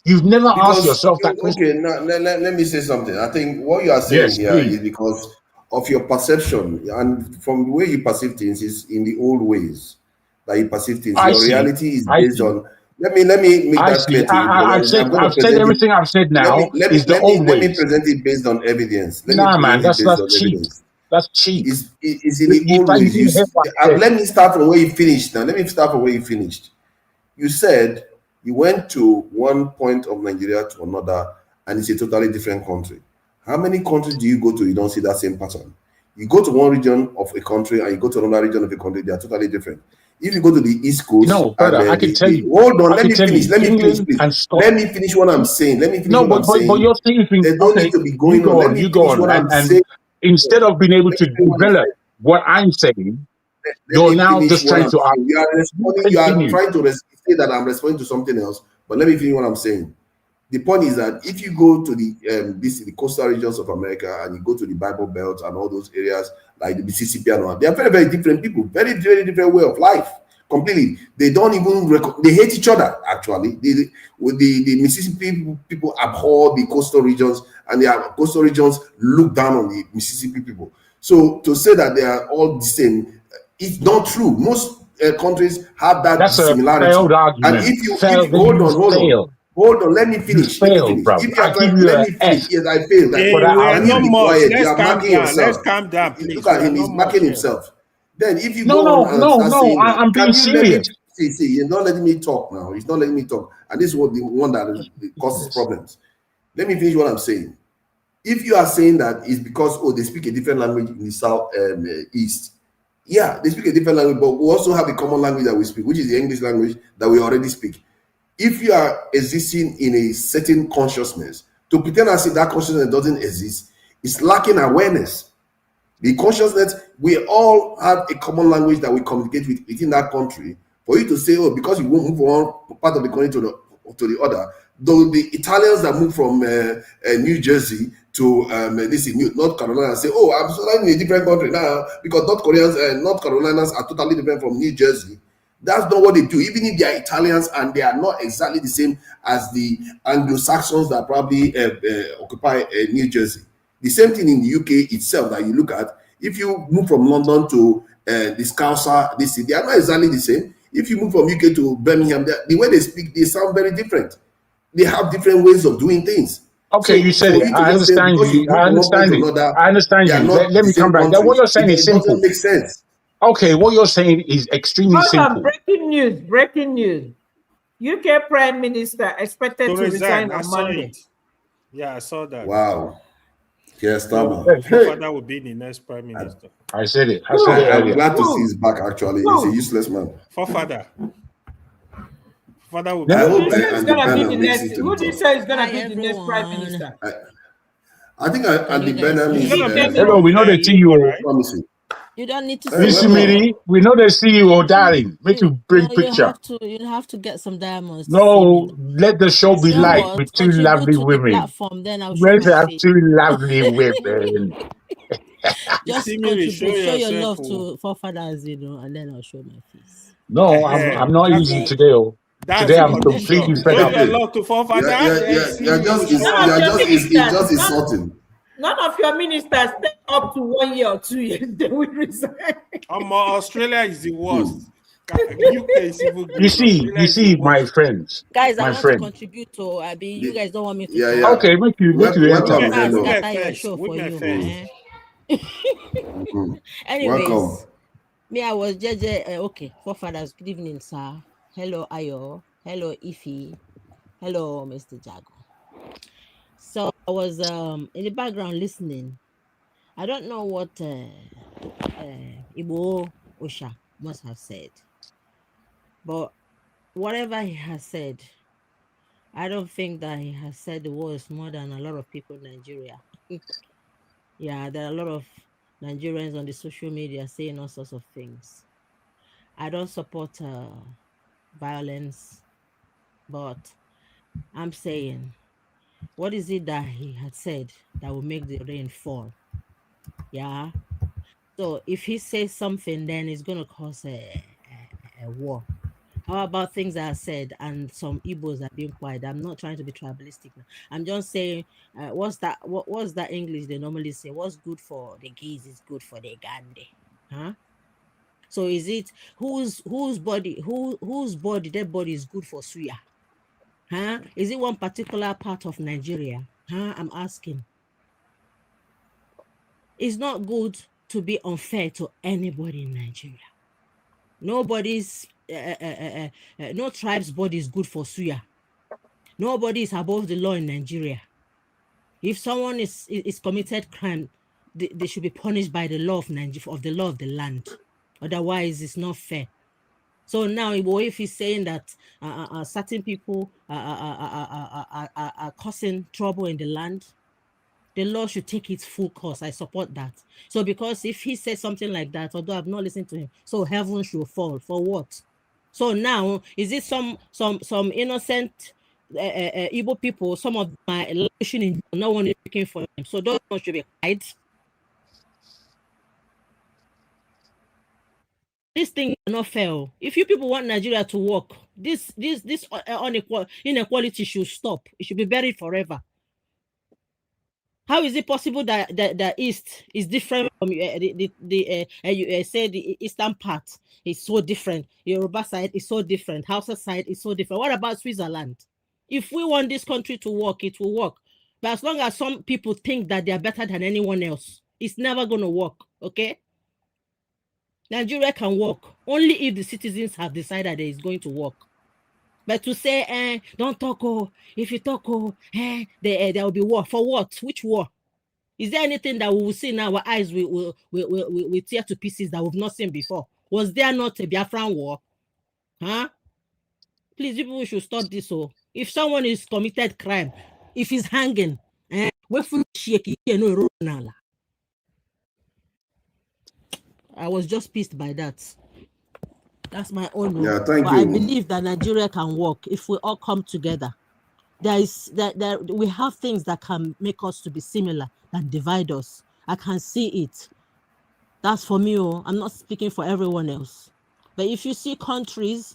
You've never asked Because, yourself that question. okay, now, let me say something. I think what you are saying Yes, here please. is because of your perception, and from the way you perceive things is in the old ways that you perceive things. Your reality is based on. Let me make that clear to you, because I'm going to I've said present it. everything I've said now is the Let old me ways. present it based on evidence. Let me Nah, man, present it that's based on cheap. evidence. That's cheap. It's in the old ways. You didn't hear what I said. Let me start from where you finished. Now, let me start from where you finished. You said you went to one point of Nigeria to another, and it's a totally different country. How many countries do you go to? You don't see that same pattern. You go to one region of a country and you go to another region of a country, they are totally different. If you go to the East Coast, no, brother, I can tell you. Hold on, let me finish. Let me finish, please. Let me finish what I'm saying. Let me finish what I'm saying. But you're saying things. There's no need to be going on. Let me finish what I'm and saying. instead of being able to develop what I'm saying, you're now just trying to argue. You are responding. You are trying to say that I'm responding to something else. But let me finish what I'm saying. The point is that if you go to the coastal regions of America and you go to the Bible Belt and all those areas like the Mississippi and all, they are very, very different people, very, very different way of life. Completely, they don't even they hate each other. Actually, the Mississippi people abhor the coastal regions, and the coastal regions look down on the Mississippi people. So to say that they are all the same, it's not true. Most countries have that similarity. A failed argument. And if you hold on, let me finish. If you are trying, let me finish. Yes, I failed. Hey, we are not much. You are marking yourself. Let's calm down, please. Look at him; he's marking himself. Then if you no, I'm being serious. See, you're not letting me talk now. He's not letting me talk, and this is what the one that causes problems. Let me finish what I'm saying. If you are saying that it's because they speak a different language in the South East, yeah, they speak a different language, but we also have a common language that we speak, which is the English language that we already speak. If you are existing in a certain consciousness, to pretend as if that consciousness doesn't exist, is lacking awareness. The consciousness, we all have a common language that we communicate with within that country. For you to say, because you won't move from one part of the country to the other, though the Italians that move from New Jersey to North Carolina say, I'm still in a different country now because North Carolinians are totally different from New Jersey. That's not what they do. Even if they are Italians and they are not exactly the same as the Anglo-Saxons that probably occupy New Jersey. The same thing in the UK itself that you look at. If you move from London to the Scouser, they are not exactly the same. If you move from UK to Birmingham, the way they speak, they sound very different. They have different ways of doing things. Okay, you said it. I understand you. I understand you. I understand you. Let me come back. What you're saying is simple. It doesn't make sense. Okay, what you're saying is extremely simple. Breaking news. UK Prime Minister expected to resign on Monday. Yeah, I saw that. Wow. Yes, Father will be the next Prime Minister. I said it. I'm glad to see his back, actually. He's a useless man. Father will be Who do you say is going to be the next Prime Minister? I think Andy Burnham is... Hello, we know the CEO. Promising. You don't need to listen, Miri. We know the CEO, darling. Make you bring picture. You have to get some diamonds. No, let the show be light with two lovely women. Platform, then I'll Let's have two lovely women. Just contribute, show your love to forefathers, and then I'll show my face. No, I'm not easy today. Today I'm completely fed up. Show your love to forefathers. You're just insulting. None of your ministers stay up to 1 year or 2 years, they will resign. Australia is the worst. UK is even good. You see, my friends. Guys, I want to contribute to you guys don't want me to. Yeah. Okay, make you Anyways, me, I was JJ. Okay, forefathers, good evening, sir. Hello, Ayo. Hello, Ify. Hello, Mr. Jago. So I was in the background listening. I don't know what Ibo Osha must have said, but whatever he has said, I don't think that he has said the words more than a lot of people in Nigeria. Yeah, there are a lot of Nigerians on the social media saying all sorts of things. I don't support violence, but I'm saying, what is it that he had said that will make the rain fall? Yeah. So if he says something, then it's going to cause a war. How about things that are said and some Igbos are being quiet? I'm not trying to be tribalistic now. I'm just saying, what's that English they normally say? What's good for the geese is good for the Gandhi, huh? So is it whose body dead body is good for suya, huh? Is it one particular part of Nigeria, huh? I'm asking. It's not good to be unfair to anybody in Nigeria. Nobody's no tribe's body is good for suya. Nobody is above the law in Nigeria. If someone is committed crime, they should be punished by the law of Nigeria, of the law of the land. Otherwise, it's not fair. So now, if he's saying that certain people are causing trouble in the land, the law should take its full course. I support that. So because if he says something like that, although I've not listened to him, so heaven should fall. For what? So now, is it some innocent Igbo people, some of my election in no one is looking for them. So those ones should be quiet. This thing is not fair. If you people want Nigeria to work, this inequality should stop. It should be buried forever. How is it possible that the East is different from you say the Eastern part is so different? Yoruba side is so different. Hausa side is so different. What about Switzerland? If we want this country to work, it will work. But as long as some people think that they are better than anyone else, it's never going to work, okay? Nigeria can work only if the citizens have decided that it's going to work. But to say, don't talk, if you talk, there will be war. For what? Which war? Is there anything that we will see in our eyes we tear to pieces that we've not seen before? Was there not a Biafran war? Huh? Please, people should stop this. If someone is committed crime, if he's hanging, I was just pissed by that. That's my own. Yeah, thank you. I believe that Nigeria can work if we all come together. We have things that can make us to be similar and divide us. I can see it. That's for me. I'm not speaking for everyone else. But if you see countries,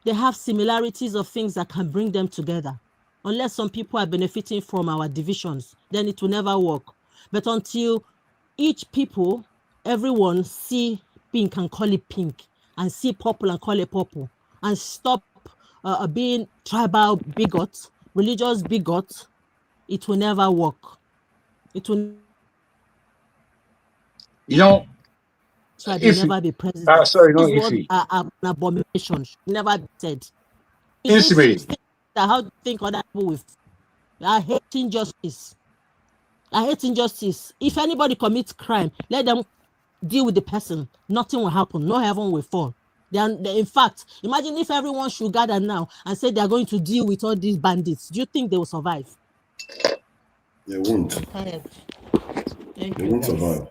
they have similarities of things that can bring them together. Unless some people are benefiting from our divisions, then it will never work. But until everyone see pink and call it pink, and see purple and call it purple, and stop being tribal bigots, religious bigots, it will never work. It will. Never be president. Sorry, no, this is what an abomination should never be said. How do you think other people will? I hate injustice. I hate injustice. If anybody commits crime, let them deal with the person. Nothing will happen. No heaven will fall. In fact, imagine if everyone should gather now and say they are going to deal with all these bandits. Do you think they will survive? They won't. They won't survive.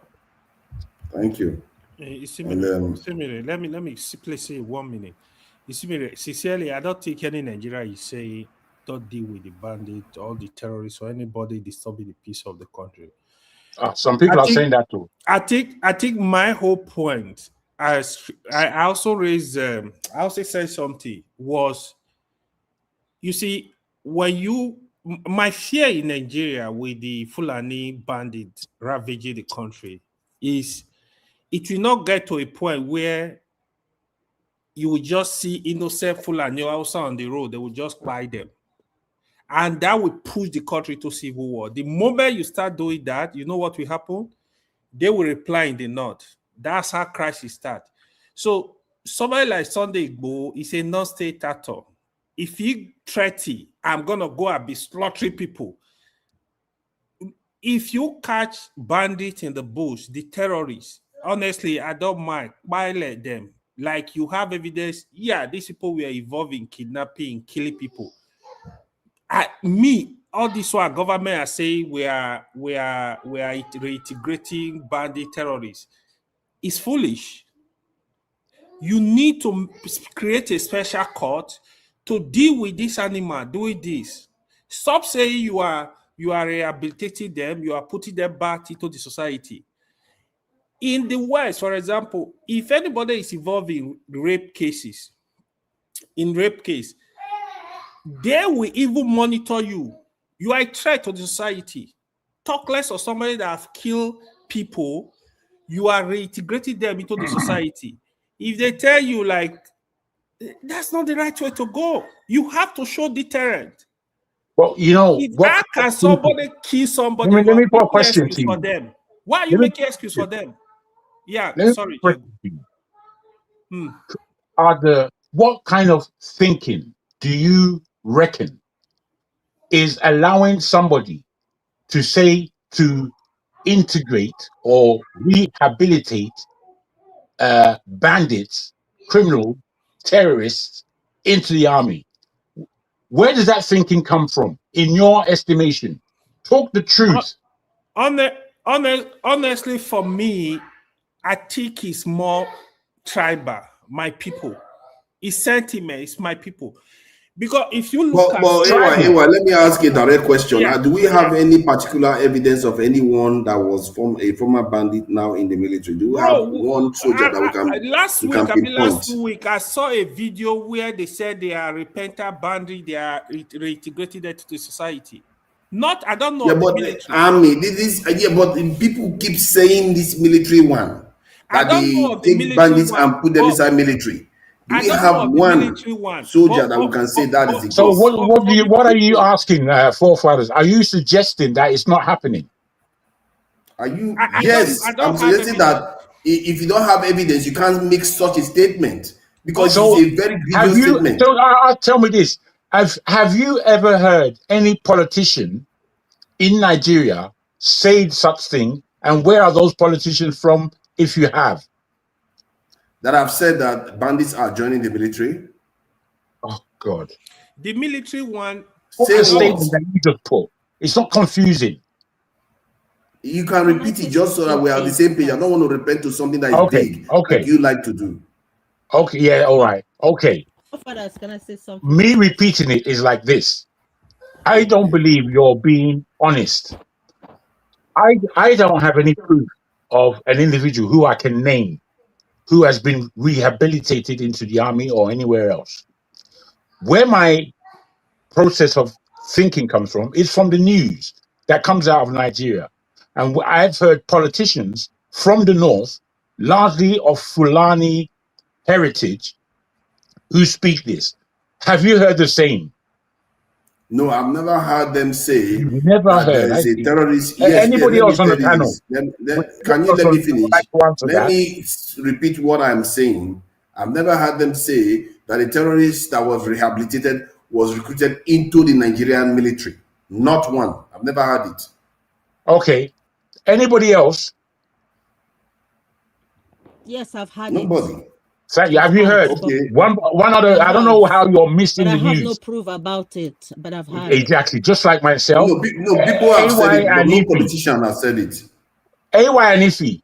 Thank you. Let me simply say 1 minute. Sincerely, I don't think any Nigeria is saying don't deal with the bandit, all the terrorists, or anybody disturbing the peace of the country. Some people are saying that too. I think my whole point, as I also raised, I also said something was, you see, my fear in Nigeria with the Fulani bandits ravaging the country is it will not get to a point where you will just see innocent Fulani also on the road. They will just buy them. And that will push the country to civil war. The moment you start doing that, you know what will happen? They will reply in the north. That's how crisis starts. So somebody like Sunday Igboho is a non-state actor. If he threatens, I'm going to go and be slaughtering people. If you catch bandits in the bush, the terrorists, honestly, I don't mind. Violate them. Like you have evidence, yeah, these people were involved in kidnapping, killing people. All this what government are saying we are reintegrating bandit terrorists is foolish. You need to create a special court to deal with this animal doing this. Stop saying you are rehabilitating them, you are putting them back into the society. In the West, for example, if anybody is involved in rape case, they will even monitor you. You are a threat to the society. Talk less of somebody that have killed people. You are reintegrating them into the society. If they tell you, like, that's not the right way to go, you have to show deterrent. Well, you know, How can somebody kill somebody? Let me put a question to you. For them? Why are you making excuse for them? Yeah, sorry, Jim. What kind of thinking do you reckon is allowing somebody to say to integrate or rehabilitate bandits, criminals, terrorists into the army? Where does that thinking come from, in your estimation? Talk the truth. Honestly, for me, I think it's more tribal, my people. It's sentiment, it's my people. Because if you look at... let me ask a direct question. Do we have any particular evidence of anyone that was a former bandit now in the military? Do we have one soldier that we can last pinpoint? week, I saw a video where they said they are repentant bandit, they are reintegrated into the society. I don't know. Yeah, but the army, but people keep saying this military one, that they take bandits and put them inside military. Do we have one soldier that we can say that is the case? So what are you asking, forefathers? Are you suggesting that it's not happening? Are you? Yes, I'm suggesting that if you don't have evidence, you can't make such a statement, because it's a very grievous statement. So tell me this: have you ever heard any politician in Nigeria say such thing? And where are those politicians from, if you have? That have said that bandits are joining the military? Oh, God. The military one... It's not confusing. You can repeat it just so that we are on the same page. I don't want to repent to something that is big, like you like to do. Okay, yeah, all right. Okay. Can I say something? Me repeating it is like this. I don't believe you're being honest. I don't have any proof of an individual who I can name who has been rehabilitated into the army or anywhere else. Where my process of thinking comes from is from the news that comes out of Nigeria. And I've heard politicians from the north, largely of Fulani heritage, who speak this. Have you heard the same? No, I've never heard them say there is a terrorist. Yes, anybody else on the panel? Can you let me finish? Let me repeat what I'm saying. I've never heard them say that a terrorist that was rehabilitated was recruited into the Nigerian military. Not one. I've never heard it. Okay. Anybody else? Yes, I've heard Nobody. Have you heard? Okay. One other. I don't know how you're missing the news. I have no proof about it, but I've heard. Exactly, just like myself. No, people have said it, but no politician has said it. AY and Ifi.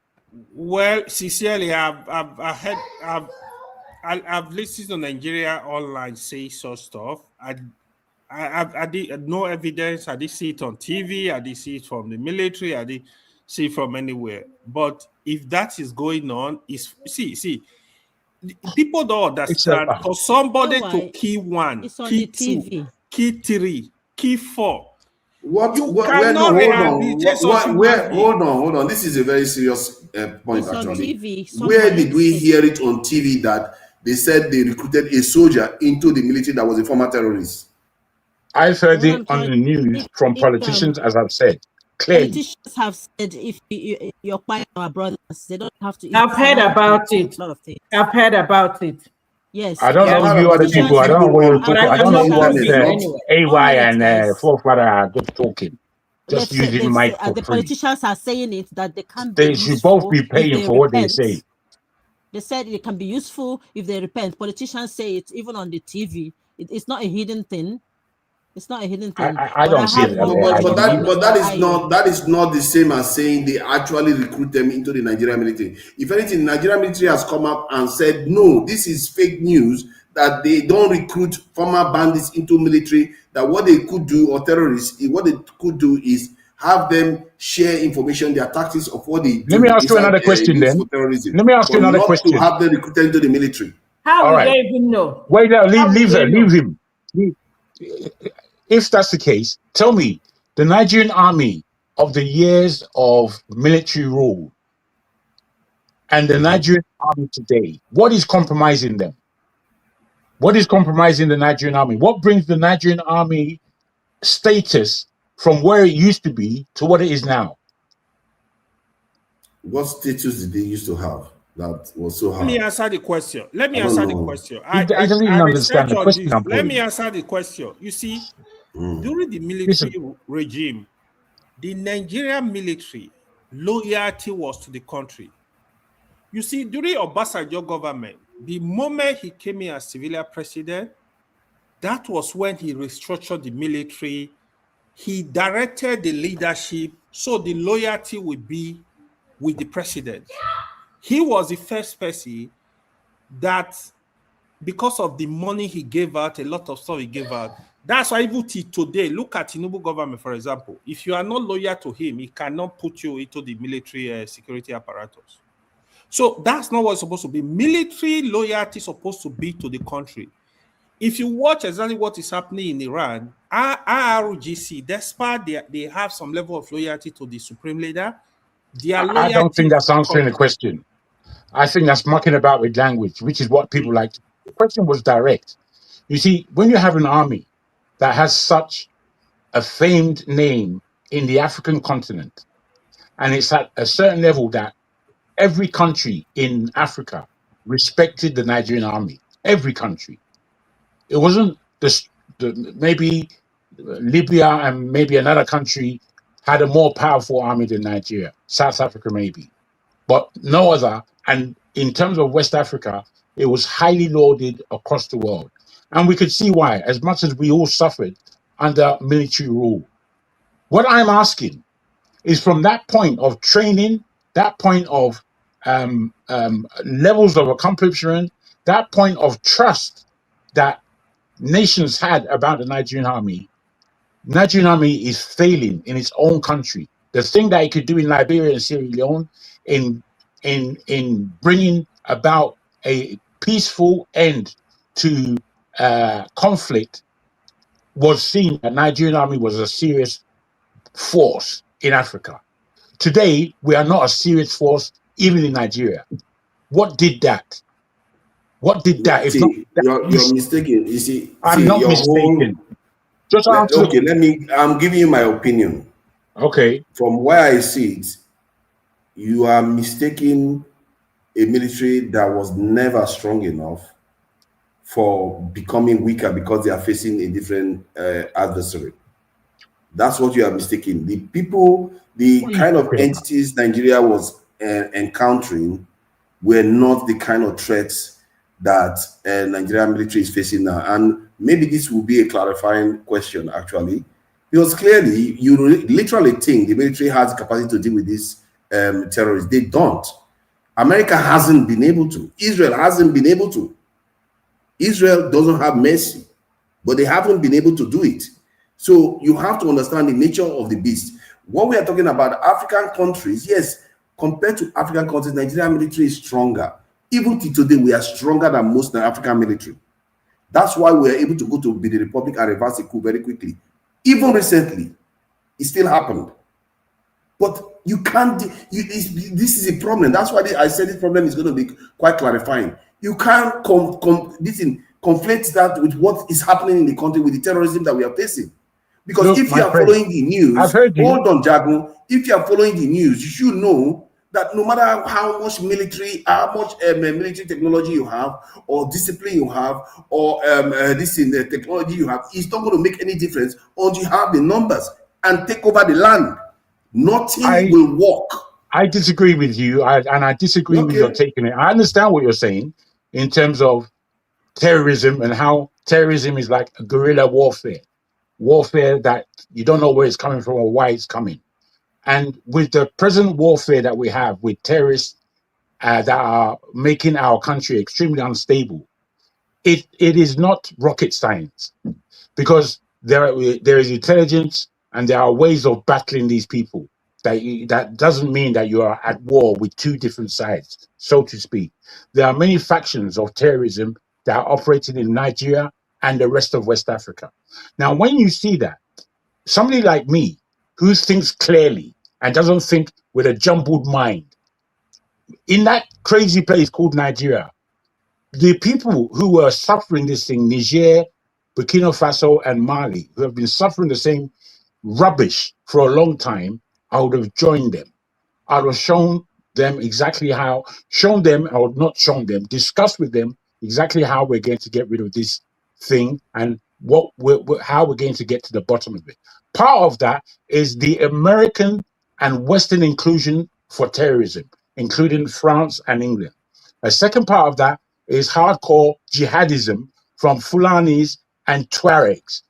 Well, sincerely, I've listened to Nigeria online say such stuff. I did no evidence. I didn't see it on TV. I didn't see it from the military. I didn't see it from anywhere. But if that is going on, people don't understand. For somebody to key one, key two, key three, key four. Hold on. This is a very serious point, actually. Where did we hear it on TV that they said they recruited a soldier into the military that was a former terrorist? I've heard it on the news from politicians, as I've said. Clearly. Politicians have said if you're quiet, our brothers, they don't have to. I've heard about it. I've heard about it. Yes. I don't know you other people. I don't know what you're talking. I don't know what AY and forefather are just talking. Just using mic for the free. Politicians are saying it that they can't. They should both be paying for what they say. They said it can be useful if they repent. Politicians say it even on the TV. It's not a hidden thing. It's not a hidden thing. I don't see it. But that is not the same as saying they actually recruit them into the Nigerian military. If anything, the Nigerian military has come up and said, no, this is fake news, that they don't recruit former bandits into military, that what they could do, or terrorists, what they could do is have them share information, their tactics of what they do Let me ask you inside another question use then. for terrorism, Let me ask you but another not to question. have them recruited into the military. How All will right. they even know? Wait, no, How will leave they know? him. If that's the case, tell me, the Nigerian army of the years of military rule and the Nigerian army today, what is compromising them? What is compromising the Nigerian army? What brings the Nigerian army status from where it used to be to what it is now? What status did they used to have that was so hard? Let me answer the question. I don't know. I doesn't even understand research the on question this. I'm Let me putting. answer the question. You see, during the military Listen. regime, the Nigerian military loyalty was to the country. You see, during Obasanjo government, the moment he came in as civilian president, that was when he restructured the military. He directed the leadership so the loyalty would be with the president. He was the first person that, because of the money he gave out, a lot of stuff he gave out, that's why even today, look at Tinubu government, for example. If you are not loyal to him, he cannot put you into the military security apparatus. So that's not what it's supposed to be. Military loyalty is supposed to be to the country. If you watch exactly what is happening in Iran, IRGC, despite they have some level of loyalty to the supreme leader, I don't think that's answering the question. I think that's mucking about with language, which is what people like. The question was direct. You see, when you have an army that has such a famed name in the African continent, and it's at a certain level that every country in Africa respected the Nigerian army, every country. It wasn't maybe Libya and maybe another country had a more powerful army than Nigeria, South Africa maybe, but no other. And in terms of West Africa, it was highly lauded across the world. And we could see why, as much as we all suffered under military rule. What I'm asking is, from that point of training, that point of levels of accomplishment, that point of trust that nations had about the Nigerian army is failing in its own country. The thing that it could do in Liberia and Sierra Leone in bringing about a peaceful end to conflict was seen that Nigerian army was a serious force in Africa. Today, we are not a serious force even in Nigeria. What did that? What did that? If not, You're mistaken. You see, I'm not mistaken. Just answer. Okay, I'm giving you my opinion. Okay. From where I see it, you are mistaking a military that was never strong enough for becoming weaker because they are facing a different adversary. That's what you are mistaking. The people, the kind of entities Nigeria was encountering were not the kind of threats that Nigerian military is facing now. And maybe this will be a clarifying question, actually, because clearly you literally think the military has the capacity to deal with these terrorists. They don't. America hasn't been able to. Israel hasn't been able to. Israel doesn't have mercy, but they haven't been able to do it. So you have to understand the nature of the beast. What we are talking about, African countries, yes, compared to African countries, Nigerian military is stronger. Even today, we are stronger than most African military. That's why we are able to go to the Republic and reverse the coup very quickly. Even recently, it still happened. But you can't, this is a problem. That's why I said this problem is going to be quite clarifying. You can't conflate that with what is happening in the country with the terrorism that we are facing. Because Look, if you are following the news, hold on, Jago, if you are following the news, you should know that no matter how much military technology you have, or discipline you have, or the technology you have, it's not going to make any difference until you have the numbers and take over the land. Nothing will work. I disagree with you, and I disagree with your taking it. I understand what you're saying in terms of terrorism and how terrorism is like a guerrilla warfare that you don't know where it's coming from or why it's coming. And with the present warfare that we have with terrorists that are making our country extremely unstable, it is not rocket science, because there is intelligence and there are ways of battling these people. That doesn't mean that you are at war with two different sides, so to speak. There are many factions of terrorism that are operating in Nigeria and the rest of West Africa. Now, when you see that, somebody like me, who thinks clearly and doesn't think with a jumbled mind, in that crazy place called Nigeria, the people who were suffering this thing, Niger, Burkina Faso, and Mali, who have been suffering the same rubbish for a long time, I would have joined them. I would have shown them, or not shown them, discussed with them exactly how we're going to get rid of this thing and how we're going to get to the bottom of it. Part of that is the American and Western inclusion for terrorism, including France and England. A second part of that is hardcore jihadism from Fulanis and Tuaregs.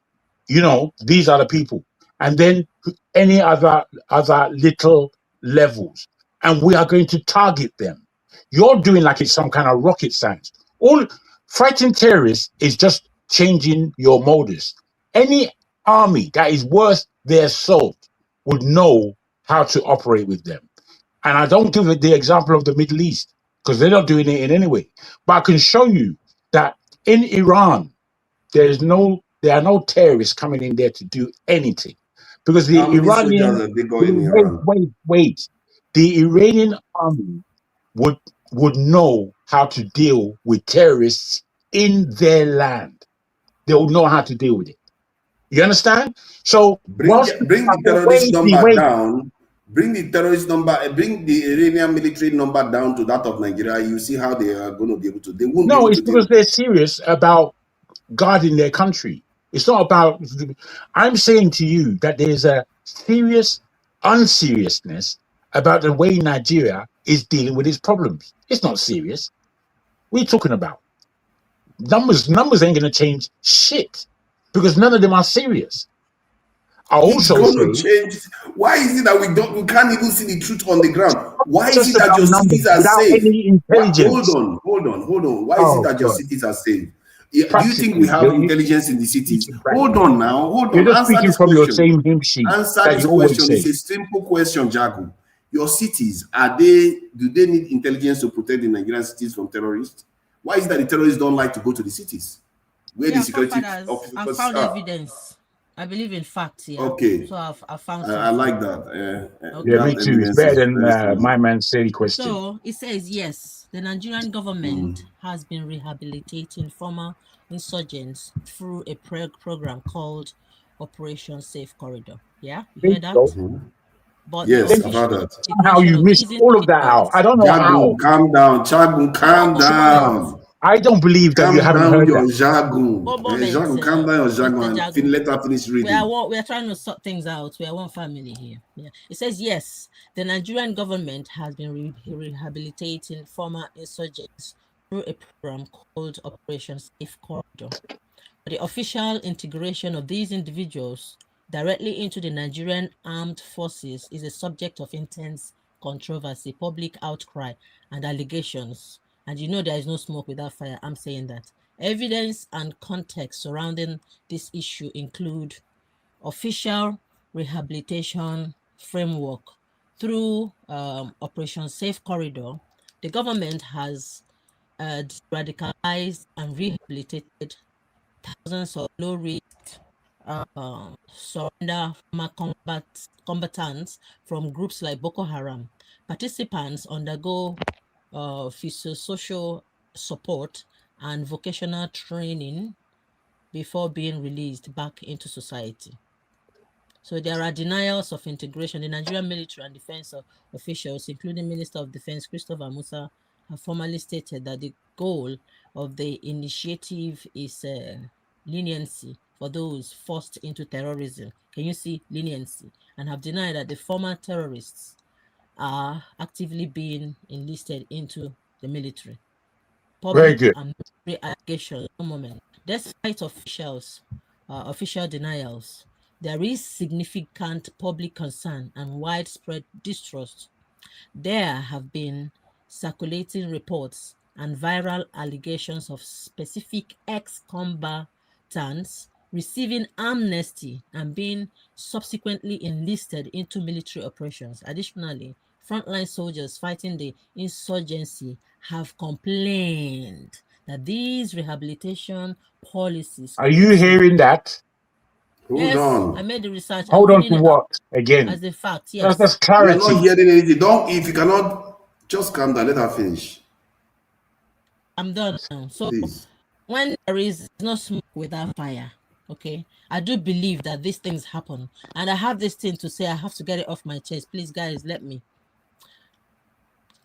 These are the people. And then any other little levels. And we are going to target them. You're doing like it's some kind of rocket science. All fighting terrorists is just changing your modus. Any army that is worth their salt would know how to operate with them. And I don't give it the example of the Middle East because they're not doing it in any way. But I can show you that in Iran, there are no terrorists coming in there to do anything. Because the Iranian the Iranian army would know how to deal with terrorists in their land. They would know how to deal with it. You understand? So bring the terrorist number down. Bring the terrorist number, bring the Iranian military number down to that of Nigeria. You see how they are going to be able to. They won't. No, it's because they're serious about guarding their country. It's not about. I'm saying to you that there's a serious unseriousness about the way Nigeria is dealing with its problems. It's not serious. What are you talking about? Numbers ain't going to change shit because none of them are serious. I also say, why is it that we can't even see the truth on the ground? Why is it that your cities are safe? Hold on. Why is it that your cities are safe? Do you think we have intelligence in the cities? Hold on now. You're just speaking from your same hymn sheet. Answer this question. It's a simple question, Jago. Your cities, do they need intelligence to protect the Nigerian cities from terrorists? Why is it that the terrorists don't like to go to the cities? Where the security officers I found evidence. I believe in facts, yeah. Okay. So I found I like that. Okay. Yeah, me too. It's better than my man's silly question. So it says, yes, the Nigerian government has been rehabilitating former insurgents through a program called Operation Safe Corridor. Yeah, you hear that? But yes, I've heard that. How you missed all of that out? I don't know how. Calm down, Chagun, calm down. I don't believe that you haven't heard your that. jargon. Calm down your jargon and let her finish reading. We are trying to sort things out. We are one family here. Yeah. It says, yes, the Nigerian government has been rehabilitating former insurgents through a program called Operation Safe Corridor. The official integration of these individuals directly into the Nigerian armed forces is a subject of intense controversy, public outcry, and allegations. And you know there is no smoke without fire. I'm saying that. Evidence and context surrounding this issue include official rehabilitation framework through Operation Safe Corridor. The government has radicalized and rehabilitated thousands of low-risk surrender former combatants from groups like Boko Haram. Participants undergo physiosocial support and vocational training before being released back into society. So there are denials of integration. The Nigerian military and defense officials, including Minister of Defense Christopher Musa, have formally stated that the goal of the initiative is leniency for those forced into terrorism. Can you see leniency? And have denied that the former terrorists are actively being enlisted into the military. Very good. And military allegations. One moment. Despite official denials, there is significant public concern and widespread distrust. There have been circulating reports and viral allegations of specific ex-combatants receiving amnesty and being subsequently enlisted into military operations. Additionally, frontline soldiers fighting the insurgency have complained that these rehabilitation policies Are you hearing that? Hold yes, on. I made the research. Hold I'm on reading to it what? Again. as a fact. Yes. That's We are not clarity. hearing anything. Don't, if you cannot, just calm down. Let her finish. I'm done now. So Please. when there is no smoke without fire, okay, I do believe that these things happen. And I have this thing to say. I have to get it off my chest. Please, guys, let me.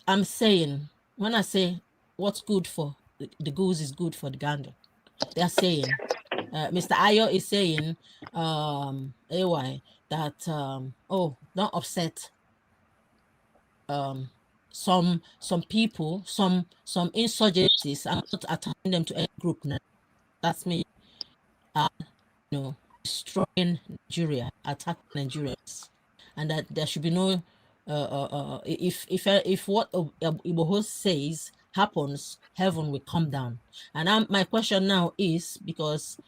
I'm saying, when I say what's good for the goose is good for the gander, they're saying, Mr. Ayo is saying, AY, that, oh, don't upset some people, some insurgencies. I'm not attaching them to any group now. That's me, destroying Nigeria, attacking Nigerians, and that there should be no. If what Igboho says happens, heaven will come down. And my question now is, because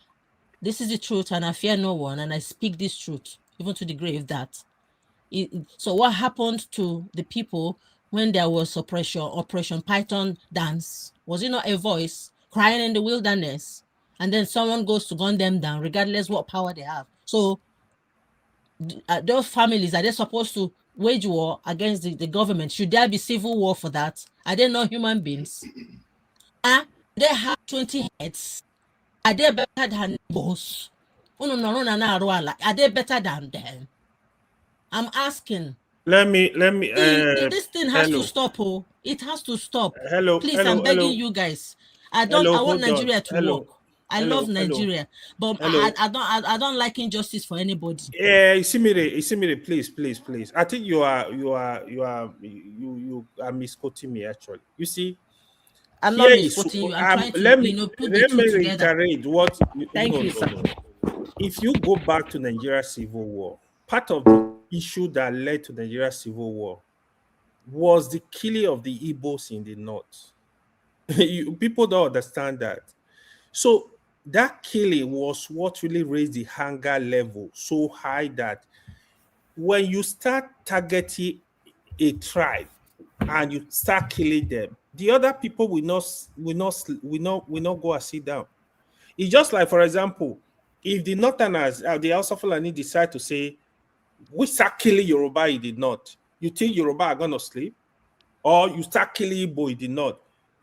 this is the truth, and I fear no one, and I speak this truth even to the grave, that so what happened to the people when there was Operation Python dance? Was it not a voice crying in the wilderness, and then someone goes to gun them down, regardless what power they have? So those families, are they supposed to wage war against the government? Should there be civil war for that? Are they not human beings? They have 20 heads. Are they better than boss? Are they better than them? I'm asking. Let me. This thing has to stop. Oh, it has to stop. Please, I'm begging you guys. I want Nigeria to work. I love Nigeria, but I don't like injustice for anybody. Isimire, please. I think you are misquoting me actually. You see, I'm not misquoting you. I'm trying to let me put the two together. reiterate what. Thank you, sir. If you go back to Nigeria Civil War, part of the issue that led to Nigeria Civil War was the killing of the Igbos in the north. People don't understand that. So that killing was what really raised the hunger level so high that when you start targeting a tribe and you start killing them, the other people will not go and sit down. It's just like, for example, if the Northerners, the House of Fulani, decide to say, we start killing Yoruba in the north, you think Yoruba are going to sleep? Or you start killing Igbo in the north?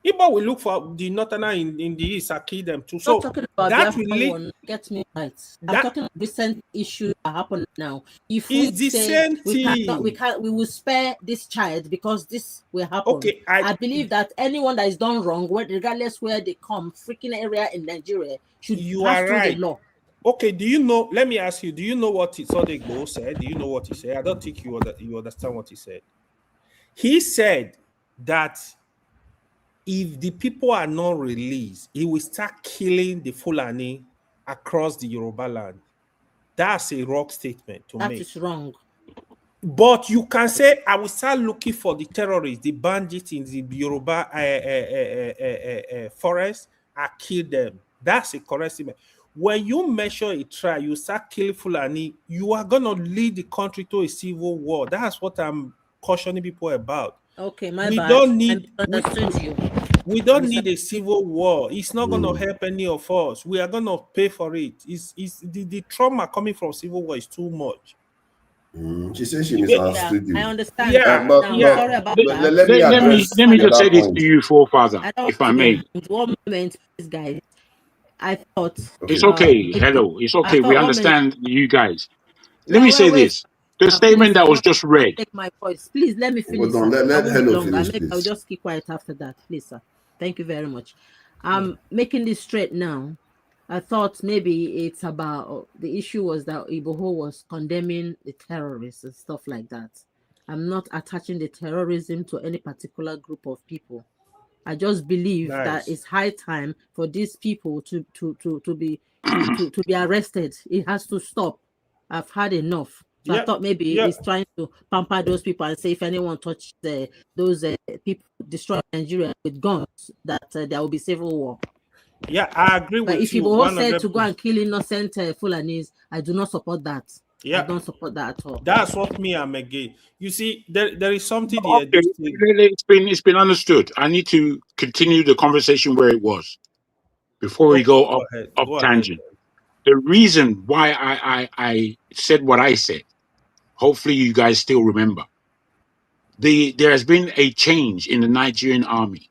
Igbo will look for the Northerner in the east and kill them too. So talking about that really one, get me right. I'm talking about recent issue that happened now. If we say we will spare this child because this will happen. Okay, I believe that anyone that is done wrong, regardless where they come, freaking area in Nigeria, should pass through the law. Okay, do you know? Let me ask you. Do you know what Sodegbo said? Do you know what he said? I don't think you understand what he said. He said that if the people are not released, he will start killing the Fulani across the Yoruba land. That's a wrong statement to make. That is wrong. But you can say, I will start looking for the terrorists, the bandits in the Yoruba forest, I kill them. That's a correct statement. When you measure a tribe, you start killing Fulani, you are going to lead the country to a civil war. That's what I'm cautioning people about. Okay, my we bad. Don't need, you. We don't need a civil war. It's not going to help any of us. We are going to pay for it. The trauma coming from civil war is too much. She says she misunderstood you. I understand. Yeah, sorry about that. Let me just say this to you, forefather, if I may. One moment, please, guys. I thought it's okay. Hello, it's okay. We understand you guys. Let me say this: the statement that was just read. Take my voice, please. Let me finish. Let Hello finish, please. I'll just keep quiet after that, please, sir. Thank you very much. I'm making this straight now. I thought maybe it's about the issue was that Igboho was condemning the terrorists and stuff like that. I'm not attaching the terrorism to any particular group of people. I just believe that it's high time for these people to be arrested. It has to stop. I've had enough. So I thought maybe he's trying to pamper those people and say if anyone touches those people destroy Nigeria with guns, that there will be civil war. Yeah, I agree But with if you. you all said to go 100%. and kill innocent Fulanis, I do not support that. Yeah, I don't support that at all. that's what me I'm again. You see, there is something there. Okay, it's been understood. I need to continue the conversation where it was before we Okay, go go up ahead. up Go ahead. tangent. The reason why I said what I said, hopefully you guys still remember. There has been a change in the Nigerian army,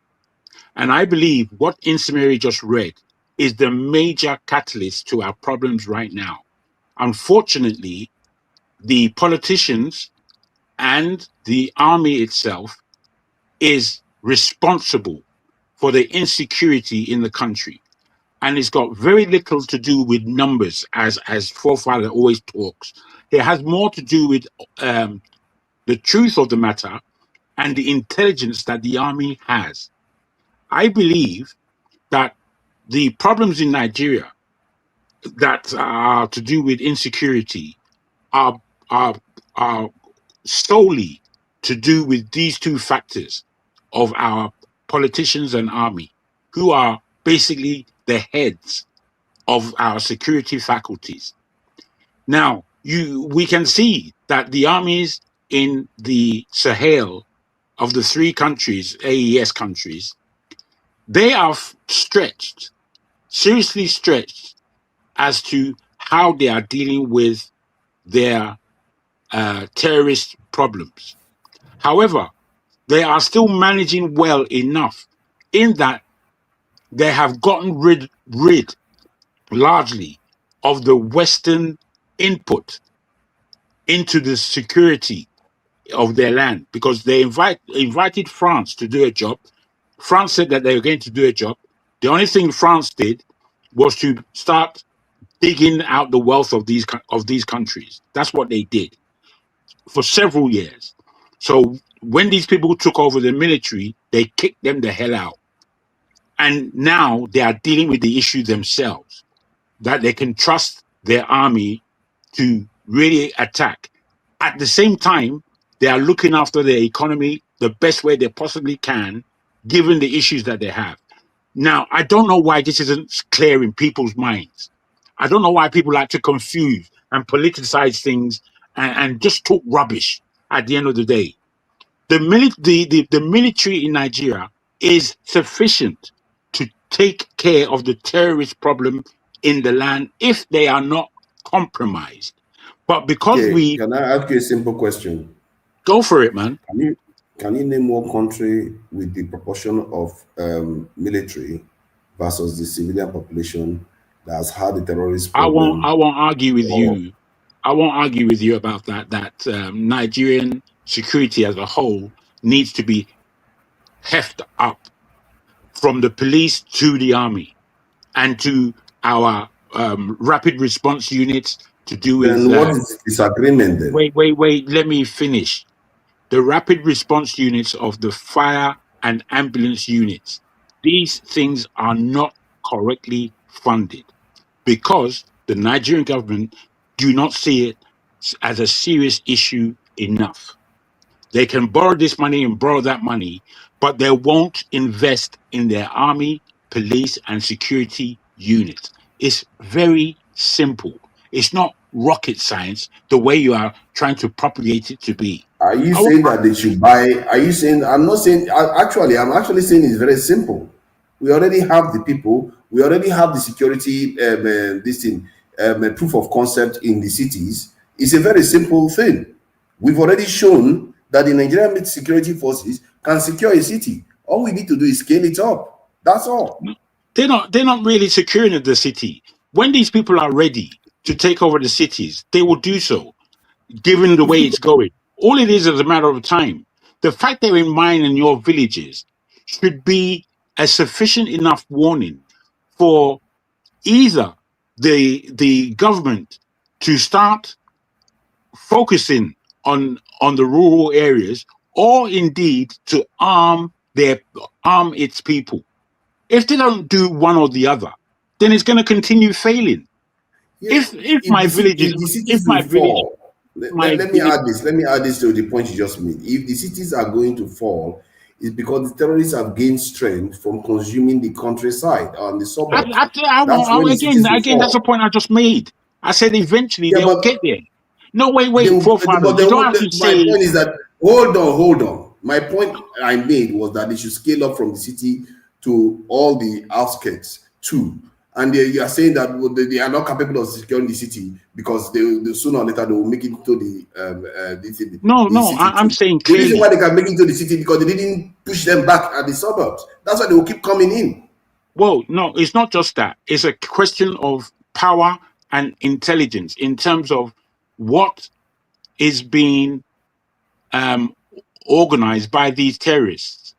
and I believe what Insimeri just read is the major catalyst to our problems right now. Unfortunately, the politicians and the army itself is responsible for the insecurity in the country. And it's got very little to do with numbers, as Forefather always talks. It has more to do with the truth of the matter and the intelligence that the army has. I believe that the problems in Nigeria that are to do with insecurity are are are solely to do with these two factors of our politicians and army, who are basically the heads of our security faculties. Now, we can see that the armies in the Sahel of the three countries, AES countries, they are stretched, seriously stretched, as to how they are dealing with their terrorist problems. However, they are still managing well enough in that they have gotten rid largely of the Western input into the security of their land, because they invited France to do a job. France said that they were going to do a job. The only thing France did was to start digging out the wealth of these countries. That's what they did for several years. So when these people took over the military, they kicked them the hell out. And now they are dealing with the issue themselves, that they can trust their army to really attack. At the same time, they are looking after their economy the best way they possibly can, given the issues that they have. Now, I don't know why this isn't clear in people's minds. I don't know why people like to confuse and politicize things and just talk rubbish at the end of the day. The military in Nigeria is sufficient to take care of the terrorist problem in the land if they are not compromised. But because Can I ask you a simple question? Go for it, man. Can you name one country with the proportion of military versus the civilian population that has had the terrorist problem? I won't argue with you. I won't argue with you about that. Nigerian security as a whole needs to be heft up from the police to the army and to our rapid response units to do with. Then what is disagreement then? Wait. Let me finish. The rapid response units of the fire and ambulance units. These things are not correctly funded because the Nigerian government do not see it as a serious issue enough. They can borrow this money and borrow that money, but they won't invest in their army, police, and security units. It's very simple. It's not rocket science the way you are trying to propagate it to be. Are you saying that they should buy? Are you saying? I'm not saying. I'm actually saying it's very simple. We already have the people. We already have the security. Proof of concept in the cities. It's a very simple thing. We've already shown that the Nigerian security forces can secure a city. All we need to do is scale it up. That's all. They're not really securing the city. When these people are ready to take over the cities, they will do so, given the way it's going. All it is a matter of time. The fact they're in mine in your villages should be a sufficient enough warning for either the government to start focusing on the rural areas, or indeed to arm its people. If they don't do one or the other, then it's going to continue failing. Yeah, if my village let me add this to the point you just made. If the cities are going to fall, is because the terrorists have gained strength from consuming the countryside and the suburbs. Again, that's the point I just made. I said eventually they'll get there. No, wait, forefathers. You don't have to say. My point is that, hold on. My point I made was that they should scale up from the city to all the outskirts too. And you are saying that they are not capable of securing the city because they sooner or later they will make it to the city. I'm saying clearly. The reason why they can make it to the city because they didn't push them back at the suburbs. That's why they will keep coming in. Well, no, it's not just that. It's a question of power and intelligence in terms of what is being organized by these terrorists.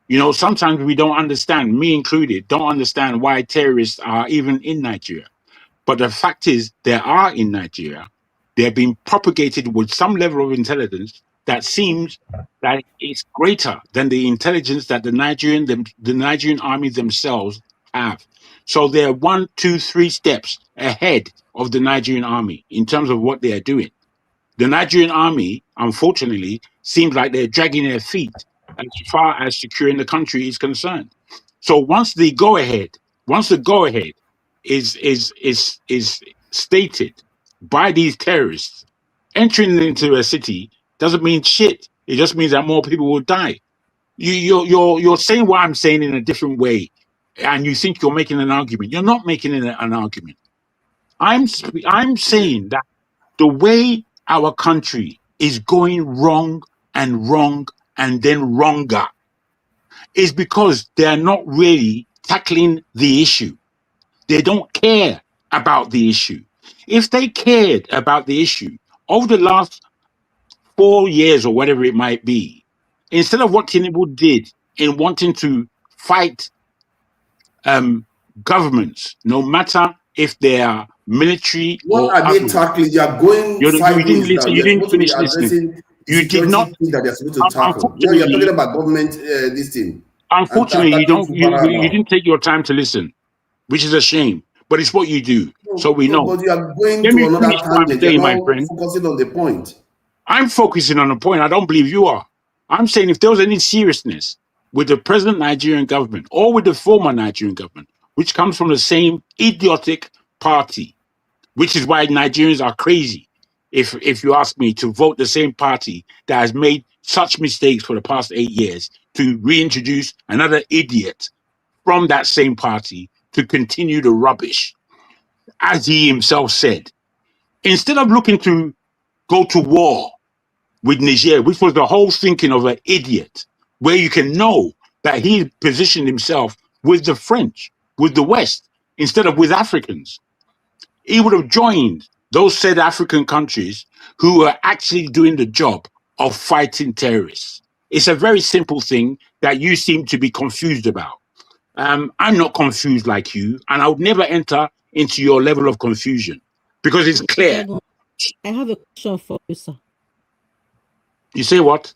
You know, sometimes we don't understand, me included, don't understand why terrorists are even in Nigeria. But the fact is, they are in Nigeria. They're being propagated with some level of intelligence that seems that it's greater than the intelligence that the Nigerian army themselves have. So they're 1, 2, 3 steps ahead of the Nigerian army in terms of what they are doing. The Nigerian army, unfortunately, seems like they're dragging their feet as far as securing the country is concerned. So once the go ahead is stated by these terrorists, entering into a city doesn't mean shit. It just means that more people will die. You're saying what I'm saying in a different way, and you think you're making an argument. You're not making an argument. I'm saying that the way our country is going wrong and then wronger is because they are not really tackling the issue. They don't care about the issue. If they cared about the issue over the last 4 years or whatever it might be, instead of what Tinubu did in wanting to fight governments, no matter if they are military what or are they tackling? You are going sideways now. You didn't finish listening. You did not. That they're supposed to tackle. No, you're talking about government this thing. Unfortunately, you didn't take your time to listen, which is a shame. But it's what you do, so we know. But you are going to another tangent. You're not focusing on the point. I'm focusing on the point. I don't believe you are. I'm saying if there was any seriousness with the present Nigerian government or with the former Nigerian government, which comes from the same idiotic party, which is why Nigerians are crazy, if you ask me, to vote the same party that has made such mistakes for the past 8 years to reintroduce another idiot from that same party to continue the rubbish. As he himself said, instead of looking to go to war with Niger, which was the whole thinking of an idiot, where you can know that he positioned himself with the French, with the West, instead of with Africans. He would have joined those said African countries who are actually doing the job of fighting terrorists. It's a very simple thing that you seem to be confused about. I'm not confused like you, and I would never enter into your level of confusion because it's clear. I have a question for you, sir. You say what?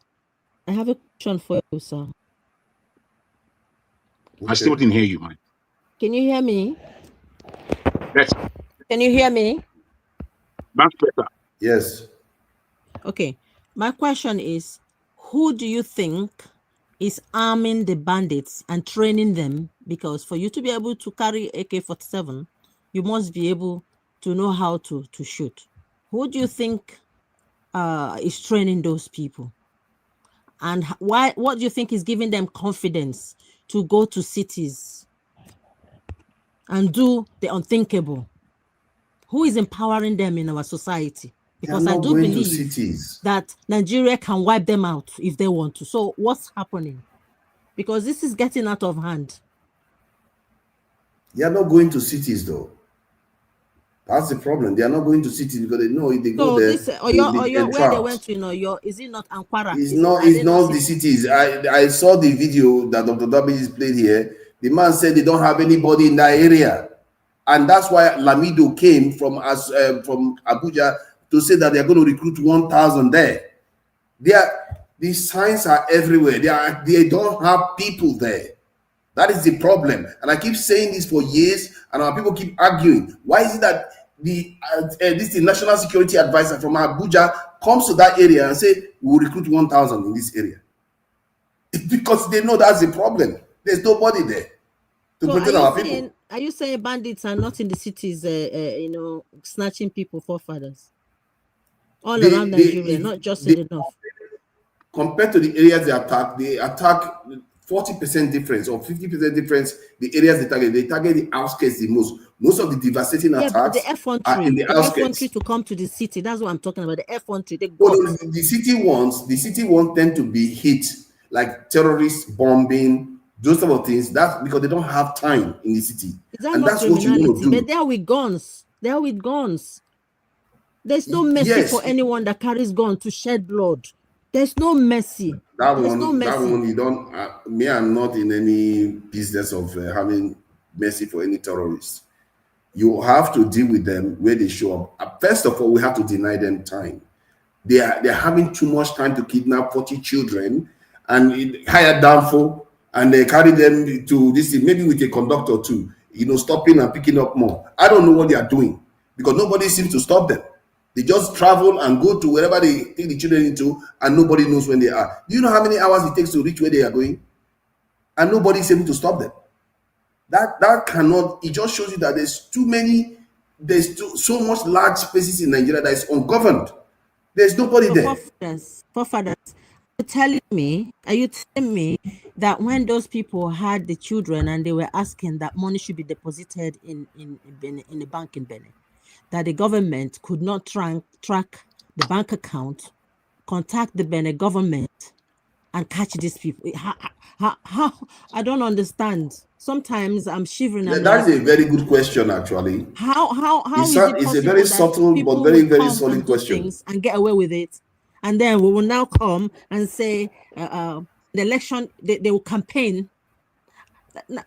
I have a question for you, sir. I still didn't hear you, man. Can you hear me? Yes. Can you hear me? Much better. Yes. Okay. My question is, who do you think is arming the bandits and training them? Because for you to be able to carry AK-47, you must be able to know how to shoot. Who do you think is training those people? And what do you think is giving them confidence to go to cities and do the unthinkable? Who is empowering them in our society? Because I do believe that Nigeria can wipe them out if they want to. So what's happening? Because this is getting out of hand. They are not going to cities though. That's the problem. They are not going to cities because they know if they go there. Where they went to, is it not Ankwara? It's not the cities. I saw the video that Dr. W is played here. The man said they don't have anybody in that area. And that's why Lamido came from Abuja to say that they're going to recruit 1,000 there. The signs are everywhere. They don't have people there. That is the problem. And I keep saying this for years, and our people keep arguing. Why is it that the national security advisor from Abuja comes to that area and say, we will recruit 1,000 in this area? because they know that's the problem. There's nobody there to protect our people. Are you saying bandits are not in the cities, snatching people, forefathers? All around Nigeria, not just in the north. Compared to the areas they attack 40% difference or 50% difference. The areas they target the outskirts the most. Most of the devastating attacks are in the outskirts. The F-1 to come to the city. That's what I'm talking about. The F-1, the city ones tend to be hit, like terrorist bombing, those type of things. That's because they don't have time in the city. And that's what you want to do. But they are with guns. There's no mercy for anyone that carries gun to shed blood. There's no mercy. That one you don't. Me, I'm not in any business of having mercy for any terrorists. You have to deal with them where they show up. First of all, we have to deny them time. They're having too much time to kidnap 40 children and hire downfall, and they carry them to this, maybe with a conductor too, stopping and picking up more. I don't know what they are doing because nobody seems to stop them. They just travel and go to wherever they take the children into, and nobody knows when they are. Do you know how many hours it takes to reach where they are going? And nobody is able to stop them. That cannot. It just shows you that there's so much large spaces in Nigeria that is ungoverned. There's nobody there. Forefathers, are you telling me that when those people had the children and they were asking that money should be deposited in the bank in Benin, that the government could not track the bank account, contact the Benin government, and catch these people? How? I don't understand. Sometimes I'm shivering. That's a very good question, actually. How it's a very subtle but very, very solid question. And get away with it, and then we will now come and say the election. They will campaign.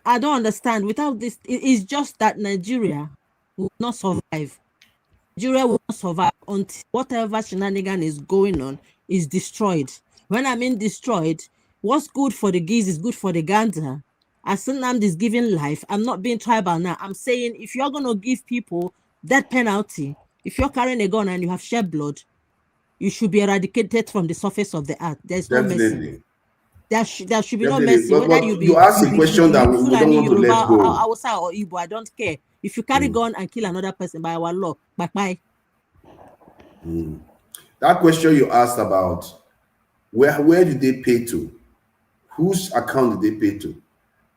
I don't understand. Without this, it's just that Nigeria will not survive. Nigeria will not survive until whatever shenanigan is going on is destroyed. When I mean destroyed, what's good for the geese is good for the gander. As Nnamdi is giving life, I'm not being tribal now. I'm saying if you're going to give people that penalty, if you're carrying a gun and you have shed blood, you should be eradicated from the surface of the earth. There's no mercy. There should be no mercy. But you ask a question that we don't want to let go. Hausa or Igbo, I don't care. If you carry gun and kill another person by our law, bye. That question you asked about, where did they pay to? Whose account did they pay to?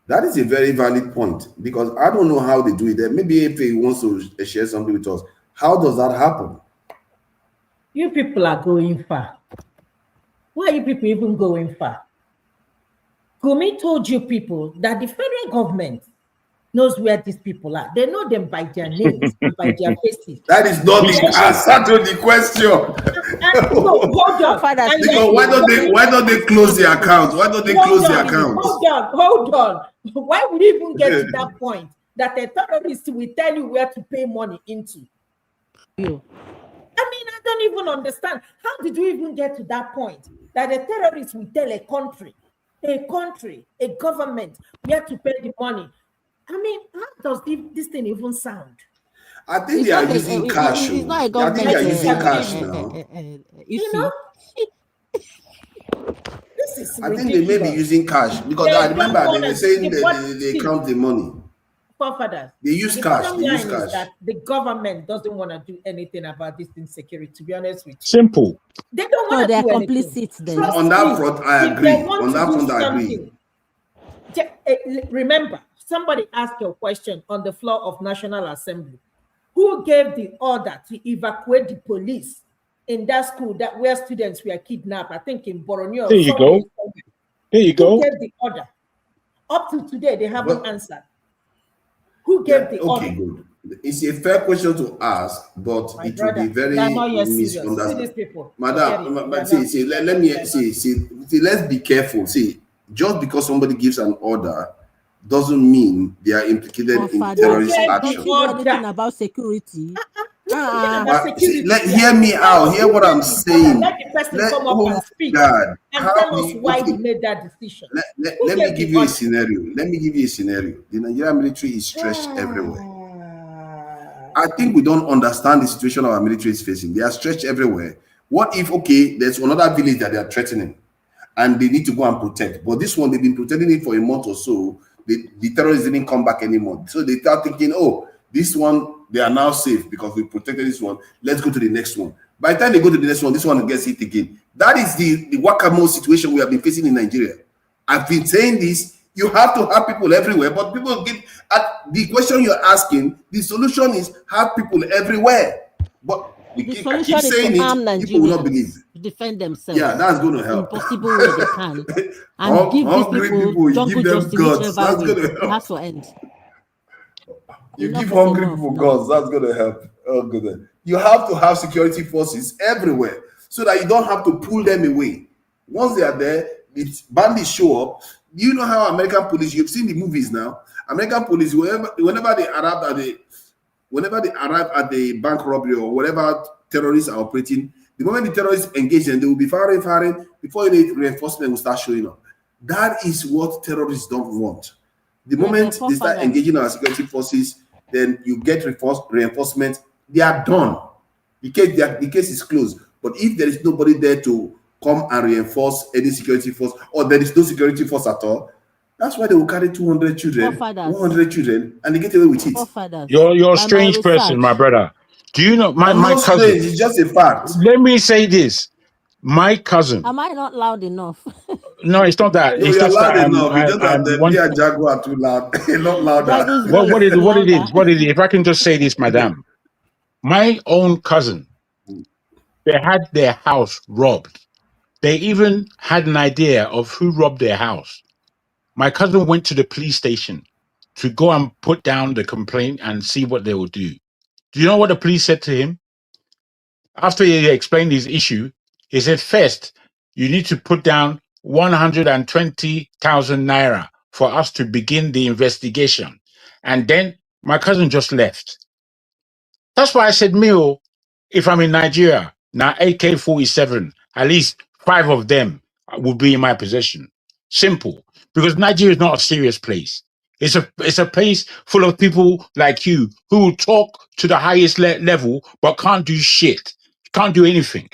That is a very valid point, because I don't know how they do it. Maybe if he wants to share something with us, how does that happen? You people are going far. Why are you people even going far? Gumi told you people that the federal government knows where these people are. They know them by their names and by their faces. That is not the answer to the question. Hold on. Because why don't they close the account? Why don't they close the account? Hold on. Why would you even get to that point that a terrorist will tell you where to pay money into? I don't even understand. How did you even get to that point that a terrorist will tell a government where to pay the money? How does this thing even sound? I think they are using cash. I think they are using cash now. This is ridiculous. I think they may be using cash because I remember they were saying they count the money. They use cash. They use cash. That the government doesn't want to do anything about this insecurity. To be honest with you, simple. They don't want to do anything. On that front, I agree. On that front, I agree. Remember, somebody asked a question on the floor of National Assembly. Who gave the order to evacuate the police in that school where students were kidnapped? I think in Borneo. There you go. Who gave the order? Up to today, they haven't answered. Who gave the order? Okay, good. It's a fair question to ask, but it will be very misunderstood. Madam, let's be careful. See, just because somebody gives an order doesn't mean they are implicated in terrorist action. Anything about security. Hear me out. Hear what I'm saying. Let the person come up and speak and tell us why he made that decision. Let me give you a scenario. The Nigerian military is stretched everywhere. I think we don't understand the situation our military is facing. They are stretched everywhere. What if, there's another village that they are threatening, and they need to go and protect. But this one, they've been protecting it for a month or so. The terrorists didn't come back anymore. So they start thinking, oh, this one, they are now safe because we protected this one. Let's go to the next one. By the time they go to the next one, this one gets hit again. That is the whack-a-mole situation we have been facing in Nigeria. I've been saying this. You have to have people everywhere, but people get at the question you're asking. The solution is have people everywhere. But I keep saying it, people will not believe. Defend themselves. Yeah, that's going to help. Impossible way they can. And give these people jungle justice whichever way. It has to end. You give hungry people guns, that's going to help. Oh, good. You have to have security forces everywhere so that you don't have to pull them away. Once they are there, the bandits show up. You know how American police, you've seen the movies now. American police, whenever they arrive at the bank robbery or whatever terrorists are operating, the moment the terrorists engage them, they will be firing before the reinforcement will start showing up. That is what terrorists don't want. The moment they start engaging our security forces, then you get reinforcement. They are done. The case is closed. But if there is nobody there to come and reinforce any security force, or there is no security force at all, that's why they will carry 200 children, 100 children, and they get away with it. You're a strange person, my brother. Do you know my cousin? Strange, it's just a fact. Let me say this. My cousin. Am I not loud enough? No, it's not that. No, it's you're just loud that enough. It's just that the and Jaguar are too loud. Not louder. What it is? If I can just say this, madam. My own cousin, they had their house robbed. They even had an idea of who robbed their house. My cousin went to the police station to go and put down the complaint and see what they will do. Do you know what the police said to him? After he explained his issue, he said, first, you need to put down 120,000 naira for us to begin the investigation. And then my cousin just left. That's why I said, Mio, if I'm in Nigeria, now AK-47, at least 5 of them will be in my possession. Simple. Because Nigeria is not a serious place. It's a place full of people like you who will talk to the highest level but can't do shit. Can't do anything.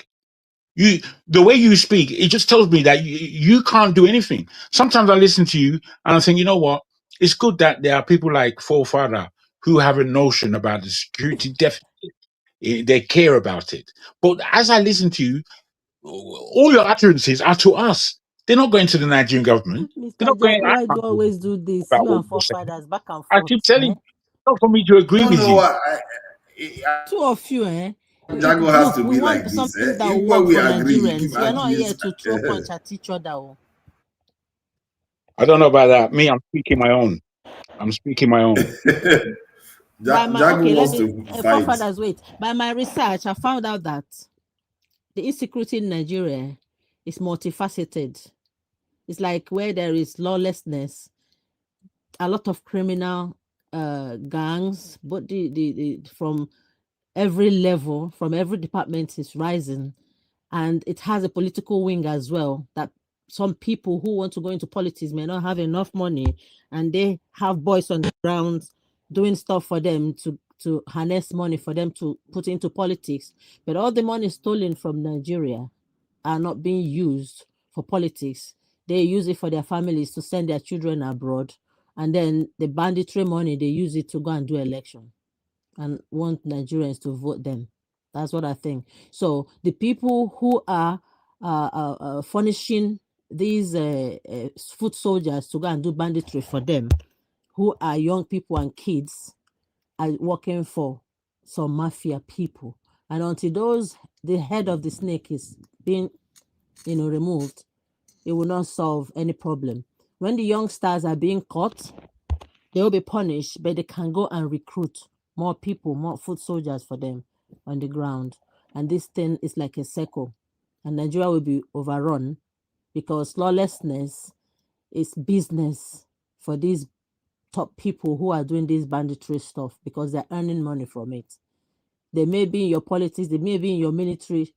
The way you speak, it just tells me that you can't do anything. Sometimes I listen to you and I think, you know what? It's good that there are people like Forefather who have a notion about the security deficit. They care about it. But as I listen to you, all your utterances are to us. They're not going to the Nigerian government. They're not going. Why do you always do this? You and Forefathers back and forth. I keep telling you, not for me to agree with you. Two of you, eh? Jago has to be like this. Something that will work for Nigerians. We are not here to throw punch at each other. I don't know about that. Me, I'm speaking my own. Jago wants to fight. Forefathers, wait. By my research, I found out that the insecurity in Nigeria is multifaceted. It's like where there is lawlessness, a lot of criminal gangs, but the from every level, from every department is rising, and it has a political wing as well. That some people who want to go into politics may not have enough money, and they have boys on the ground doing stuff for them to harness money for them to put into politics. But all the money stolen from Nigeria are not being used for politics. They use it for their families to send their children abroad, and then the banditry money, they use it to go and do election and want Nigerians to vote them. That's what I think. So the people who are furnishing these foot soldiers to go and do banditry for them, who are young people and kids, are working for some mafia people. And until the head of the snake is being, removed, it will not solve any problem. When the youngsters are being caught, they will be punished, but they can go and recruit more people, more foot soldiers for them on the ground. And this thing is like a circle. And Nigeria will be overrun because lawlessness is business for these top people who are doing this banditry stuff because they're earning money from it. They may be in your politics, they may be in your military,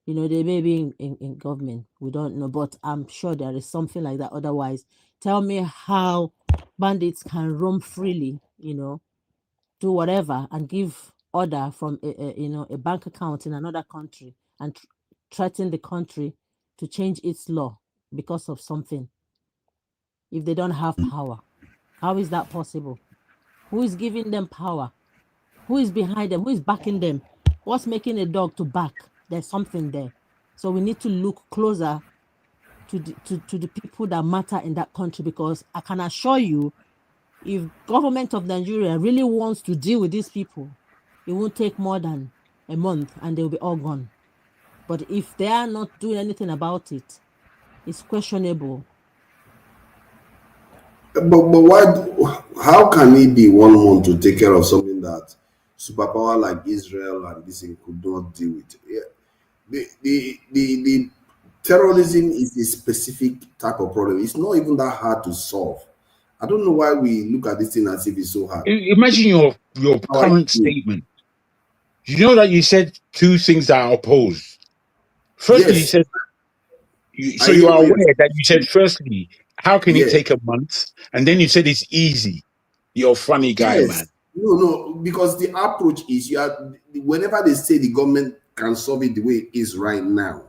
they may be in government. We don't know, but I'm sure there is something like that. Otherwise, tell me how bandits can roam freely, do whatever and give order from a bank account in another country and threaten the country to change its law because of something if they don't have power? How is that possible? Who is giving them power? Who is behind them? Who is backing them? What's making a dog to bark? There's something there. So we need to look closer to the people that matter in that country, because I can assure you, if government of Nigeria really wants to deal with these people, it won't take more than a month and they'll be all gone. But if they are not doing anything about it, it's questionable. But why? How can it be 1 month to take care of something that superpower like Israel and this thing could not deal with? Yeah. The terrorism is a specific type of problem. It's not even that hard to solve. I don't know why we look at this thing as if it's so hard. Imagine your current statement. You know that you said two things that are opposed. Firstly, you said, so you are aware that you said, firstly, how can it take a month? And then you said it's easy. You're a funny guy, man. No, because the approach is whenever they say the government can solve it the way it is right now,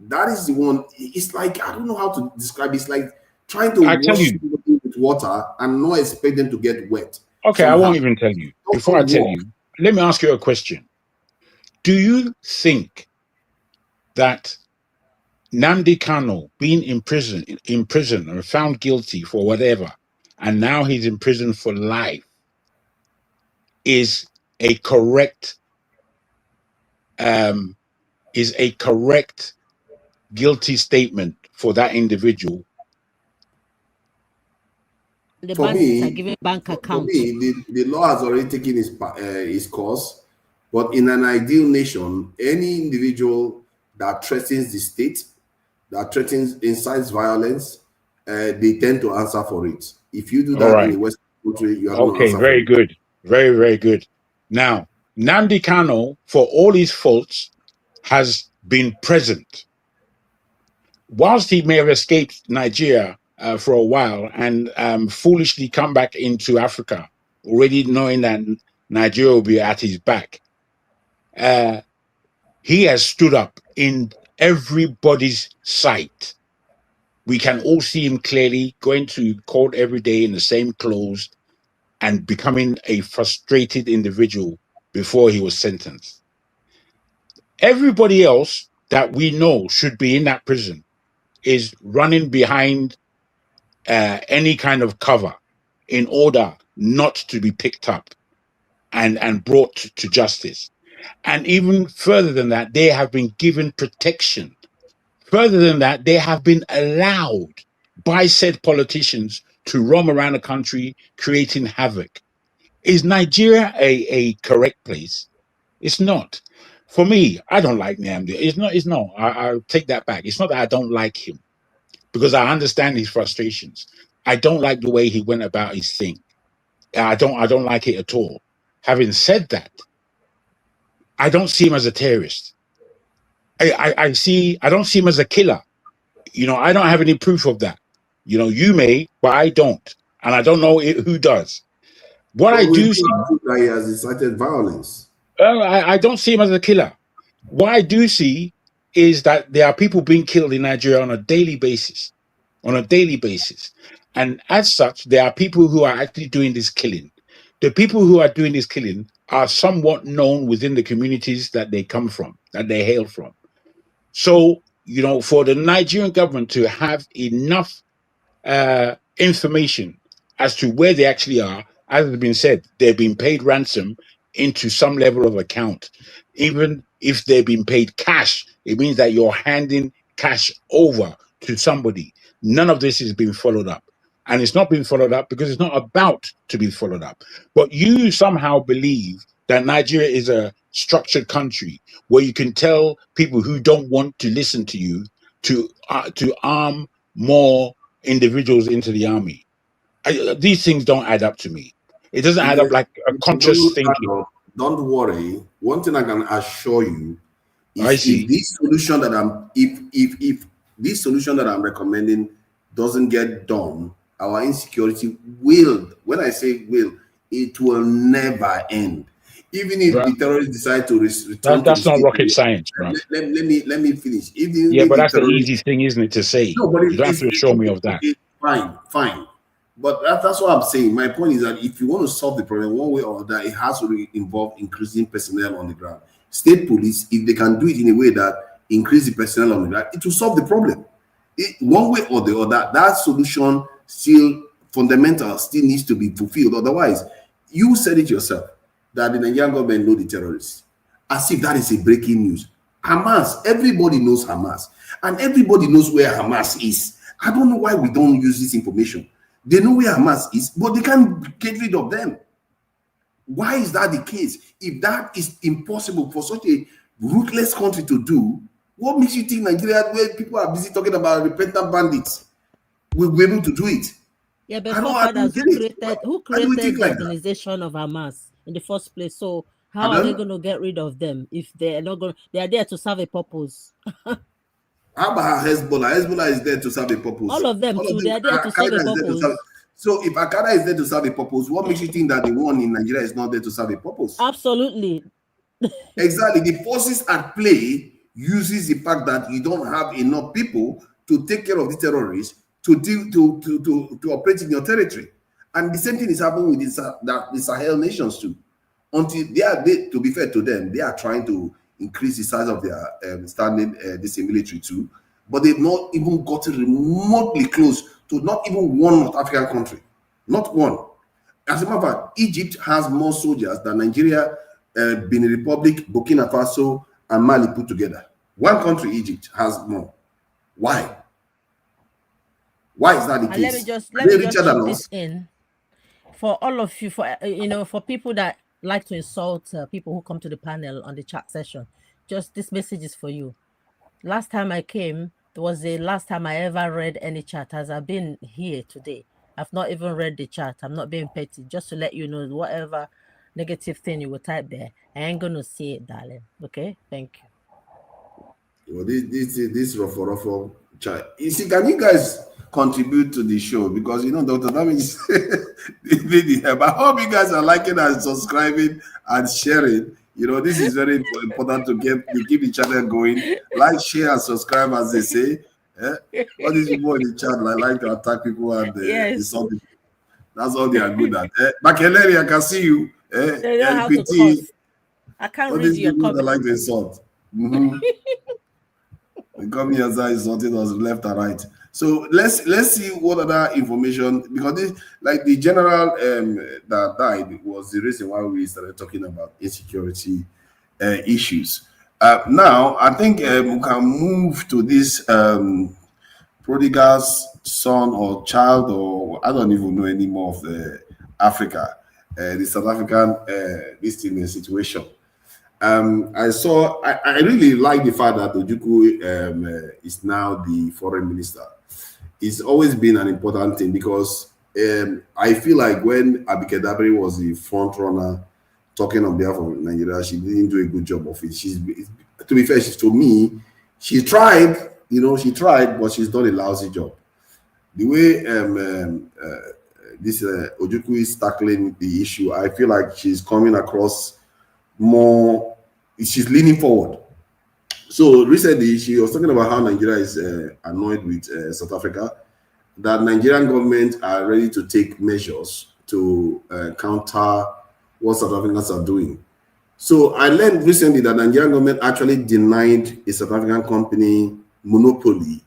that is the one. It's like, I don't know how to describe it. It's like trying to wash people with water and not expect them to get wet. Okay, somehow. I won't even tell you. Before I tell you, let me ask you a question. Do you think that Nnamdi Kanu being in prison or found guilty for whatever, and now he's in prison for life, is a correct guilty statement for that individual? The banks are giving bank accounts. For me, the law has already taken its course, but in an ideal nation, any individual that threatens the state, that incites violence, they tend to answer for it. If you do that in the Western country, you are going to answer for it. Very good. Very, very good. Now, Nnamdi Kanu, for all his faults, has been present. Whilst he may have escaped Nigeria for a while and foolishly come back into Africa, already knowing that Nigeria will be at his back, he has stood up in everybody's sight. We can all see him clearly going to court every day in the same clothes and becoming a frustrated individual before he was sentenced. Everybody else that we know should be in that prison is running behind any kind of cover in order not to be picked up and brought to justice. And even further than that, they have been given protection. Further than that, they have been allowed by said politicians to roam around the country creating havoc. Is Nigeria a correct place? It's not. For me, I don't like Nnamdi. It's not. I'll take that back. It's not that I don't like him, because I understand his frustrations. I don't like the way he went about his thing. I don't like it at all. Having said that, I don't see him as a terrorist. I don't see him as a killer. You know, I don't have any proof of that. You know, you may, but I don't. And I don't know who does. What I do see, that he has incited violence. I don't see him as a killer. What I do see is that there are people being killed in Nigeria on a daily basis. And as such, there are people who are actually doing this killing. The people who are doing this killing are somewhat known within the communities that they come from, that they hail from. So, you know, for the Nigerian government to have enough information as to where they actually are, as has been said, they've been paid ransom into some level of account. Even if they've been paid cash, it means that you're handing cash over to somebody. None of this is being followed up. And it's not being followed up because it's not about to be followed up. But you somehow believe that Nigeria is a structured country where you can tell people who don't want to listen to you to arm more individuals into the army. These things don't add up to me. It doesn't add up like a conscious thinking. Don't worry. One thing I can assure you is if this solution that this solution that I'm recommending doesn't get done, our insecurity will, when I say will, it will never end. Even if the terrorists decide to return that's to the not state, rocket science, bro. let me finish. Even Yeah, if but the that's the terrorists, easy thing, isn't it, to say? no, but You don't have to assure me of that. okay, fine. But that's what I'm saying. My point is that if you want to solve the problem one way or other, it has to involve increasing personnel on the ground. State police, if they can do it in a way that increase the personnel on the ground, it will solve the problem. One way or the other, that solution still fundamental still needs to be fulfilled. Otherwise, you said it yourself that the Nigerian government know the terrorists, as if that is a breaking news. Hamas, everybody knows Hamas, and everybody knows where Hamas is. I don't know why we don't use this information. They know where Hamas is, but they can't get rid of them. Why is that the case? If that is impossible for such a ruthless country to do, what makes you think Nigeria, where people are busy talking about repentant bandits, will be able to do it? Yeah, but who created the organization of Hamas in the first place? So how are they going to get rid of them if they are not going? They are there to serve a purpose. How about Hezbollah? Hezbollah is there to serve a purpose. All of them too. They are there to serve a purpose. So if Al-Qaeda is there to serve a purpose, what makes you think that the one in Nigeria is not there to serve a purpose? Absolutely. Exactly. The forces at play uses the fact that you don't have enough people to take care of the terrorists to operate in your territory. And the same thing is happening with the Sahel nations too. Until to be fair to them, they are trying to increase the size of their standing this military too, but they've not even gotten remotely close to not even one North African country, not one. As a matter of fact, Egypt has more soldiers than Nigeria, Benin Republic, Burkina Faso, and Mali put together. One country, Egypt, has more. Why? Why is that the case? Let me just chip this in for all of you, for people that like to insult people who come to the panel on the chat session. Just this message is for you. Last time I came, it was the last time I ever read any chat. As I've been here today, I've not even read the chat. I'm not being petty. Just to let you know, whatever negative thing you will type there, I ain't gonna see it, darling. Okay, thank you. Well, this ruffle chat. You see, can you guys contribute to the show? Because Dr. Damage but I hope you guys are liking and subscribing and sharing. This is very important to keep the channel going. Like, share, and subscribe, as they say. All these people in the chat like to attack people and insult people. That's all they are good at. Makeleri, I can see you. They know how to cuss. I can't read your comments. That like to insult. They come here and insulting us left and right. So let's see what other information, because the general that died was the reason why we started talking about insecurity issues. Now I think we can move to this prodigal's son or child, or I don't even know anymore of the Africa, the South African situation. I really like the fact that Ojukwu is now the foreign minister. It's always been an important thing, because I feel like when Abike Dabiri was the front runner talking on behalf of Nigeria, she didn't do a good job of it. To be fair, to me, she tried, but she's done a lousy job. The way this Ojukwu is tackling the issue, I feel like she's coming across more, she's leaning forward. So recently, she was talking about how Nigeria is annoyed with South Africa, that Nigerian government are ready to take measures to counter what South Africans are doing. So I learned recently that Nigerian government actually denied a South African company monopoly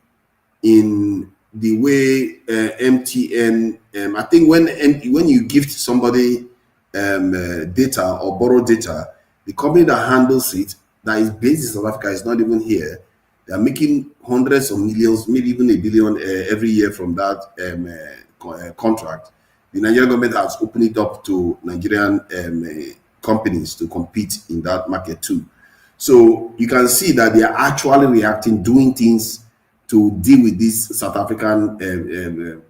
in the way MTN. I think when you gift somebody data or borrow data, the company that handles it, that is based in South Africa, is not even here. They are making hundreds of millions, maybe even $1 billion every year from that contract. The Nigerian government has opened it up to Nigerian companies to compete in that market too. So you can see that they are actually reacting, doing things to deal with this South African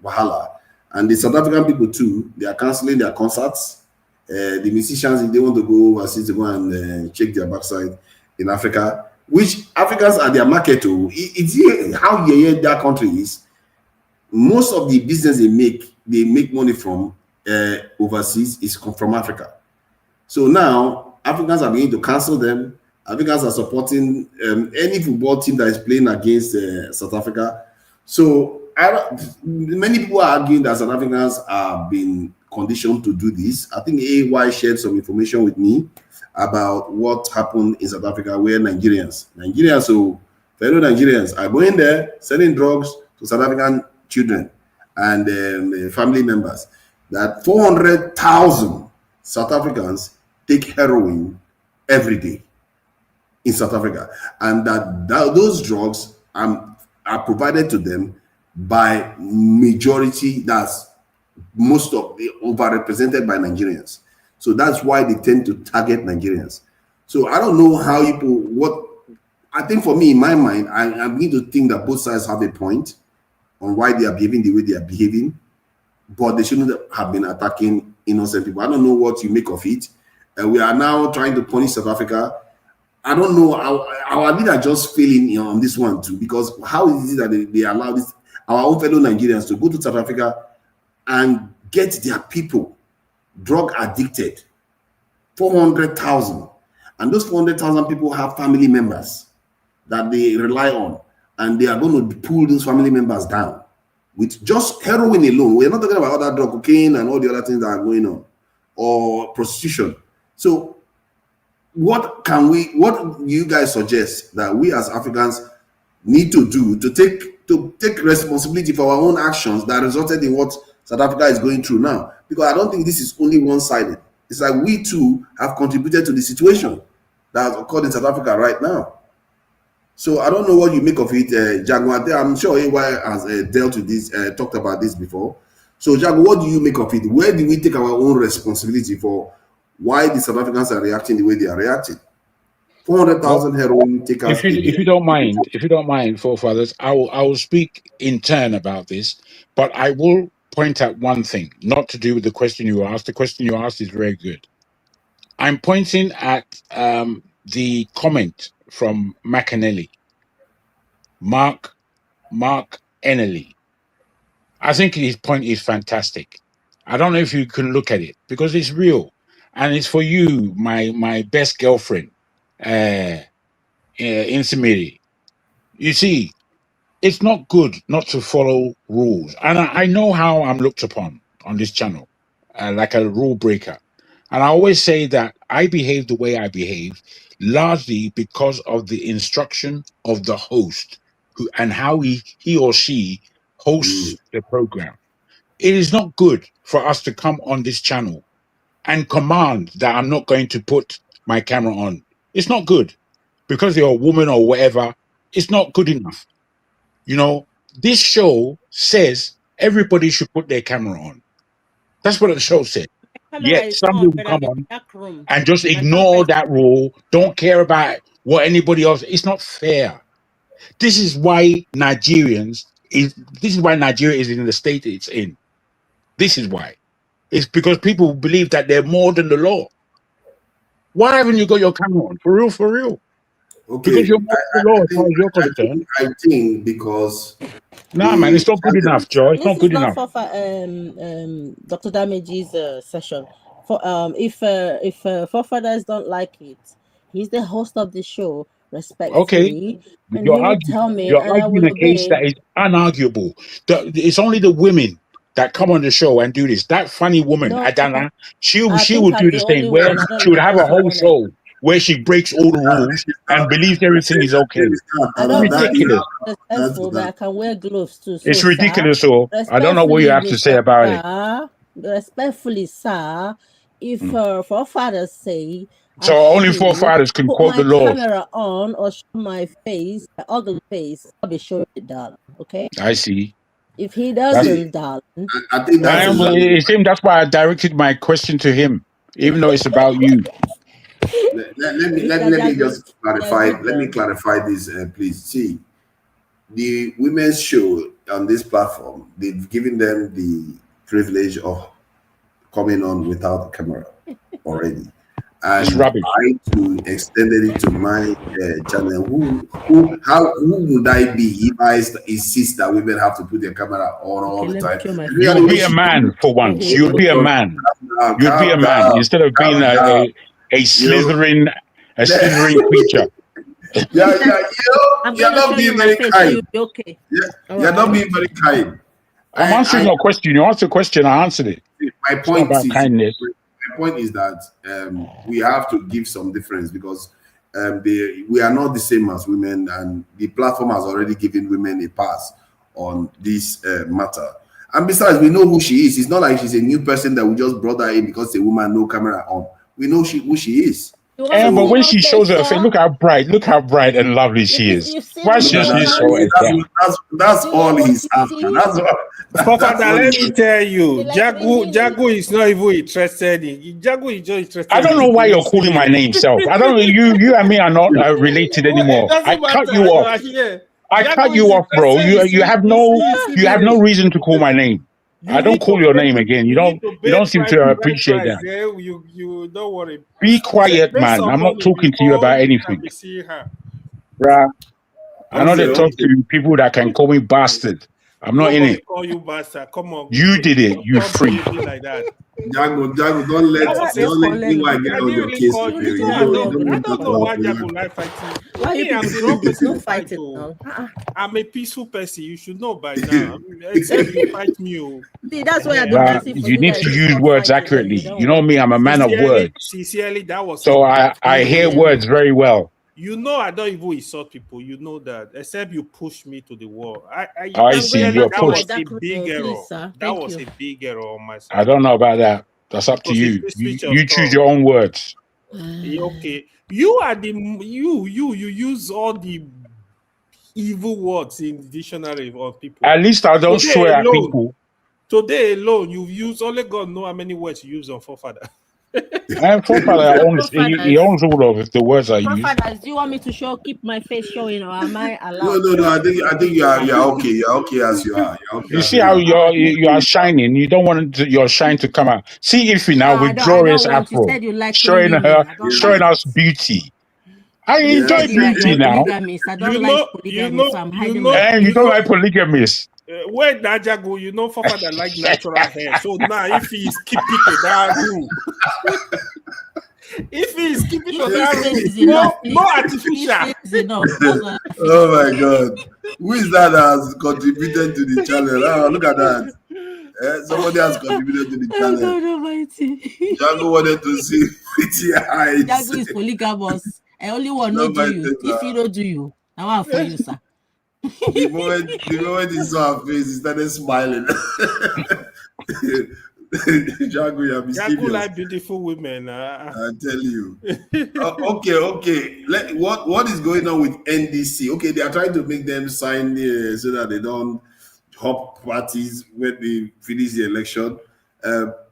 wahala. And the South African people too, they are cancelling their concerts. The musicians, if they want to go overseas to go and check their backside in Africa, which Africans are their market too. It's how that country is. Most of the business they make money from overseas is from Africa. So now Africans are beginning to cancel them. Africans are supporting any football team that is playing against South Africa. So many people are arguing that South Africans have been conditioned to do this. I think AY shared some information with me about what happened in South Africa, where Nigerians, so fellow Nigerians are going there selling drugs to South African children and family members. That 400,000 South Africans take heroin every day in South Africa, and that those drugs are provided to them by majority, that's most of the overrepresented by Nigerians. So that's why they tend to target Nigerians. So I don't know how I think for me, in my mind, I'm going to think that both sides have a point on why they are behaving the way they are behaving, but they shouldn't have been attacking innocent people. I don't know what you make of it. We are now trying to punish South Africa. I don't know. Our leader just failing on this one too, because how is it that they allow our own fellow Nigerians to go to South Africa and get their people drug addicted? 400,000, and those 400,000 people have family members that they rely on, and they are going to pull those family members down with just heroin alone. We're not talking about other drug, cocaine, and all the other things that are going on, or prostitution. So what do you guys suggest that we as Africans need to do to take responsibility for our own actions that resulted in what South Africa is going through now? Because I don't think this is only one-sided. It's like we too have contributed to the situation that has occurred in South Africa right now. So I don't know what you make of it, Jaguar. I'm sure AY has dealt with this, talked about this before. So Jaguar, what do you make of it? Where do we take our own responsibility for why the South Africans are reacting the way they are reacting? 400,000 heroin takers. If you don't mind, forefathers, I will speak in turn about this, but I will point out one thing, not to do with the question you asked. The question you asked is very good. I'm pointing at the comment from McAnally, Mark Eneley. I think his point is fantastic. I don't know if you can look at it because it's real, and it's for you, my best girlfriend, Insimiri. You see, it's not good not to follow rules, and I know how I'm looked upon on this channel, like a rule breaker. And I always say that I behave the way I behave largely because of the instruction of the host and how he or she hosts the program. It is not good for us to come on this channel and command that I'm not going to put my camera on. It's not good because you're a woman or whatever. It's not good enough. You know, this show says everybody should put their camera on. That's what the show said. Yet somebody will come on and just ignore that rule, don't care about what anybody else. It's not fair. This is why Nigeria is in the state it's in. This is why. It's because people believe that they're more than the law. Why haven't you got your camera on? For real. Okay. Because you're more than the law as far as you're concerned. I think because man, it's not good enough, Joe. It's not good enough. For Dr. Damage's session. For if forefathers don't like it, he's the host of the show. Respectfully, okay, and you're arguing a case that is unarguable. It's only the women that come on the show and do this. That funny woman, Adana, she would do the same. Where she would have a whole show where she breaks all the rules and believes everything is okay. Ridiculous. But I can wear gloves too. So, it's ridiculous, so I don't know what you have to say about it. Respectfully, sir, if forefathers say so only forefathers can quote the law. Put my camera on or show my face, my ugly face, I'll be showing it, darling. Okay? I see. If he doesn't, darling. I think that's why I directed my question to him, even though it's about you. Let me just clarify. Let me clarify this, please. See, the women's show on this platform, they've given them the privilege of coming on without a camera already. And I too extended it to my channel. Who would I be if I insist that women have to put their camera on all the time? You'd be a man for once. You'd be a man. You'd be a man instead of being a slithering creature. You're I'm gonna not show being you my very face, so kind. you'll be okay. You're not being very kind. I'm answering your question. You asked a question, I answered it. My It's not point about is, kindness. my point is that we have to give some difference because we are not the same as women, and the platform has already given women a pass on this matter. And besides, we know who she is. It's not like she's a new person that we just brought her in because a woman, no camera on. We know who she is. But when she shows her face, look how bright and lovely she is. Why should she show it down? That's all he's after. That's all. Father, let me tell you, Jago is not even interested in. Jago is just interested. I don't know why you're calling my name, self. I don't know. You and me are not related anymore. I cut you off. I cut you off, bro. You have no reason to call my name. I don't call your name again. You don't seem to appreciate that. You don't worry. Be quiet, man. I'm not talking to you about anything. Bruh, I know they talk to people that can call me bastard. I'm not in it. Call you bastard. Come on. You did it, you freak. Like that. Jago, don't let anyone get on your case. I don't know why Jago like fighting. Why you people it's not fighting now? I'm a peaceful person. You should know by now. Except you fight me. See, that's why I don't you need to use words accurately. You know me, I'm a man of words. Sincerely, that was so I hear words very well. You know I don't even insult people. You know that. Except you push me to the wall. I see. You're pushed. That was a big error. That was a big error on my side. I don't know about that. That's up to you. You choose your own words. Okay. You are the you use all the evil words in the dictionary of people. At least I don't swear at people. Today alone, you've used only God know how many words you use on forefather. And forefather he owns all of the words I use. Forefathers, do you want me to keep my face showing, or am I allowed? No. I think you're okay. You're okay as you are. You see how you are shining. You don't want your shine to come out. See if you now with glorious afro, showing us beauty. I enjoy beauty now. I don't like polygamy, so I'm hiding my And you don't like polygamists. Where Najago, you know, Father like natural hair. So now, if he's keeping to that room, no artificial. Oh my God, who is that has contributed to the channel? Oh, look at that. Somebody has contributed to the channel. God Almighty. Jago wanted to see pretty eyes. Jago is polygamous. I only want to do you. If he don't do you, I want for you, sir. The moment he saw her face, he started smiling. Jago, you're mischievous. Jago like beautiful women. I tell you. Okay. What is going on with NDC? Okay, they are trying to make them sign so that they don't hop parties when they finish the election.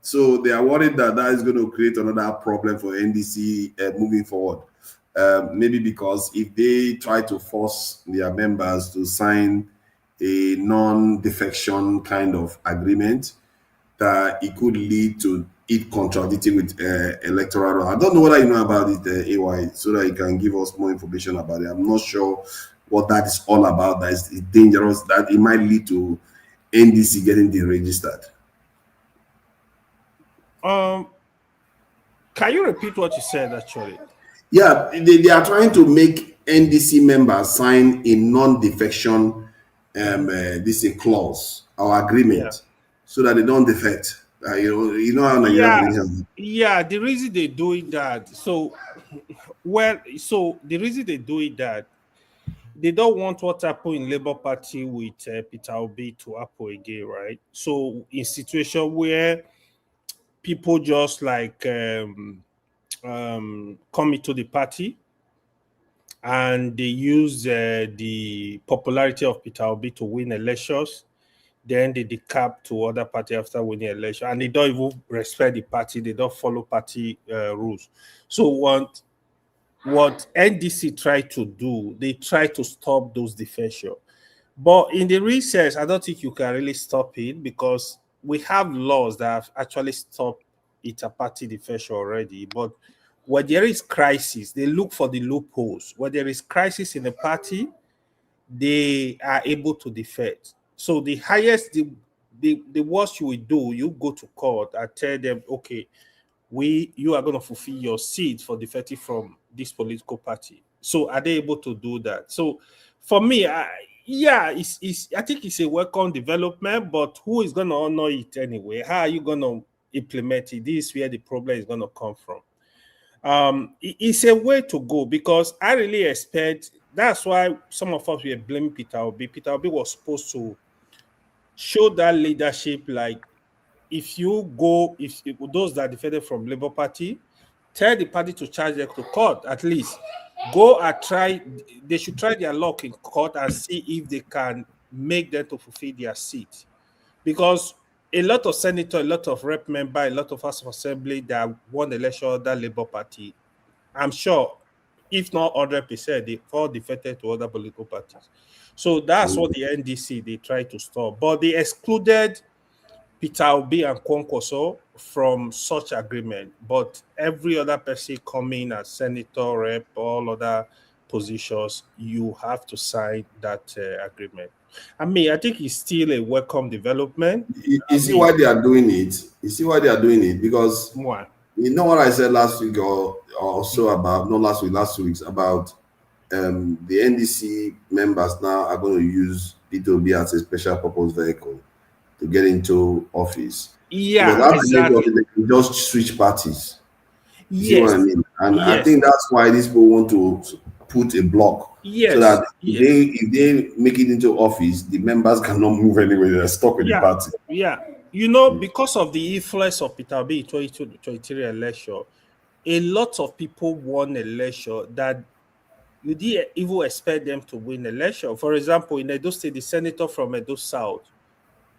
So they are worried that is going to create another problem for NDC moving forward. Maybe because if they try to force their members to sign a non-defection kind of agreement, that it could lead to it contradicting with electoral law. I don't know what you know about it, AY, so that you can give us more information about it. I'm not sure what that is all about. That is dangerous, that it might lead to NDC getting deregistered. Can you repeat what you said, actually? Yeah, they are trying to make NDC members sign a non-defection this a clause or agreement, so that they don't defect. You know how Nigerians. Yeah, the reason they're doing that. So the reason they're doing that, they don't want what happened in Labour Party with Peter Obi to happen again, right? So in situation where people just like come into the party and they use the popularity of Peter Obi to win elections, then they decap to other party after winning election, and they don't even respect the party. They don't follow party rules. So what NDC tried to do, they try to stop those defections. But in the research, I don't think you can really stop it, because we have laws that have actually stopped inter-party defection already. But when there is crisis, they look for the loopholes. When there is crisis in the party, they are able to defect. So the highest, the worst you will do, you go to court and tell them, okay, you are going to fulfill your seat for defecting from this political party. So are they able to do that? So for me, I think it's a welcome development, but who is going to honor it anyway? How are you going to implement it? This is where the problem is going to come from. It's a way to go, because I really expect, that's why some of us were blaming Peter Obi. Peter Obi was supposed to show that leadership, like, if those that defected from Labour Party, tell the party to charge them to court, at least go and they should try their luck in court and see if they can make them to fulfill their seat. Because a lot of senators, a lot of rep members, a lot of House of Assembly that won the election of that Labour Party, I'm sure, if not 100%, they all defected to other political parties. So that's what the NDC, they tried to stop. But they excluded Peter Obi and Kwankwaso from such agreement. But every other person coming as senator, rep, all other positions, you have to sign that agreement. I mean, I think it's still a welcome development. You see why they are doing it? You see why they are doing it? Because you know what I said last week or so about, not last week, last 2 weeks, about the NDC members now are going to use P2B as a special purpose vehicle to get into office. Yeah, exactly. They can just switch parties. You see Yes. what I mean? And Yes. I think that's why these people want to put a block. Yes. So that Yes. if they make it into office, the members cannot move anywhere. They're stuck with the party. Yeah. You know, because of the influence of Peter Obi in 2023 election, a lot of people won election that you didn't even expect them to win election. For example, in Edo State, the senator from Edo South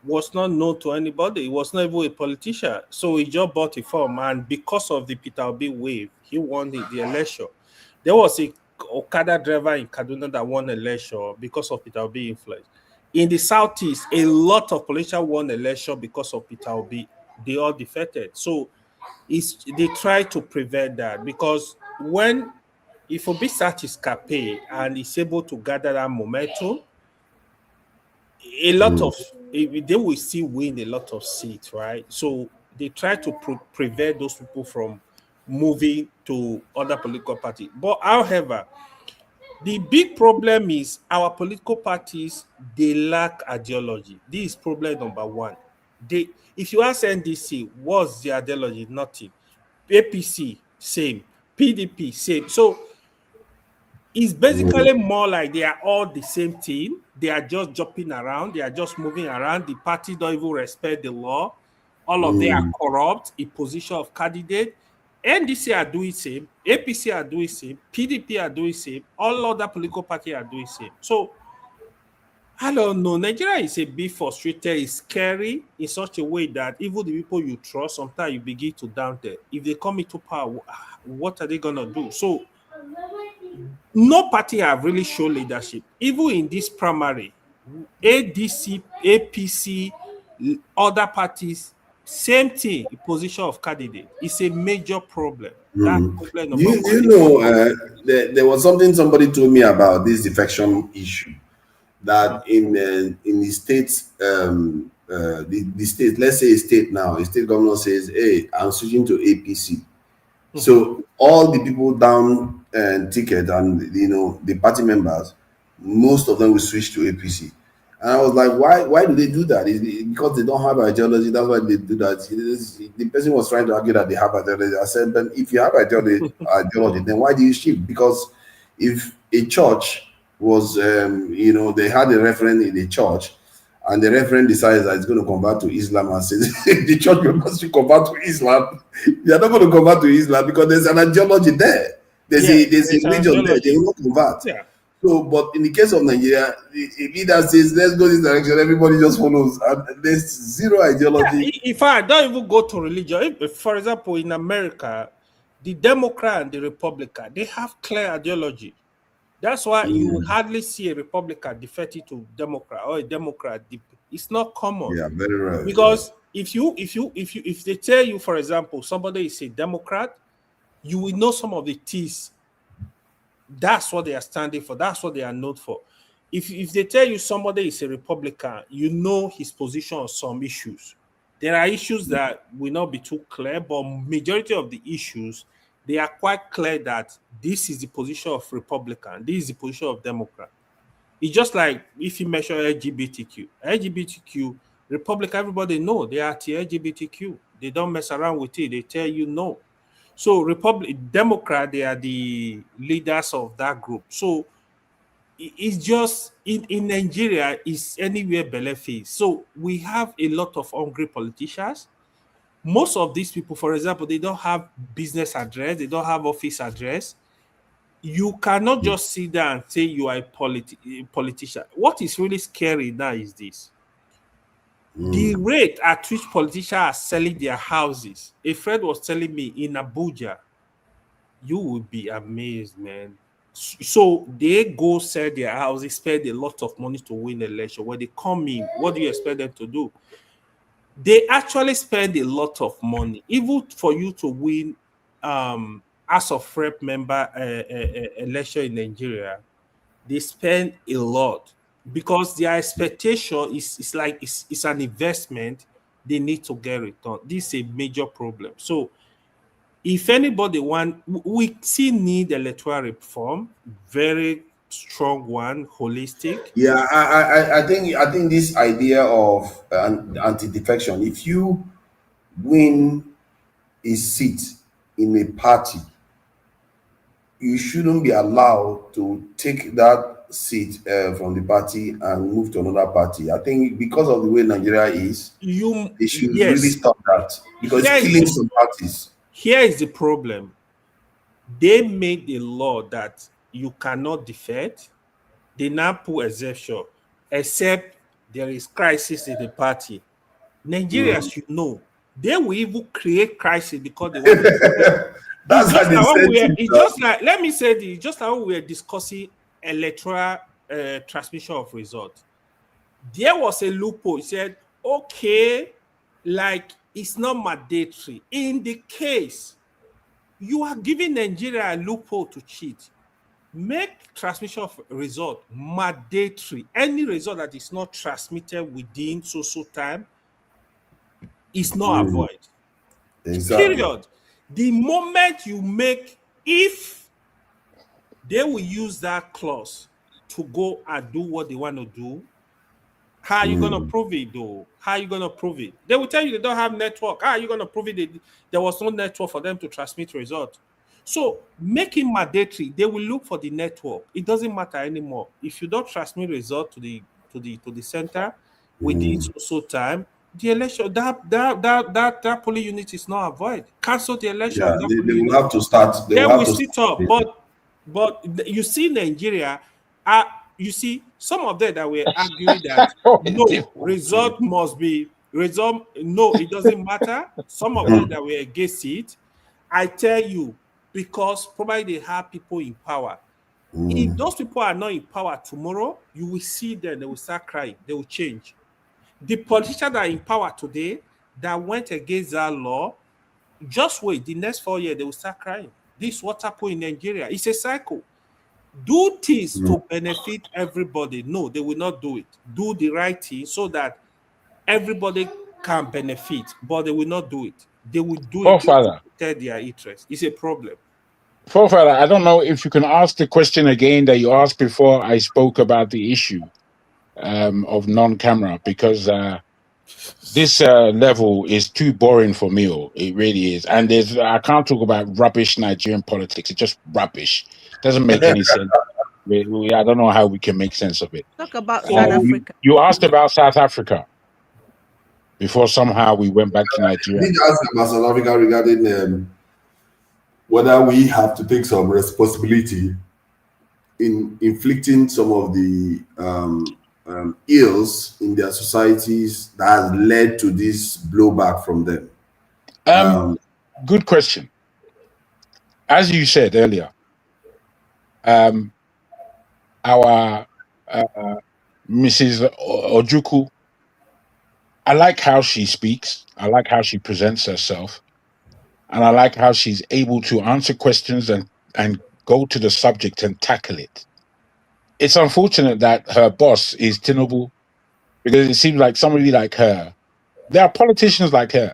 was not known to anybody. He was not even a politician. So he just bought a form, and because of the Peter Obi wave, he won the election. There was a Okada driver in Kaduna that won election because of Peter Obi influence. In the Southeast, a lot of politicians won election because of Peter Obi. They all defected. So they try to prevent that, because if Obi starts his campaign and is able to gather that momentum, a lot of they will still win a lot of seats, right? So they try to prevent those people from moving to other political parties. But however, the big problem is our political parties, they lack ideology. This is problem number one. If you ask NDC, what's the ideology? Nothing. APC, same. PDP, same. So it's basically more like they are all the same team. They are just jumping around. They are just moving around. The party don't even respect the law. All of them are corrupt in position of candidate. NDC are doing same. APC are doing same. PDP are doing same. All other political parties are doing same. So I don't know. Nigeria is a bit frustrated. It's scary in such a way that even the people you trust, sometimes you begin to doubt them. If they come into power, what are they gonna do? So no party have really shown leadership. Even in this primary, ADC, APC, other parties, same thing, position of candidate. It's a major problem. That problem number one. You know, there was something somebody told me about this defection issue. That in the states, the state, let's say a state now, a state governor says, "Hey, I'm switching to APC." So all the people down ticket and the party members, most of them will switch to APC. And I was like, why do they do that? Is it because they don't have ideology? That's why they do that. The person was trying to argue that they have ideology. I said, then if you have ideology, then why do you shift? Because if a church was, they had a referendum in the church, and the referendum decides that it's going to convert to Islam and says the church members should convert to Islam, they are not going to convert to Islam because there's an ideology there. There's a religion there. They will not convert. Yeah. So, but in the case of Nigeria, the leader says, let's go this direction, everybody just follows. And there's zero ideology. Yeah, in fact, don't even go to religion. If, for example, in America, the Democrat and the Republican, they have clear ideology. That's why you hardly see a Republican defecting to Democrat or a Democrat. It's not common. Yeah, very rare. Because if they tell you, for example, somebody is a Democrat, you will know some of the T's. That's what they are standing for. That's what they are known for. If they tell you somebody is a Republican, you know his position on some issues. There are issues that will not be too clear, but majority of the issues, they are quite clear that this is the position of Republican, this is the position of Democrat. It's just like if you measure LGBTQ, Republican, everybody know they are LGBTQ. They don't mess around with it. They tell you no. So Democrat, they are the leaders of that group. So it's just in Nigeria, it's anywhere belefe. So we have a lot of hungry politicians. Most of these people, for example, they don't have business address, they don't have office address. You cannot just sit there and say you are a politician. What is really scary now is this. The rate at which politicians are selling their houses. A friend was telling me in Abuja, you will be amazed, man. So they go sell their houses, spend a lot of money to win the election. When they come in, what do you expect them to do? They actually spend a lot of money, even for you to win House of Rep member election in Nigeria. They spend a lot because their expectation is like it's an investment. They need to get return. This is a major problem. So if anybody we still need electoral reform, very strong one, holistic. Yeah, I think this idea of anti-defection, if you win a seat in a party, you shouldn't be allowed to take that seat from the party and move to another party. I think because of the way Nigeria is, they should really stop that, because it's killing some parties. Here is the problem. They made a law that you cannot defect. They now put exception, except there is crisis in the party. Nigerians, you know, they will even create crisis because they want to defect. That's how they said it's just like, let me say this, just how we were discussing electoral transmission of results. There was a loophole. It said, okay, like it's not mandatory. In the case you are giving Nigeria a loophole to cheat, make transmission of result mandatory. Any result that is not transmitted within so time is not avoided. Exactly. Period. The moment you make, if they will use that clause to go and do what they want to do, how are you going to prove it, though? How are you going to prove it? They will tell you they don't have network. How are you going to prove it? There was no network for them to transmit results. So making mandatory, they will look for the network. It doesn't matter anymore. If you don't transmit result to the center within so time, the election that polling unit is not avoided. Cancel the election. Yeah, they will have to start. They will sit up. But you see Nigeria, you see some of them that were arguing that no result must be result. No, it doesn't matter. Some of them that were against it. I tell you, because probably they have people in power. If those people are not in power tomorrow, you will see them. They will start crying. They will change. The politicians that are in power today that went against that law, just wait. The next 4 years, they will start crying. This is what happened in Nigeria. It's a cycle. Do things to benefit everybody. No, they will not do it. Do the right thing so that everybody can benefit, but they will not do it. They will do it to protect their interest. It's a problem. Forefather, I don't know if you can ask the question again that you asked before I spoke about the issue of non-camera, because this level is too boring for me. It really is. And I can't talk about rubbish Nigerian politics. It's just rubbish. It doesn't make any sense. I don't know how we can make sense of it. Talk about South Africa. You asked about South Africa before somehow we went back to Nigeria. I did ask about South Africa regarding whether we have to take some responsibility in inflicting some of the ills in their societies that has led to this blowback from them. Good question. As you said earlier, our Mrs. Ojukwu, I like how she speaks. I like how she presents herself. And I like how she's able to answer questions and go to the subject and tackle it. It's unfortunate that her boss is Tinubu, because it seems like somebody like her There are politicians like her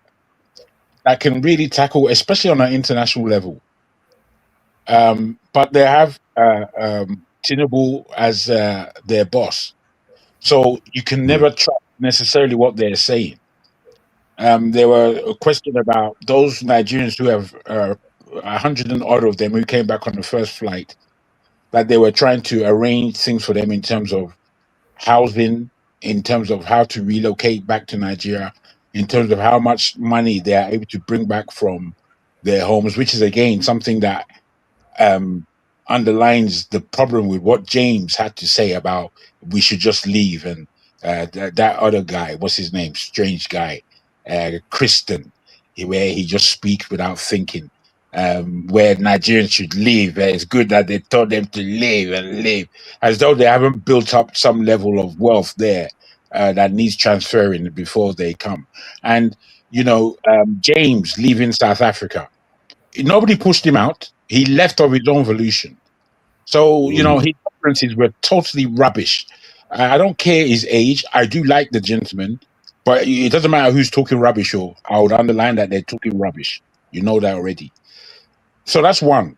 that can really tackle, especially on an international level. But they have Tinubu as their boss, so you can never trust necessarily what they're saying. There were a question about those Nigerians who have 100 and odd of them who came back on the first flight, that they were trying to arrange things for them in terms of housing, in terms of how to relocate back to Nigeria, in terms of how much money they are able to bring back from their homes, which is again something that underlines the problem with what James had to say about we should just leave, and that other guy, what's his name, strange guy, Kristen, where he just speaks without thinking. Where Nigerians should leave. It's good that they told them to leave and leave, as though they haven't built up some level of wealth there that needs transferring before they come. And, James leaving South Africa, nobody pushed him out. He left of his own volition. So, his references were totally rubbish. I don't care his age. I do like the gentleman, but it doesn't matter who's talking rubbish, or I would underline that they're talking rubbish. You know that already. So that's one.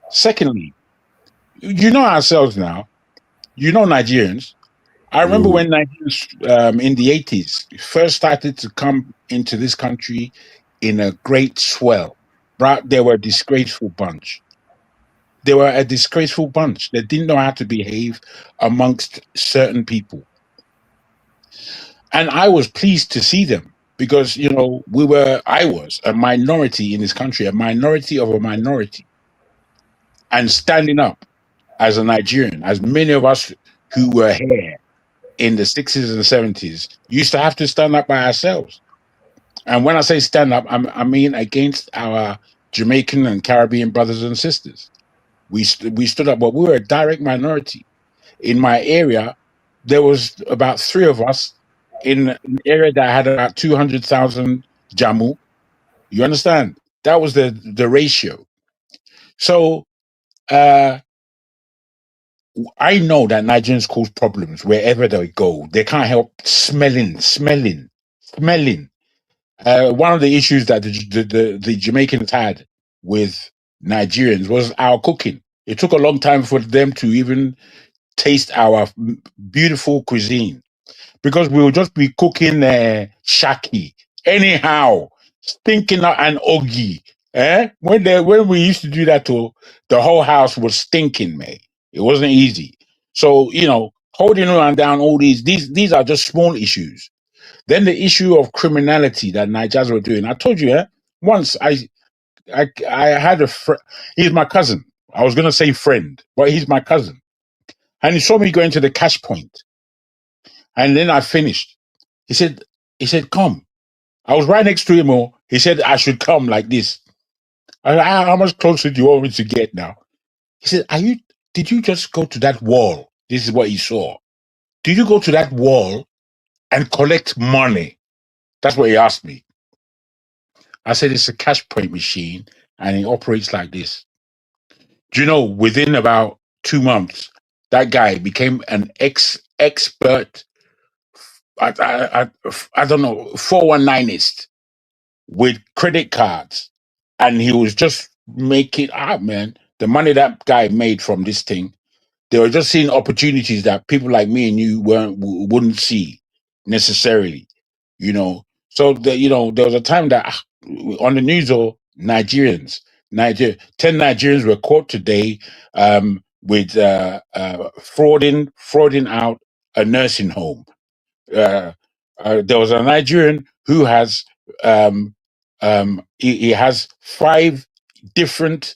Secondly, ourselves now, Nigerians. I remember when Nigerians in the 80s first started to come into this country in a great swell. Right? They were a disgraceful bunch. They were a disgraceful bunch. They didn't know how to behave amongst certain people. And I was pleased to see them because, I was a minority in this country, a minority of a minority. And standing up as a Nigerian, as many of us who were here in the 60s and 70s used to have to stand up by ourselves. And when I say stand up, I mean against our Jamaican and Caribbean brothers and sisters. We stood up, but we were a direct minority. In my area, there was about 3 of us in an area that had about 200,000 Jamu. You understand? That was the ratio. So I know that Nigerians cause problems wherever they go. They can't help smelling. One of the issues that the Jamaicans had with Nigerians was our cooking. It took a long time for them to even taste our beautiful cuisine, because we would just be cooking shaki anyhow, stinking and oggy. When we used to do that, the whole house was stinking, man. It wasn't easy. So holding on down all these are just small issues. Then the issue of criminality that Nigerians were doing. I told you, once I had a friend. He's my cousin. I was gonna say friend, but he's my cousin, and he saw me going to the cash point, and then I finished. He said, "Come." I was right next to him. He said I should come like this. I said, how much closer do you want me to get now? He said, did you just go to that wall? This is what he saw. Did you go to that wall and collect money? That's what he asked me. I said, it's a cash point machine and it operates like this. Do you know, within about 2 months, that guy became an expert, I don't know, 419ist with credit cards. And he was just making man, the money that guy made from this thing, they were just seeing opportunities that people like me and you wouldn't see necessarily, So there was a time that on the news, 10 Nigerians were caught today with frauding out a nursing home. There was a Nigerian who has he has 5 different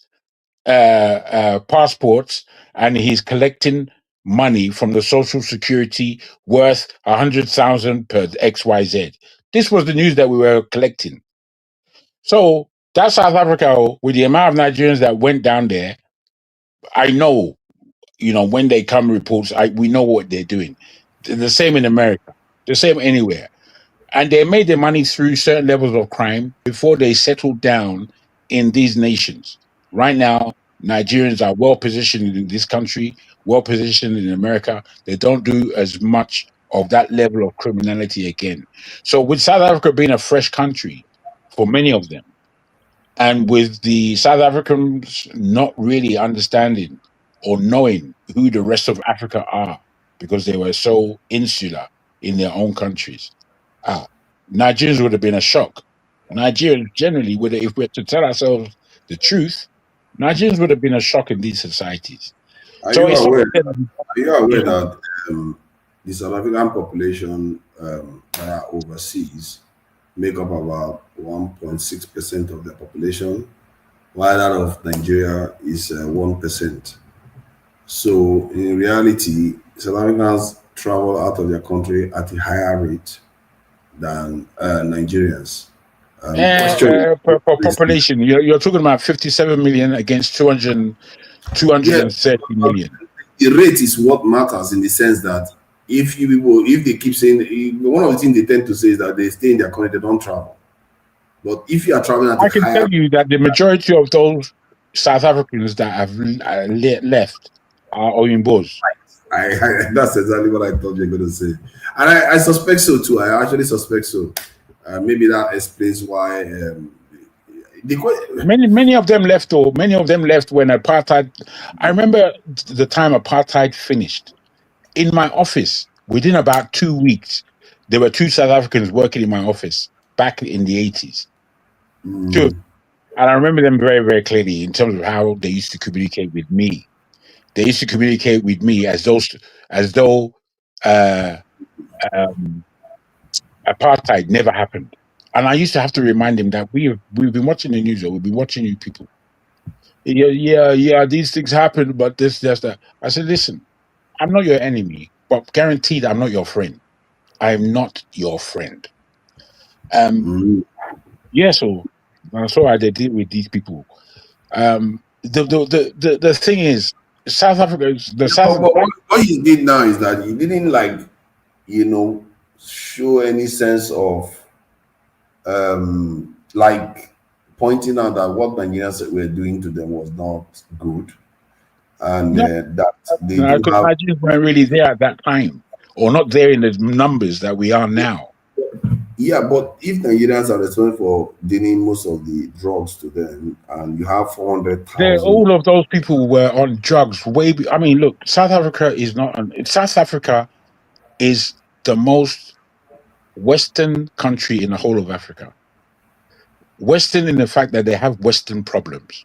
passports, and he's collecting money from the Social Security worth 100,000 per XYZ. This was the news that we were collecting. So that's South Africa. With the amount of Nigerians that went down there, I know, when they come reports, we know what they're doing. The same in America, the same anywhere. And they made their money through certain levels of crime before they settled down in these nations. Right now, Nigerians are well positioned in this country, well positioned in America. They don't do as much of that level of criminality again. So with South Africa being a fresh country for many of them, and with the South Africans not really understanding or knowing who the rest of Africa are because they were so insular in their own countries, Nigerians would have been a shock. Nigerians generally would have, if we're to tell ourselves the truth, Nigerians would have been a shock in these societies. Are So you it's aware? something Are you aware that the South African population that are overseas make up about 1.6% of the population, while that of Nigeria is 1%. So in reality, South Africans travel out of their country at a higher rate than Nigerians. per population, you're talking about 57 million against 230 million. The rate is what matters in the sense that if they keep saying, one of the things they tend to say is that they stay in their country, they don't travel. But if you are traveling at I can tell you that the majority of those South Africans that have left are Oyimbos. That's exactly what I thought you were going to say. And I suspect so too. I actually suspect so. Maybe that explains why many of them left, though. Many of them left when apartheid. I remember the time apartheid finished. In my office, within about 2 weeks, there were 2 South Africans working in my office back in the 80s. Two. And I remember them very, very clearly in terms of how they used to communicate with me. They used to communicate with me as though apartheid never happened. And I used to have to remind them that we've been watching the news, or we've been watching you people. Yeah, these things happen, but this, that. I said, listen, I'm not your enemy, but guaranteed I'm not your friend. I'm not your friend. Yeah, so that's how I deal with these people. The thing is, South Africa. What he did now is that he didn't show any sense of pointing out that what Nigerians were doing to them was not good, and that they do have. Nigerians weren't really there at that time, or not there in the numbers that we are now. Yeah, but if Nigerians are responsible for dealing most of the drugs to them, and you have 400,000, all of those people were on drugs. Look, South Africa is not. South Africa is the most Western country in the whole of Africa. Western in the fact that they have Western problems.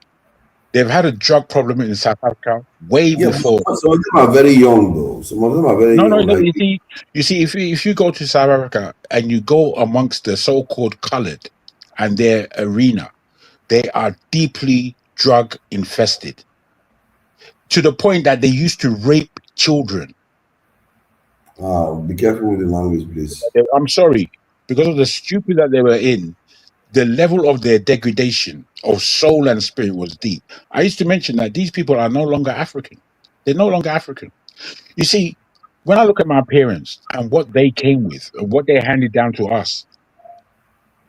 They've had a drug problem in South Africa way before. Some of them are very young, though. Some of them are very young. No. You see, if you go to South Africa and you go amongst the so-called colored and their arena, they are deeply drug infested to the point that they used to rape children. Be careful with the language, please. I'm sorry, because of the stupid that they were in. The level of their degradation of soul and spirit was deep. I used to mention that these people are no longer African. They're no longer African. You see, when I look at my parents and what they came with and what they handed down to us,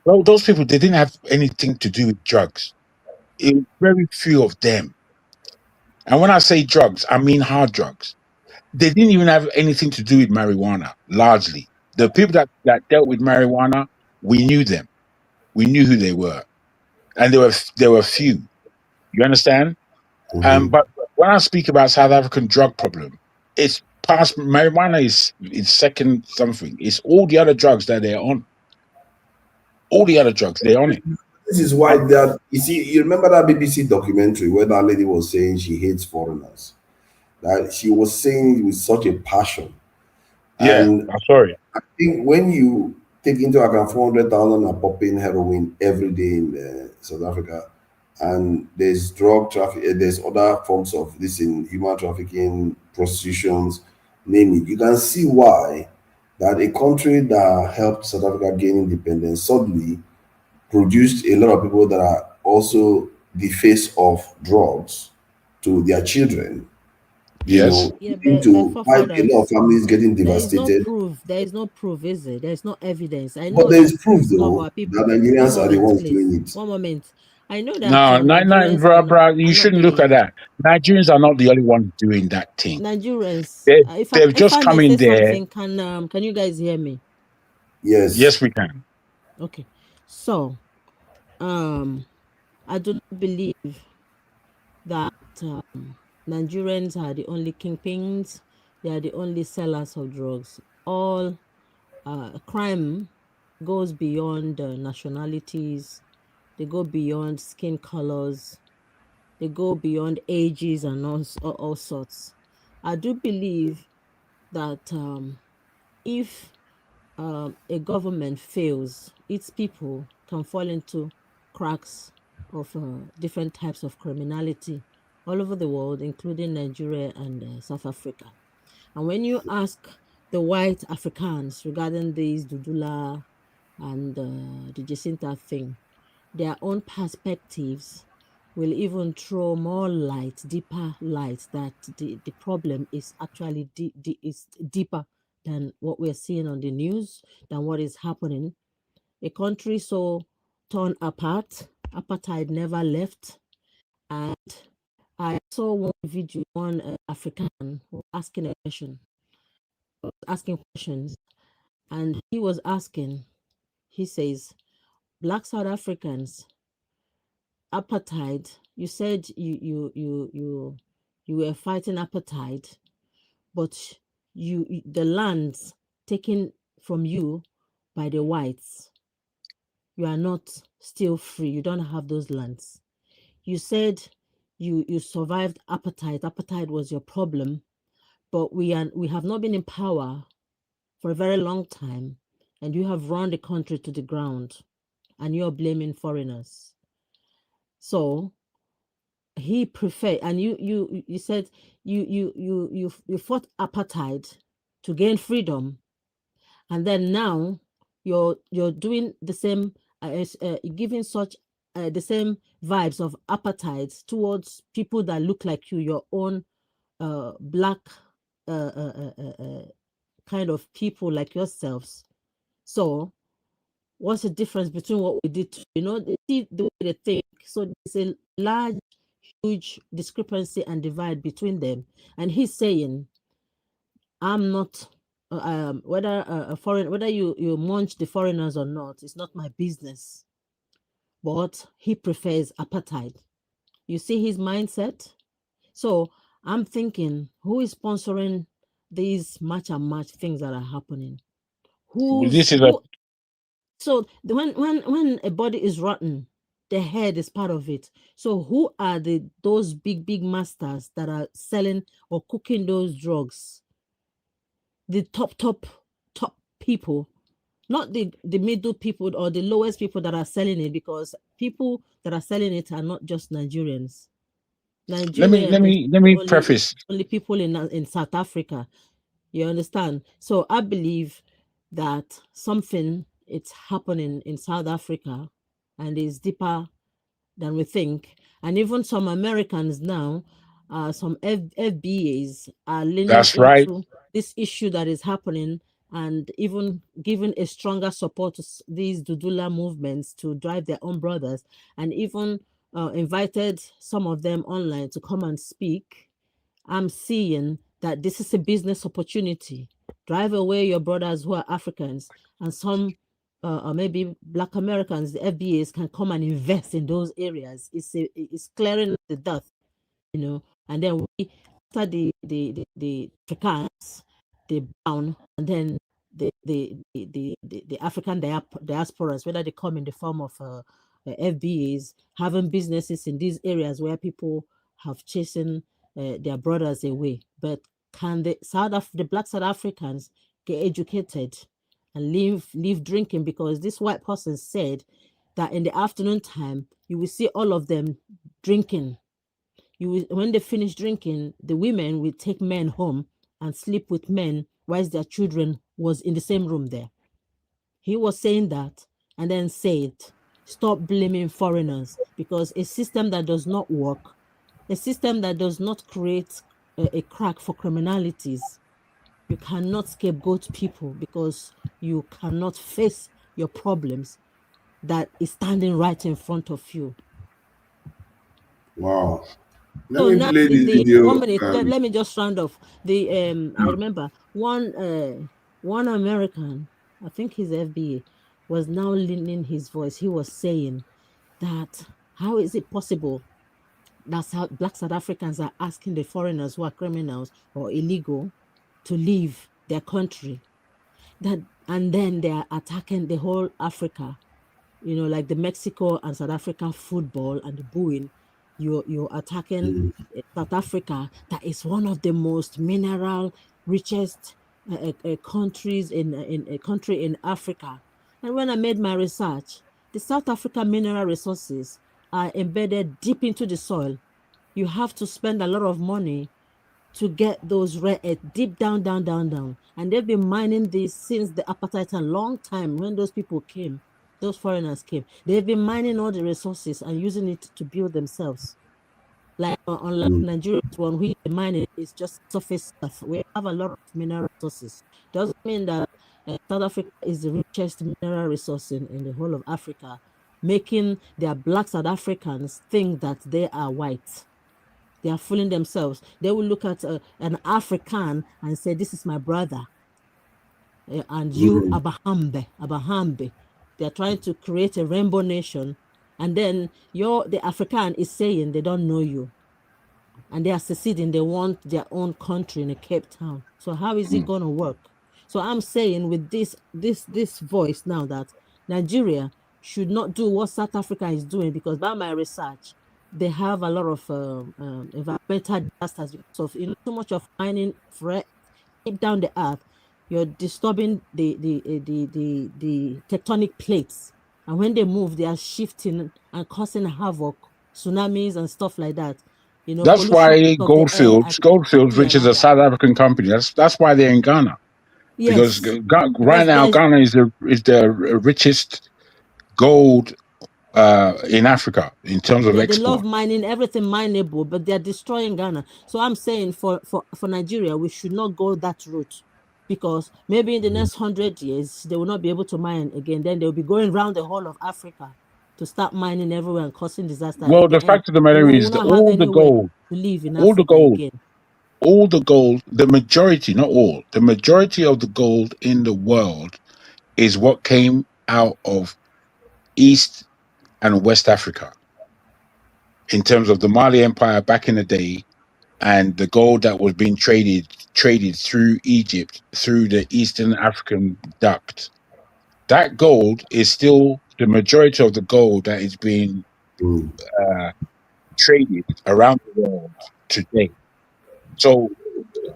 well, those people, they didn't have anything to do with drugs. It was very few of them. And when I say drugs, I mean hard drugs. They didn't even have anything to do with marijuana, largely. The people that dealt with marijuana, we knew them. We knew who they were, and there were few. You understand? But when I speak about South African drug problem, it's past marijuana is second something. It's all the other drugs that they're on. All the other drugs they're on it. This is why that you remember that BBC documentary where that lady was saying she hates foreigners. That she was saying with such a passion. Yeah, and I'm sorry. I think when you take into account 400,000 are popping heroin every day in South Africa, and there's drug traffic, there's other forms of this in human trafficking, prostitutions, name it. You can see why that a country that helped South Africa gain independence suddenly produced a lot of people that are also the face of drugs to their children. Yes. Into why a lot of families getting devastated. There is no proof, is it? There is no evidence. I know but there is proof, though, that Nigerians are the ones doing it. One moment. I know that No, Nigerians bro, you are not shouldn't look at the that. Nigerians are not the only ones doing that thing. Nigerians. They, If they've if just I may come say in there. something, can you guys hear me? Yes. Yes, we can. Okay, so I do not believe that Nigerians are the only kingpins. They are the only sellers of drugs. All crime goes beyond nationalities. They go beyond skin colors. They go beyond ages and all sorts. I do believe that if a government fails, its people can fall into cracks of different types of criminality all over the world, including Nigeria and South Africa. And when you ask the white Africans regarding this Dudula and the Jacinta thing, their own perspectives will even throw more light, deeper light, that the problem is actually is deeper than what we're seeing on the news, than what is happening. A country so torn apart, apartheid never left. And I saw one video, one African asking a question, asking questions, and he was asking, he says, Black South Africans, apartheid, you said you were fighting apartheid, but the lands taken from you by the whites, you are not still free. You don't have those lands. You said you survived apartheid. Apartheid was your problem, but we have not been in power for a very long time, and you have run the country to the ground, and you're blaming foreigners. So he preferred, and you said you fought apartheid to gain freedom, and then now you're doing the same, giving such the same vibes of apartheid towards people that look like you, your own black kind of people like yourselves. So what's the difference between what we did? See the way they think. So there's a large, huge discrepancy and divide between them. And he's saying, I'm not whether whether you munch the foreigners or not, it's not my business. But he prefers apartheid. You see his mindset? So I'm thinking, who is sponsoring these match and match things that are happening? So when a body is rotten, the head is part of it. So who are those big masters that are selling or cooking those drugs? The top people, not the middle people or the lowest people that are selling it, because people that are selling it are not just Nigerians. Let me preface. Only people in South Africa. You understand? So I believe that something it's happening in South Africa and is deeper than we think. And even some Americans now, some FBAs are leaning into this issue that is happening, and even giving a stronger support to these Dudula movements to drive their own brothers, and even invited some of them online to come and speak. I'm seeing that this is a business opportunity. Drive away your brothers who are Africans, and some or maybe Black Americans, the FBAs can come and invest in those areas. It's clearing the dust, and then we, after the Africans, the brown, and then the African diasporas, whether they come in the form of FBAs, having businesses in these areas where people have chasing their brothers away. But can the Black South Africans get educated and leave drinking? Because this white person said that in the afternoon time you will see all of them drinking. When they finish drinking, the women will take men home and sleep with men whilst their children was in the same room there. He was saying that, and then said, stop blaming foreigners, because a system that does not work, a system that does not create a crack for criminalities, you cannot scapegoat people, because you cannot face your problems that is standing right in front of you. Wow. Let So me now play this video. 1 minute. Let me just round off the. I remember one American, I think his FBA, was now leaning his voice. He was saying that how is it possible that Black South Africans are asking the foreigners who are criminals or illegal to leave their country, and then they are attacking the whole Africa, like the Mexico and South Africa football and the booing. You're attacking South Africa, that is one of the most mineral richest countries in a country in Africa. And when I made my research, the South African mineral resources are embedded deep into the soil. You have to spend a lot of money to get those rare earth deep down. And they've been mining this since the apartheid, a long time. When those people came, those foreigners came, they've been mining all the resources and using it to build themselves. Like unlike Nigerians, one we mining is just surface stuff. We have a lot of mineral resources. Doesn't mean that South Africa is the richest mineral resource in the whole of Africa, making their Black South Africans think that they are white. They are fooling themselves. They will look at an African and say, "This is my brother," and you Abahambe. They are trying to create a rainbow nation, and then the African is saying they don't know you, and they are seceding. They want their own country in a Cape Town. So how is it going to work? So I'm saying with this voice now that Nigeria should not do what South Africa is doing, because by my research, they have a lot of environmental disasters because of so much of mining deep down the earth. You're disturbing the tectonic plates, and when they move, they are shifting and causing havoc, tsunamis and stuff like that. That's why Pollution of the air Goldfields, which is a South African company, that's why they're in Ghana. Yes. Because right now Ghana is the richest gold in Africa in terms of They export. love mining, everything mineable, but they're destroying Ghana. So I'm saying for Nigeria, we should not go that route, because maybe in the next 100 years, they will not be able to mine again. Then they'll be going around the whole of Africa to start mining everywhere and causing disaster. Well, the fact of the matter is that all the gold, the majority, not all, the majority of the gold in the world is what came out of East and West Africa in terms of the Mali Empire back in the day, and the gold that was being traded through Egypt, through the Eastern African duct. That gold is still the majority of the gold that is being traded around the world today. So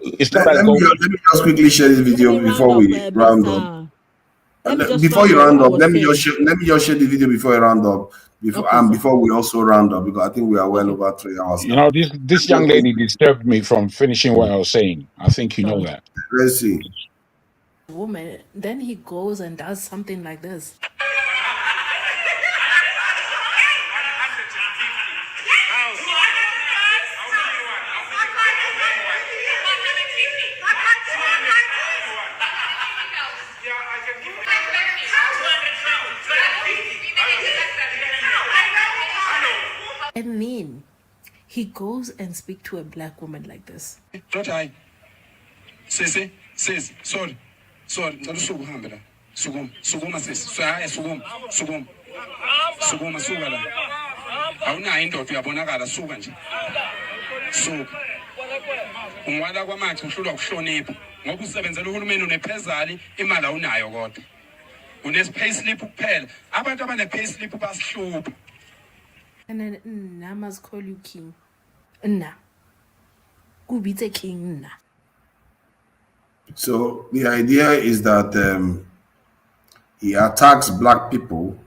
it's not let me just quickly share this video before we round up. Before you round up, let me just share the video before you round up. Before we also round up, because I think we are well over 3 hours. You know, this young lady disturbed me from finishing what I was saying. I think you know that. Let's see. Woman, then he goes and does something like this. And then he goes and speaks to a black woman like this. Sorry, sorry, Sugum, sis, Sugum. Awuna indoda uyabonakala suka nje. Suka. Ungwala kwamathi uhlulwa ukuhlonipha ngoba usebenzela uhulumeni unephezali imali awunayo kodwa. Unespayslip kuphela. Abantu abanepayslip basihlupha. And then I must call you king. Nah. Kubitse king nah. So the idea is that he attacks black people,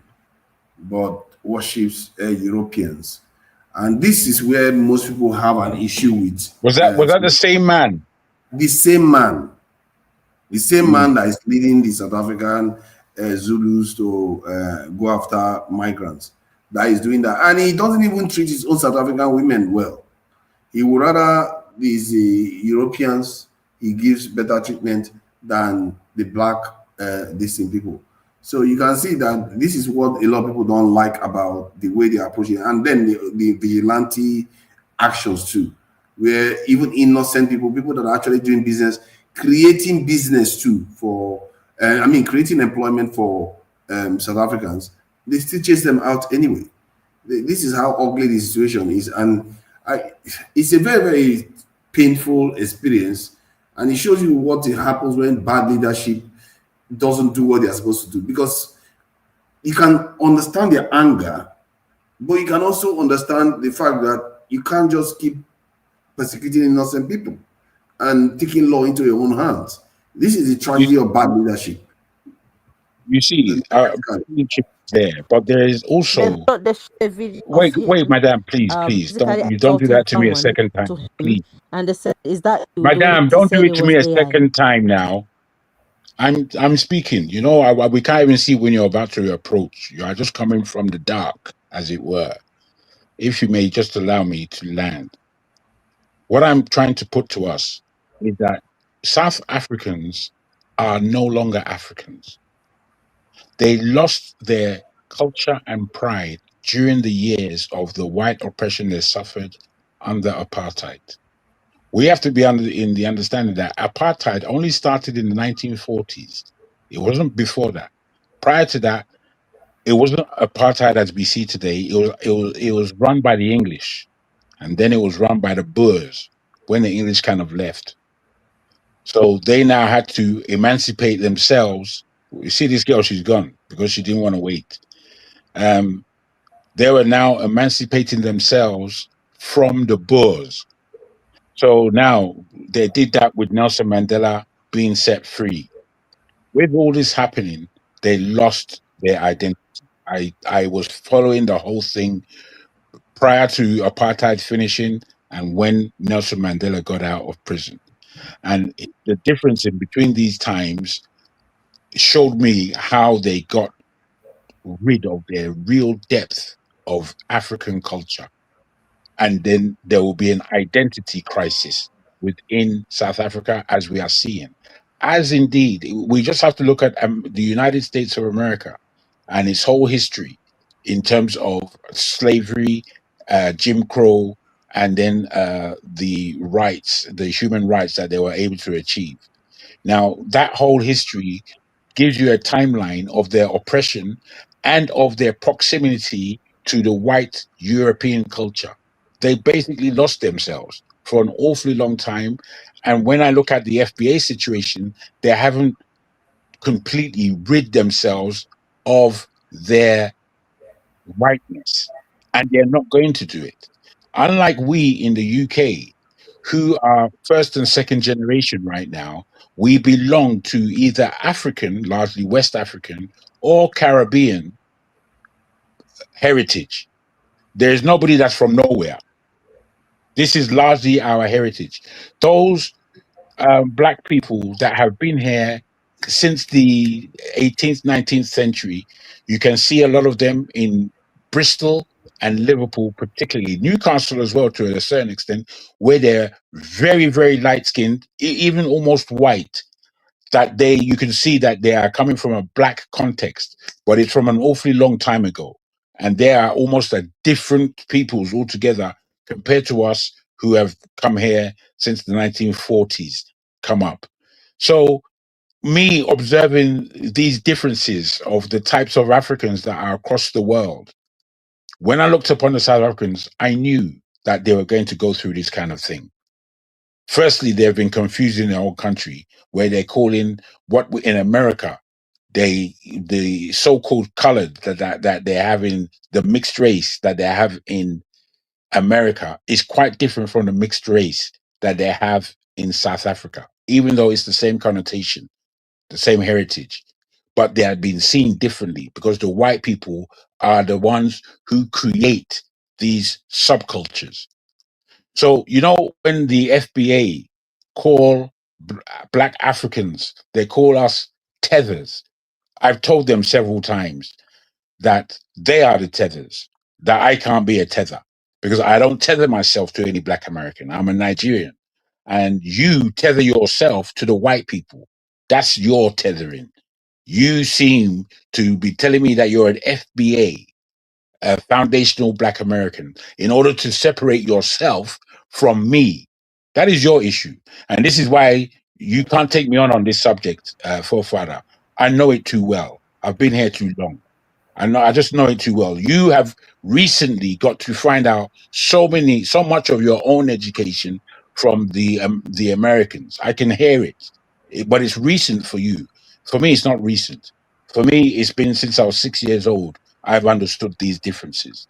but worships Europeans, and this is where most people have an issue with. Was that the same man? The same man, man that is leading the South African Zulus to go after migrants. That is doing that, and he doesn't even treat his own South African women well. He would rather these Europeans. He gives better treatment than the black distinct people. So you can see that this is what a lot of people don't like about the way they approach it. And then the vigilante actions too, where even innocent people, people that are actually doing business, creating business too for, creating employment for South Africans, they still chase them out anyway. This is how ugly the situation is. And it's a very, very painful experience. And it shows you what happens when bad leadership doesn't do what they're supposed to do, because you can understand their anger, but you can also understand the fact that you can't just keep persecuting innocent people and taking law into your own hands. This is the tragedy of bad leadership. You see, leadership is there, but there is also wait, madam, please, don't do that to me a second time, please. And they said, "Is that you?" Madam, don't do it to me a second time now. I'm speaking. You know, we can't even see when you're about to approach. You are just coming from the dark, as it were. If you may just allow me to land. What I'm trying to put to us is that South Africans are no longer Africans. They lost their culture and pride during the years of the white oppression they suffered under apartheid. We have to be in the understanding that apartheid only started in the 1940s. It wasn't before that. Prior to that, it wasn't apartheid as we see today. It was run by the English, and then it was run by the Boers when the English kind of left. So they now had to emancipate themselves. You see this girl, she's gone because she didn't want to wait. They were now emancipating themselves from the Boers. So now they did that with Nelson Mandela being set free. With all this happening, they lost their identity. I was following the whole thing prior to apartheid finishing and when Nelson Mandela got out of prison. And the difference in between these times showed me how they got rid of their real depth of African culture. And then there will be an identity crisis within South Africa, as we are seeing. As indeed, we just have to look at the United States of America and its whole history in terms of slavery, Jim Crow, and then the rights, the human rights that they were able to achieve. Now, that whole history gives you a timeline of their oppression and of their proximity to the white European culture. They basically lost themselves for an awfully long time. And when I look at the FBA situation, they haven't completely rid themselves of their whiteness. And they're not going to do it. Unlike we in the UK, who are first and second generation right now, we belong to either African, largely West African, or Caribbean heritage. There's nobody that's from nowhere. This is largely our heritage. Those black people that have been here since the 18th, 19th century, you can see a lot of them in Bristol and Liverpool, particularly Newcastle as well, to a certain extent, where they're very, very light skinned, even almost white. That you can see that they are coming from a black context, but it's from an awfully long time ago. And they are almost a different peoples altogether compared to us who have come here since the 1940s come up. So me observing these differences of the types of Africans that are across the world, when I looked upon the South Africans, I knew that they were going to go through this kind of thing. Firstly, they've been confused in their own country, where they're calling what in America, the so-called colored that they have in the mixed race that they have in America is quite different from the mixed race that they have in South Africa, even though it's the same connotation, the same heritage. But they have been seen differently because the white people are the ones who create these subcultures. So, you know, when the FBA call black Africans, they call us tethers. I've told them several times that they are the tethers, that I can't be a tether because I don't tether myself to any black American. I'm a Nigerian. And you tether yourself to the white people. That's your tethering. You seem to be telling me that you're an FBA, a foundational Black American, in order to separate yourself from me. That is your issue. And this is why you can't take me on this subject, forefather. I know it too well. I've been here too long. I just know it too well. You have recently got to find out so much of your own education from the Americans. I can hear it, but it's recent for you. For me, it's not recent. For me, it's been since I was 6 years old. I've understood these differences,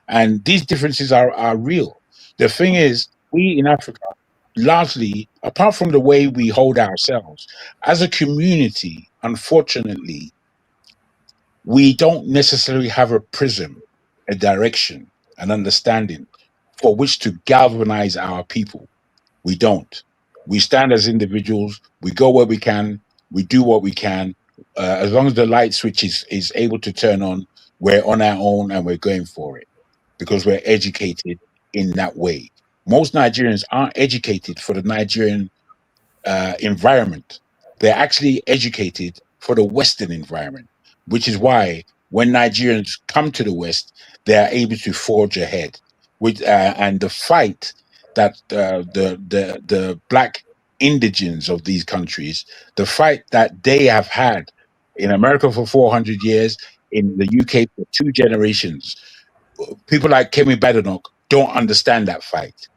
and these differences are real. The thing is, we in Africa, largely, apart from the way we hold ourselves as a community, unfortunately, we don't necessarily have a prism, a direction, an understanding for which to galvanize our people. We don't. We stand as individuals, we go where we can, we do what we can. As long as the light switch is able to turn on, we're on our own and we're going for it because we're educated in that way. Most Nigerians aren't educated for the Nigerian environment. They're actually educated for the Western environment, which is why when Nigerians come to the West, they are able to forge ahead. And the fight that the Black indigents of these countries, the fight that they have had in America for 400 years, in the UK for 2 generations, people like Kemi Badenoch don't understand that fight.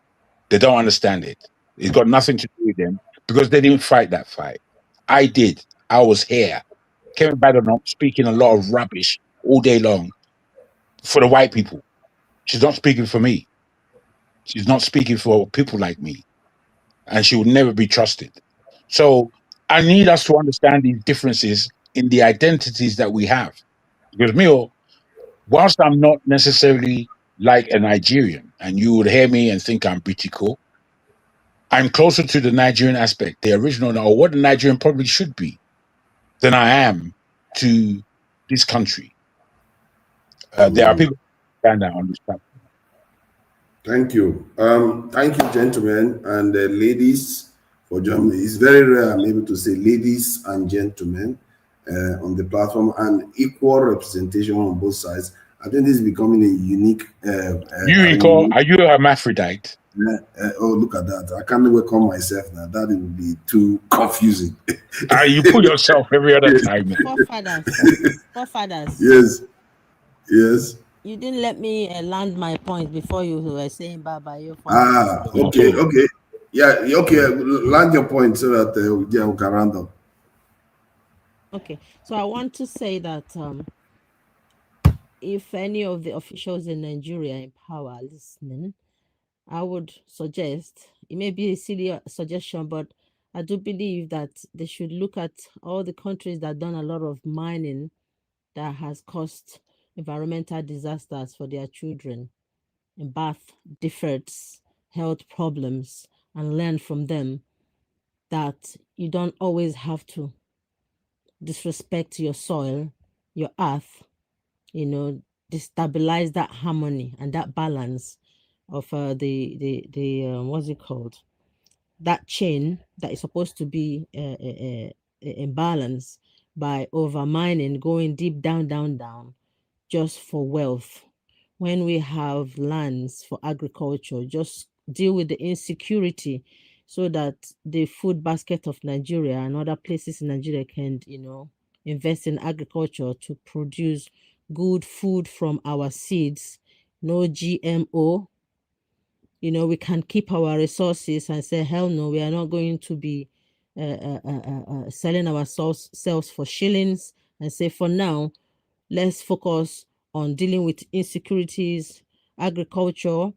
They don't understand it. It's got nothing to do with them because they didn't fight that fight. I did. I was here. Kevin Badenoch speaking a lot of rubbish all day long for the white people. She's not speaking for me. She's not speaking for people like me. And she would never be trusted. So I need us to understand these differences in the identities that we have. Because me, whilst I'm not necessarily like a Nigerian, and you would hear me and think I'm pretty cool, I'm closer to the Nigerian aspect, the original, or what the Nigerian probably should be, than I am to this country. There are people who stand out on this platform. Thank you. Thank you, gentlemen and ladies, for joining me. It's very rare I'm able to say ladies and gentlemen on the platform, and equal representation on both sides. I think this is becoming a unique. Are you a hermaphrodite? Oh, look at that. I can't welcome myself now. That would be too confusing. You put yourself every other time. Forefathers. Yes. Yes. You didn't let me land my point before you were saying bye-bye. Okay. Yeah, okay. Land your point so that we can round up. Okay. So I want to say that if any of the officials in Nigeria in power are listening, I would suggest, it may be a silly suggestion, but I do believe that they should look at all the countries that done a lot of mining that has caused environmental disasters for their children, and birth defects, health problems, and learn from them that you don't always have to disrespect your soil, your earth, destabilize that harmony and that balance of the what's it called, that chain that is supposed to be in balance, by overmining, going deep down just for wealth. When we have lands for agriculture, just deal with the insecurity so that the food basket of Nigeria and other places in Nigeria can invest in agriculture to produce good food from our seeds, no GMO. We can keep our resources and say, hell no, we are not going to be selling our selves for shillings, and say, for now, let's focus on dealing with insecurities, agriculture,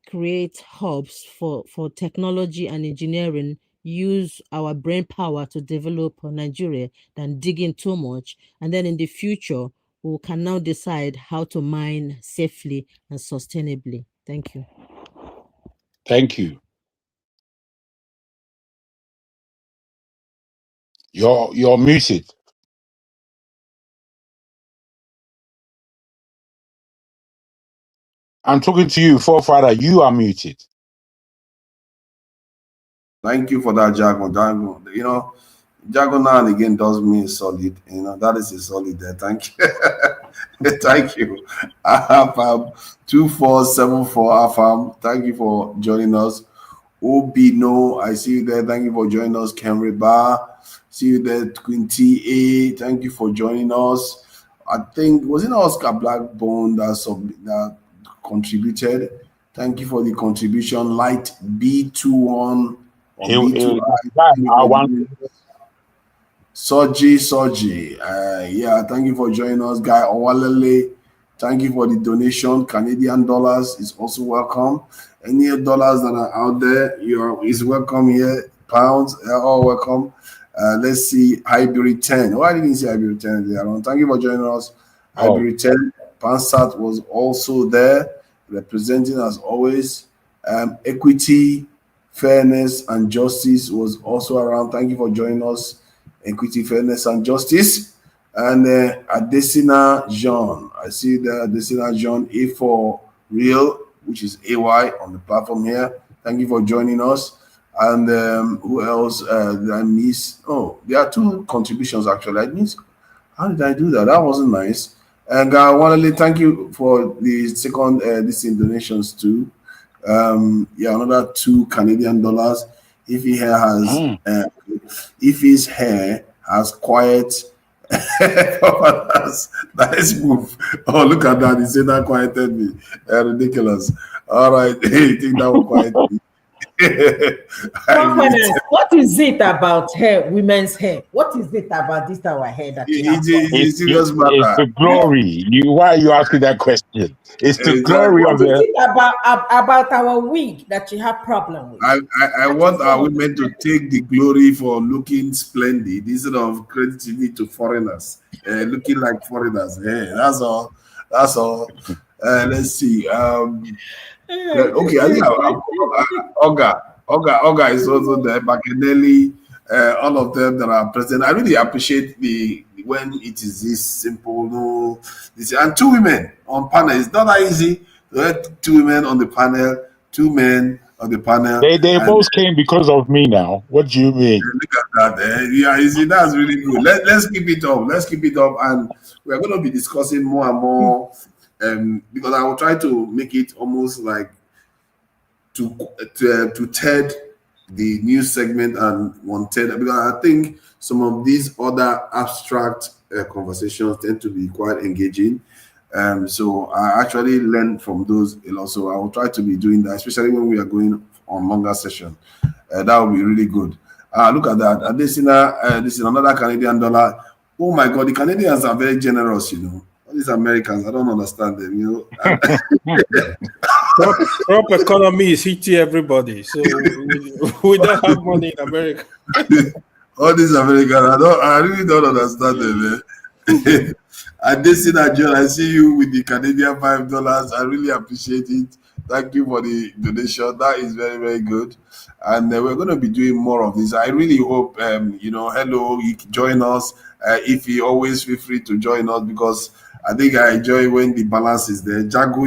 create hubs for technology and engineering, use our brain power to develop Nigeria than digging too much. And then in the future, we can now decide how to mine safely and sustainably. Thank you. Thank you. You're muted. I'm talking to you, forefather. You are muted. Thank you for that, Jack. Jago now and again does mean solid. That is a solid there. Thank you. Thank you. Afam 2474 Afam. Thank you for joining us. Obino, I see you there. Thank you for joining us. Camry Bar. See you there. Quinty A. Thank you for joining us. I think was it Oscar Blackbone that contributed. Thank you for the contribution. Light B21 or B2I. Soji. Yeah, thank you for joining us, Guy Owalele. Thank you for the donation. Canadian dollars is also welcome. Any dollars that are out there, is welcome here. Pounds, they're all welcome. Let's see, Hybrid 10. Why didn't you see Hybrid 10 there? Thank you for joining us. Hybrid 10. Pansat was also there, representing as always. Equity, fairness, and justice was also around. Thank you for joining us. Equity, fairness, and justice. And Adesina Jean. I see the Adesina Jean A for real, which is AY on the platform here. Thank you for joining us. And who else did I miss? Oh, there are two contributions actually. I missed. How did I do that? That wasn't nice. And Wanale, thank you for the second donations too. Yeah, another $2 Canadian. If he has, if his hair has quiet, nice move. Oh, look at that! He said that quieted me. Ridiculous. All right, you think that will quiet me? What is it about hair, women's hair? What is it about this our hair that it's the glory? Why are you asking that question? It's the glory of the. What is it about our wig that you have problem with? I want our women to take the glory for looking splendid instead of crediting it to foreigners, looking like foreigners. Yeah, that's all. That's all. Let's see. Okay, I think Oga is also there. Bakenelli, all of them that are present. I really appreciate when it is this simple. And two women on panel. It's not that easy to have two women on the panel, two men on the panel. They both came because of me now. What do you mean? Look at that. Yeah, you see, that's really good. Let's keep it up. Let's keep it up. And we're going to be discussing more and more. Because I will try to make it almost like to TED the news segment and one TED, because I think some of these other abstract conversations tend to be quite engaging. So I actually learned from those a lot. So I will try to be doing that, especially when we are going on longer session. That will be really good. Look at that. This is another Canadian dollar. Oh my God, the Canadians are very generous, These Americans, I don't understand them, Trump economy is hitting everybody, so we don't have money in America. All these Americans, I really don't understand them, man. And this in John, I see you with the Canadian $5. I really appreciate it. Thank you for the donation. That is very, very good. And we're going to be doing more of this. I really hope, hello, you can join us. If you always feel free to join us, because I think I enjoy when the balance is there. Jago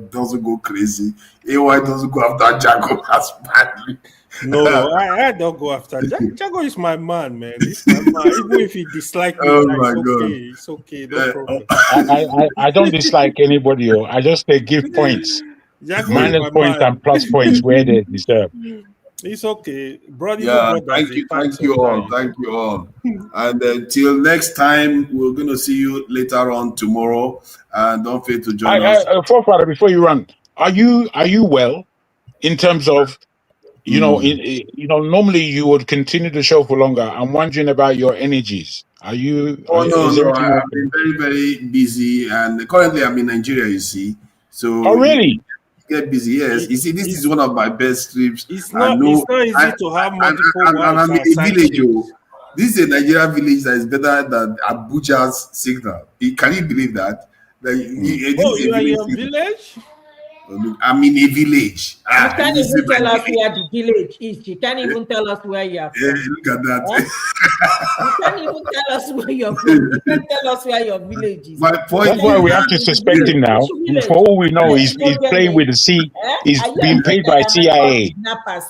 doesn't go crazy. AY doesn't go after Jago as badly. No, I don't go after Jago. Is my man, man. He's my man. Even if he dislikes me, it's okay. No problem. I don't dislike anybody. I just say give points. Minus points and plus points where they deserve. It's okay, brother. Yeah, thank you all. And until next time, we're going to see you later on tomorrow. And don't forget to join us. Forefather, before you run, are you well? In terms of, normally you would continue the show for longer. I'm wondering about your energies. Are you? No. I've been very, very busy, and currently I'm in Nigeria. You see, so. Oh, really? Get busy, yes. You see, this is one of my best trips. It's not easy to have multiple and I'm in a village. This is a Nigerian village that is better than Abuja's signal. Can you believe that? You are in your village? I'm in a village. You can't even tell us where the village is. You can't even tell us where you are from. Yeah, look at that. You can't even tell us where you're from. You can't tell us where your village is. My point That's why we have to suspect him now. For all we know, he's playing with the C. He's being paid by CIA.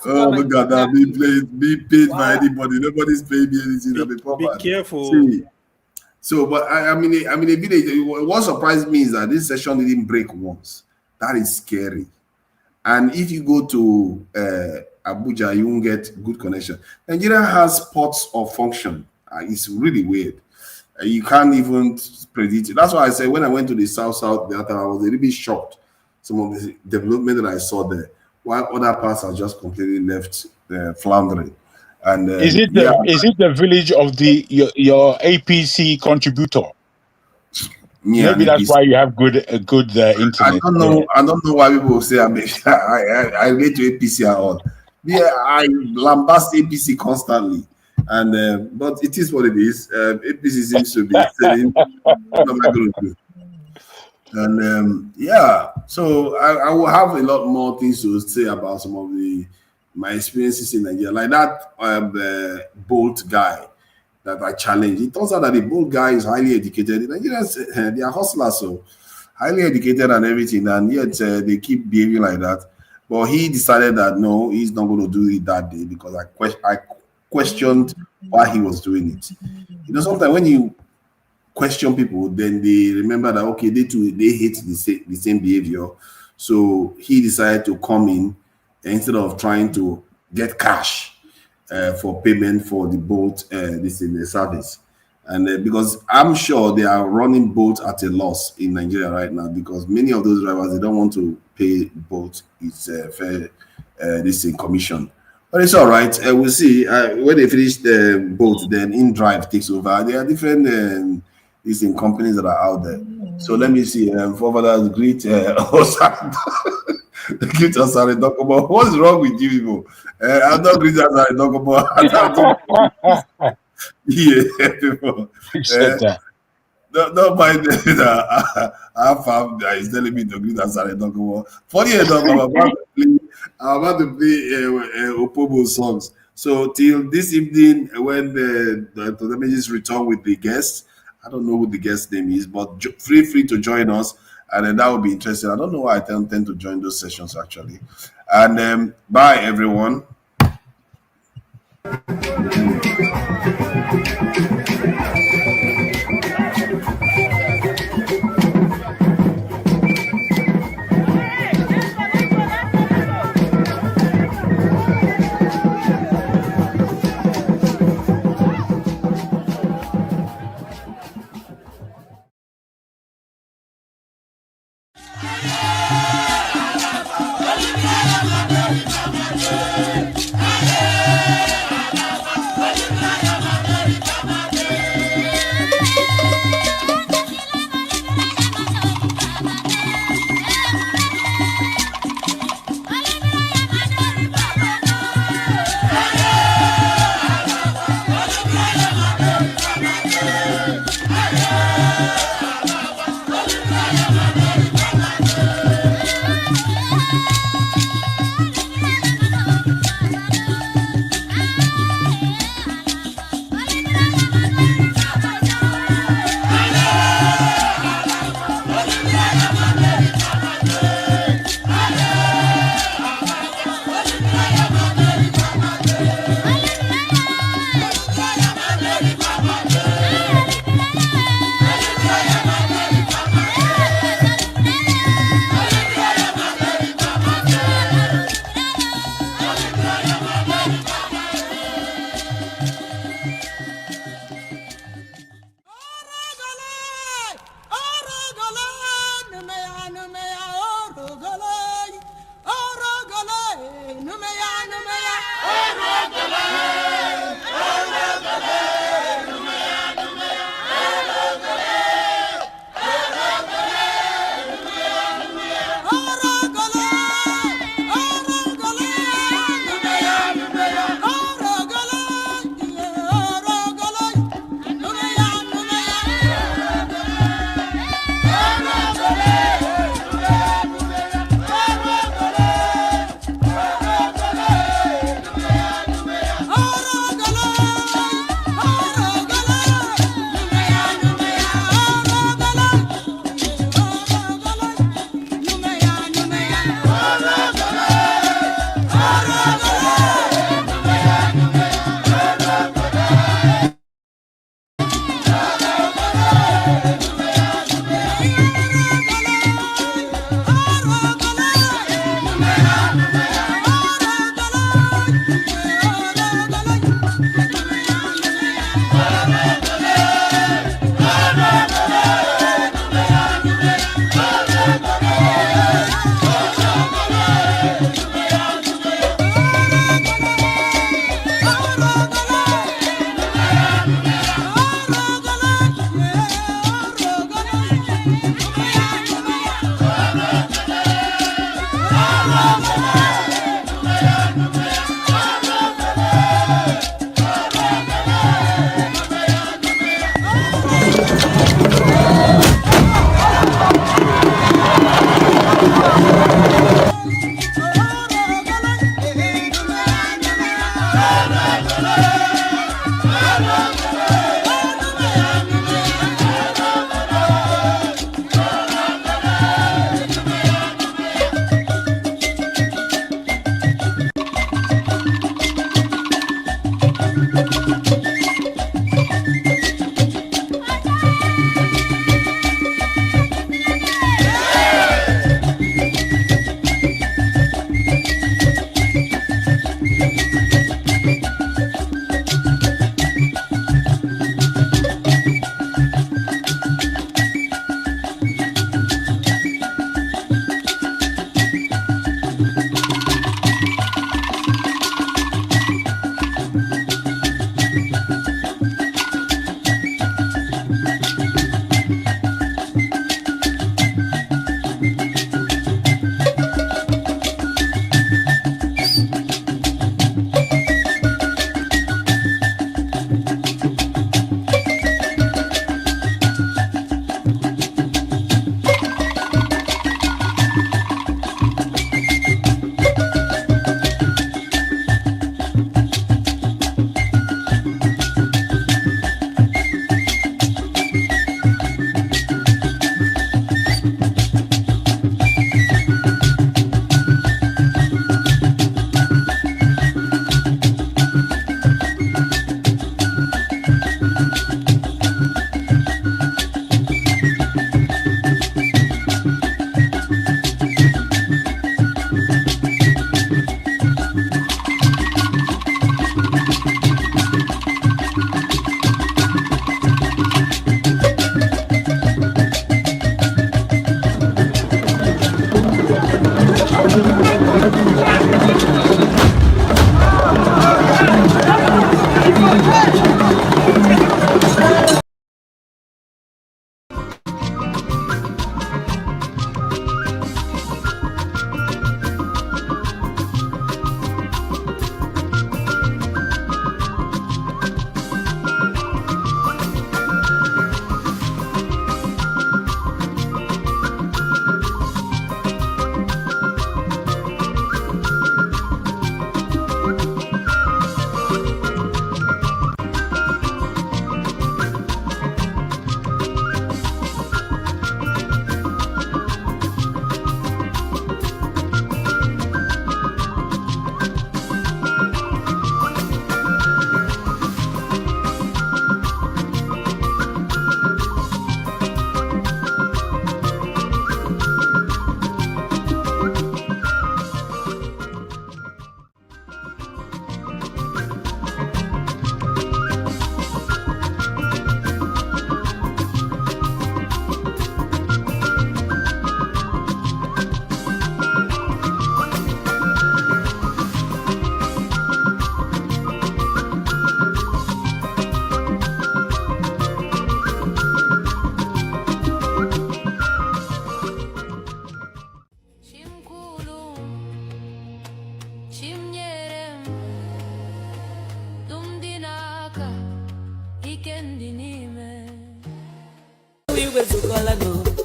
Oh my God, I'm being paid by anybody. Nobody's paying me anything. Be careful. See. So, but I mean, a village. What surprised me is that this session didn't break once. That is scary. And if you go to Abuja, you won't get good connection. Nigeria has ports of function. It's really weird. You can't even predict it. That's why I said when I went to the south, I was a little bit shocked. Some of the development that I saw there, while other parts are just completely left floundering. And is it the village of your APC contributor? Maybe that's why you have good internet. I don't know why people say I relate to APC at all. Yeah, I lambast APC constantly, and but it is what it is. APC seems to be saying, "What am I going to do?" And yeah, so I will have a lot more things to say about some of my experiences in Nigeria, like that Bolt guy that I challenged. It turns out that the Bolt guy is highly educated. Nigerians, they are hustlers, so highly educated and everything, and yet they keep behaving like that. But he decided that no, he's not going to do it that day because I questioned why he was doing it. You know, sometimes when you question people, then they remember that okay, they hate the same behavior. So he decided to come in instead of trying to get cash for payment for the Bolt this in the service. And because I'm sure they are running Bolt at a loss in Nigeria right now because many of those drivers, they don't want to pay Bolt its fair this in commission. But it's all right. We'll see. When they finish the Bolt, then InDrive takes over. There are different these in companies that are out there. So let me see. For others, greet greet Asare Dokubo. What's wrong with you people? I'm not greet Asare Dokubo. Yeah, people. Don't mind our fam that is telling me to greet Asare Dokubo. Funny enough, I'm about to play Opobo songs. So till this evening, when the damages return with the guests, I don't know who the guest name is, but feel free to join us, and then that would be interesting. I don't know why I tend to join those sessions actually. And bye everyone.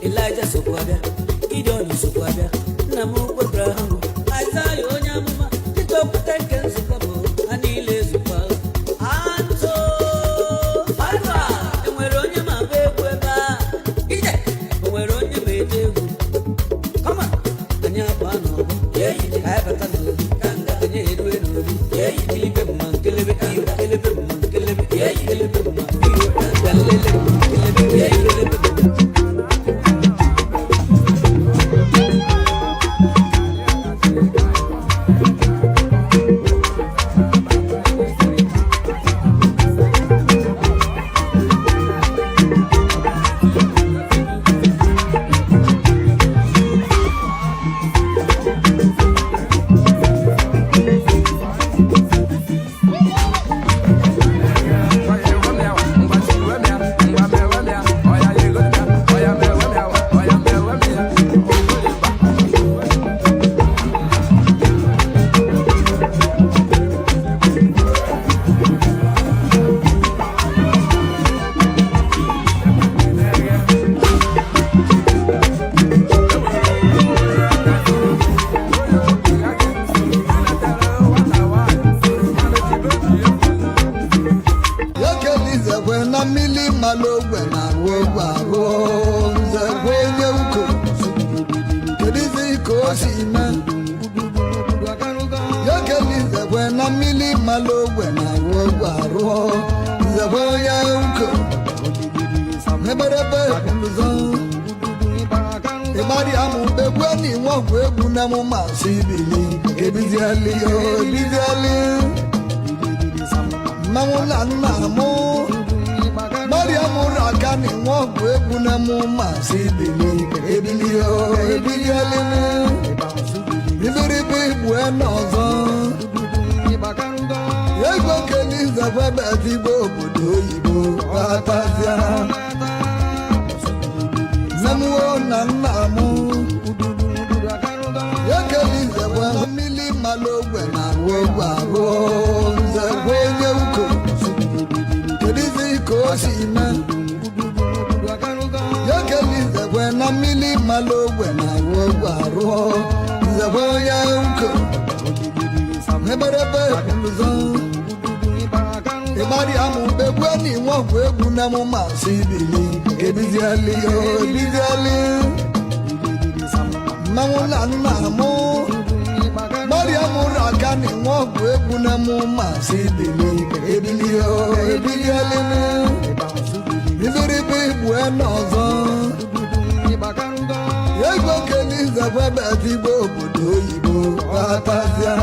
Elijah Sokwabia, Gideon Sokwabia, Namu Abraham, Isaiah Onyamuma, Tito Patenken Sukabo, Anile Supa, Anto, Alva, and we're on your map, we're on your baby. Come on, and your pano, yeah, you have a canoe, and you yeah, you live a monk, live a monk, yeah, you live a monk, yeah, you live a malogwe na wogwaro nze kwenye uko kedizi kosi na yokelize kwena mili malogwe na wogwaro nze kwenye uko neberebe kuluzo ibari amu begweni wogwe egwu na mu masibili kebizi ali yo ebizi ali Mamula namu Mariamu rakani wogu egwu na mu masibili ebilio ebilialini ibiribi bueno zo yego keliza baba tibo obodo oyibo patazia namu na namu yekeliza bwa mili malogwe na wogu aro kwenye uko kedizi kosi na yekelize kwena mili malogwe na wogwaro nze kwenye uko neberebe kuluzo ibari amu begweni wogwe egwu na mu masibili kebizi ali yo ebizi ali mamula namu Mariamu rakani wogu egwu na mu masibili ebilio ebilialini ibiribi bueno zo yego keliza baba tibo obodo oyibo patazia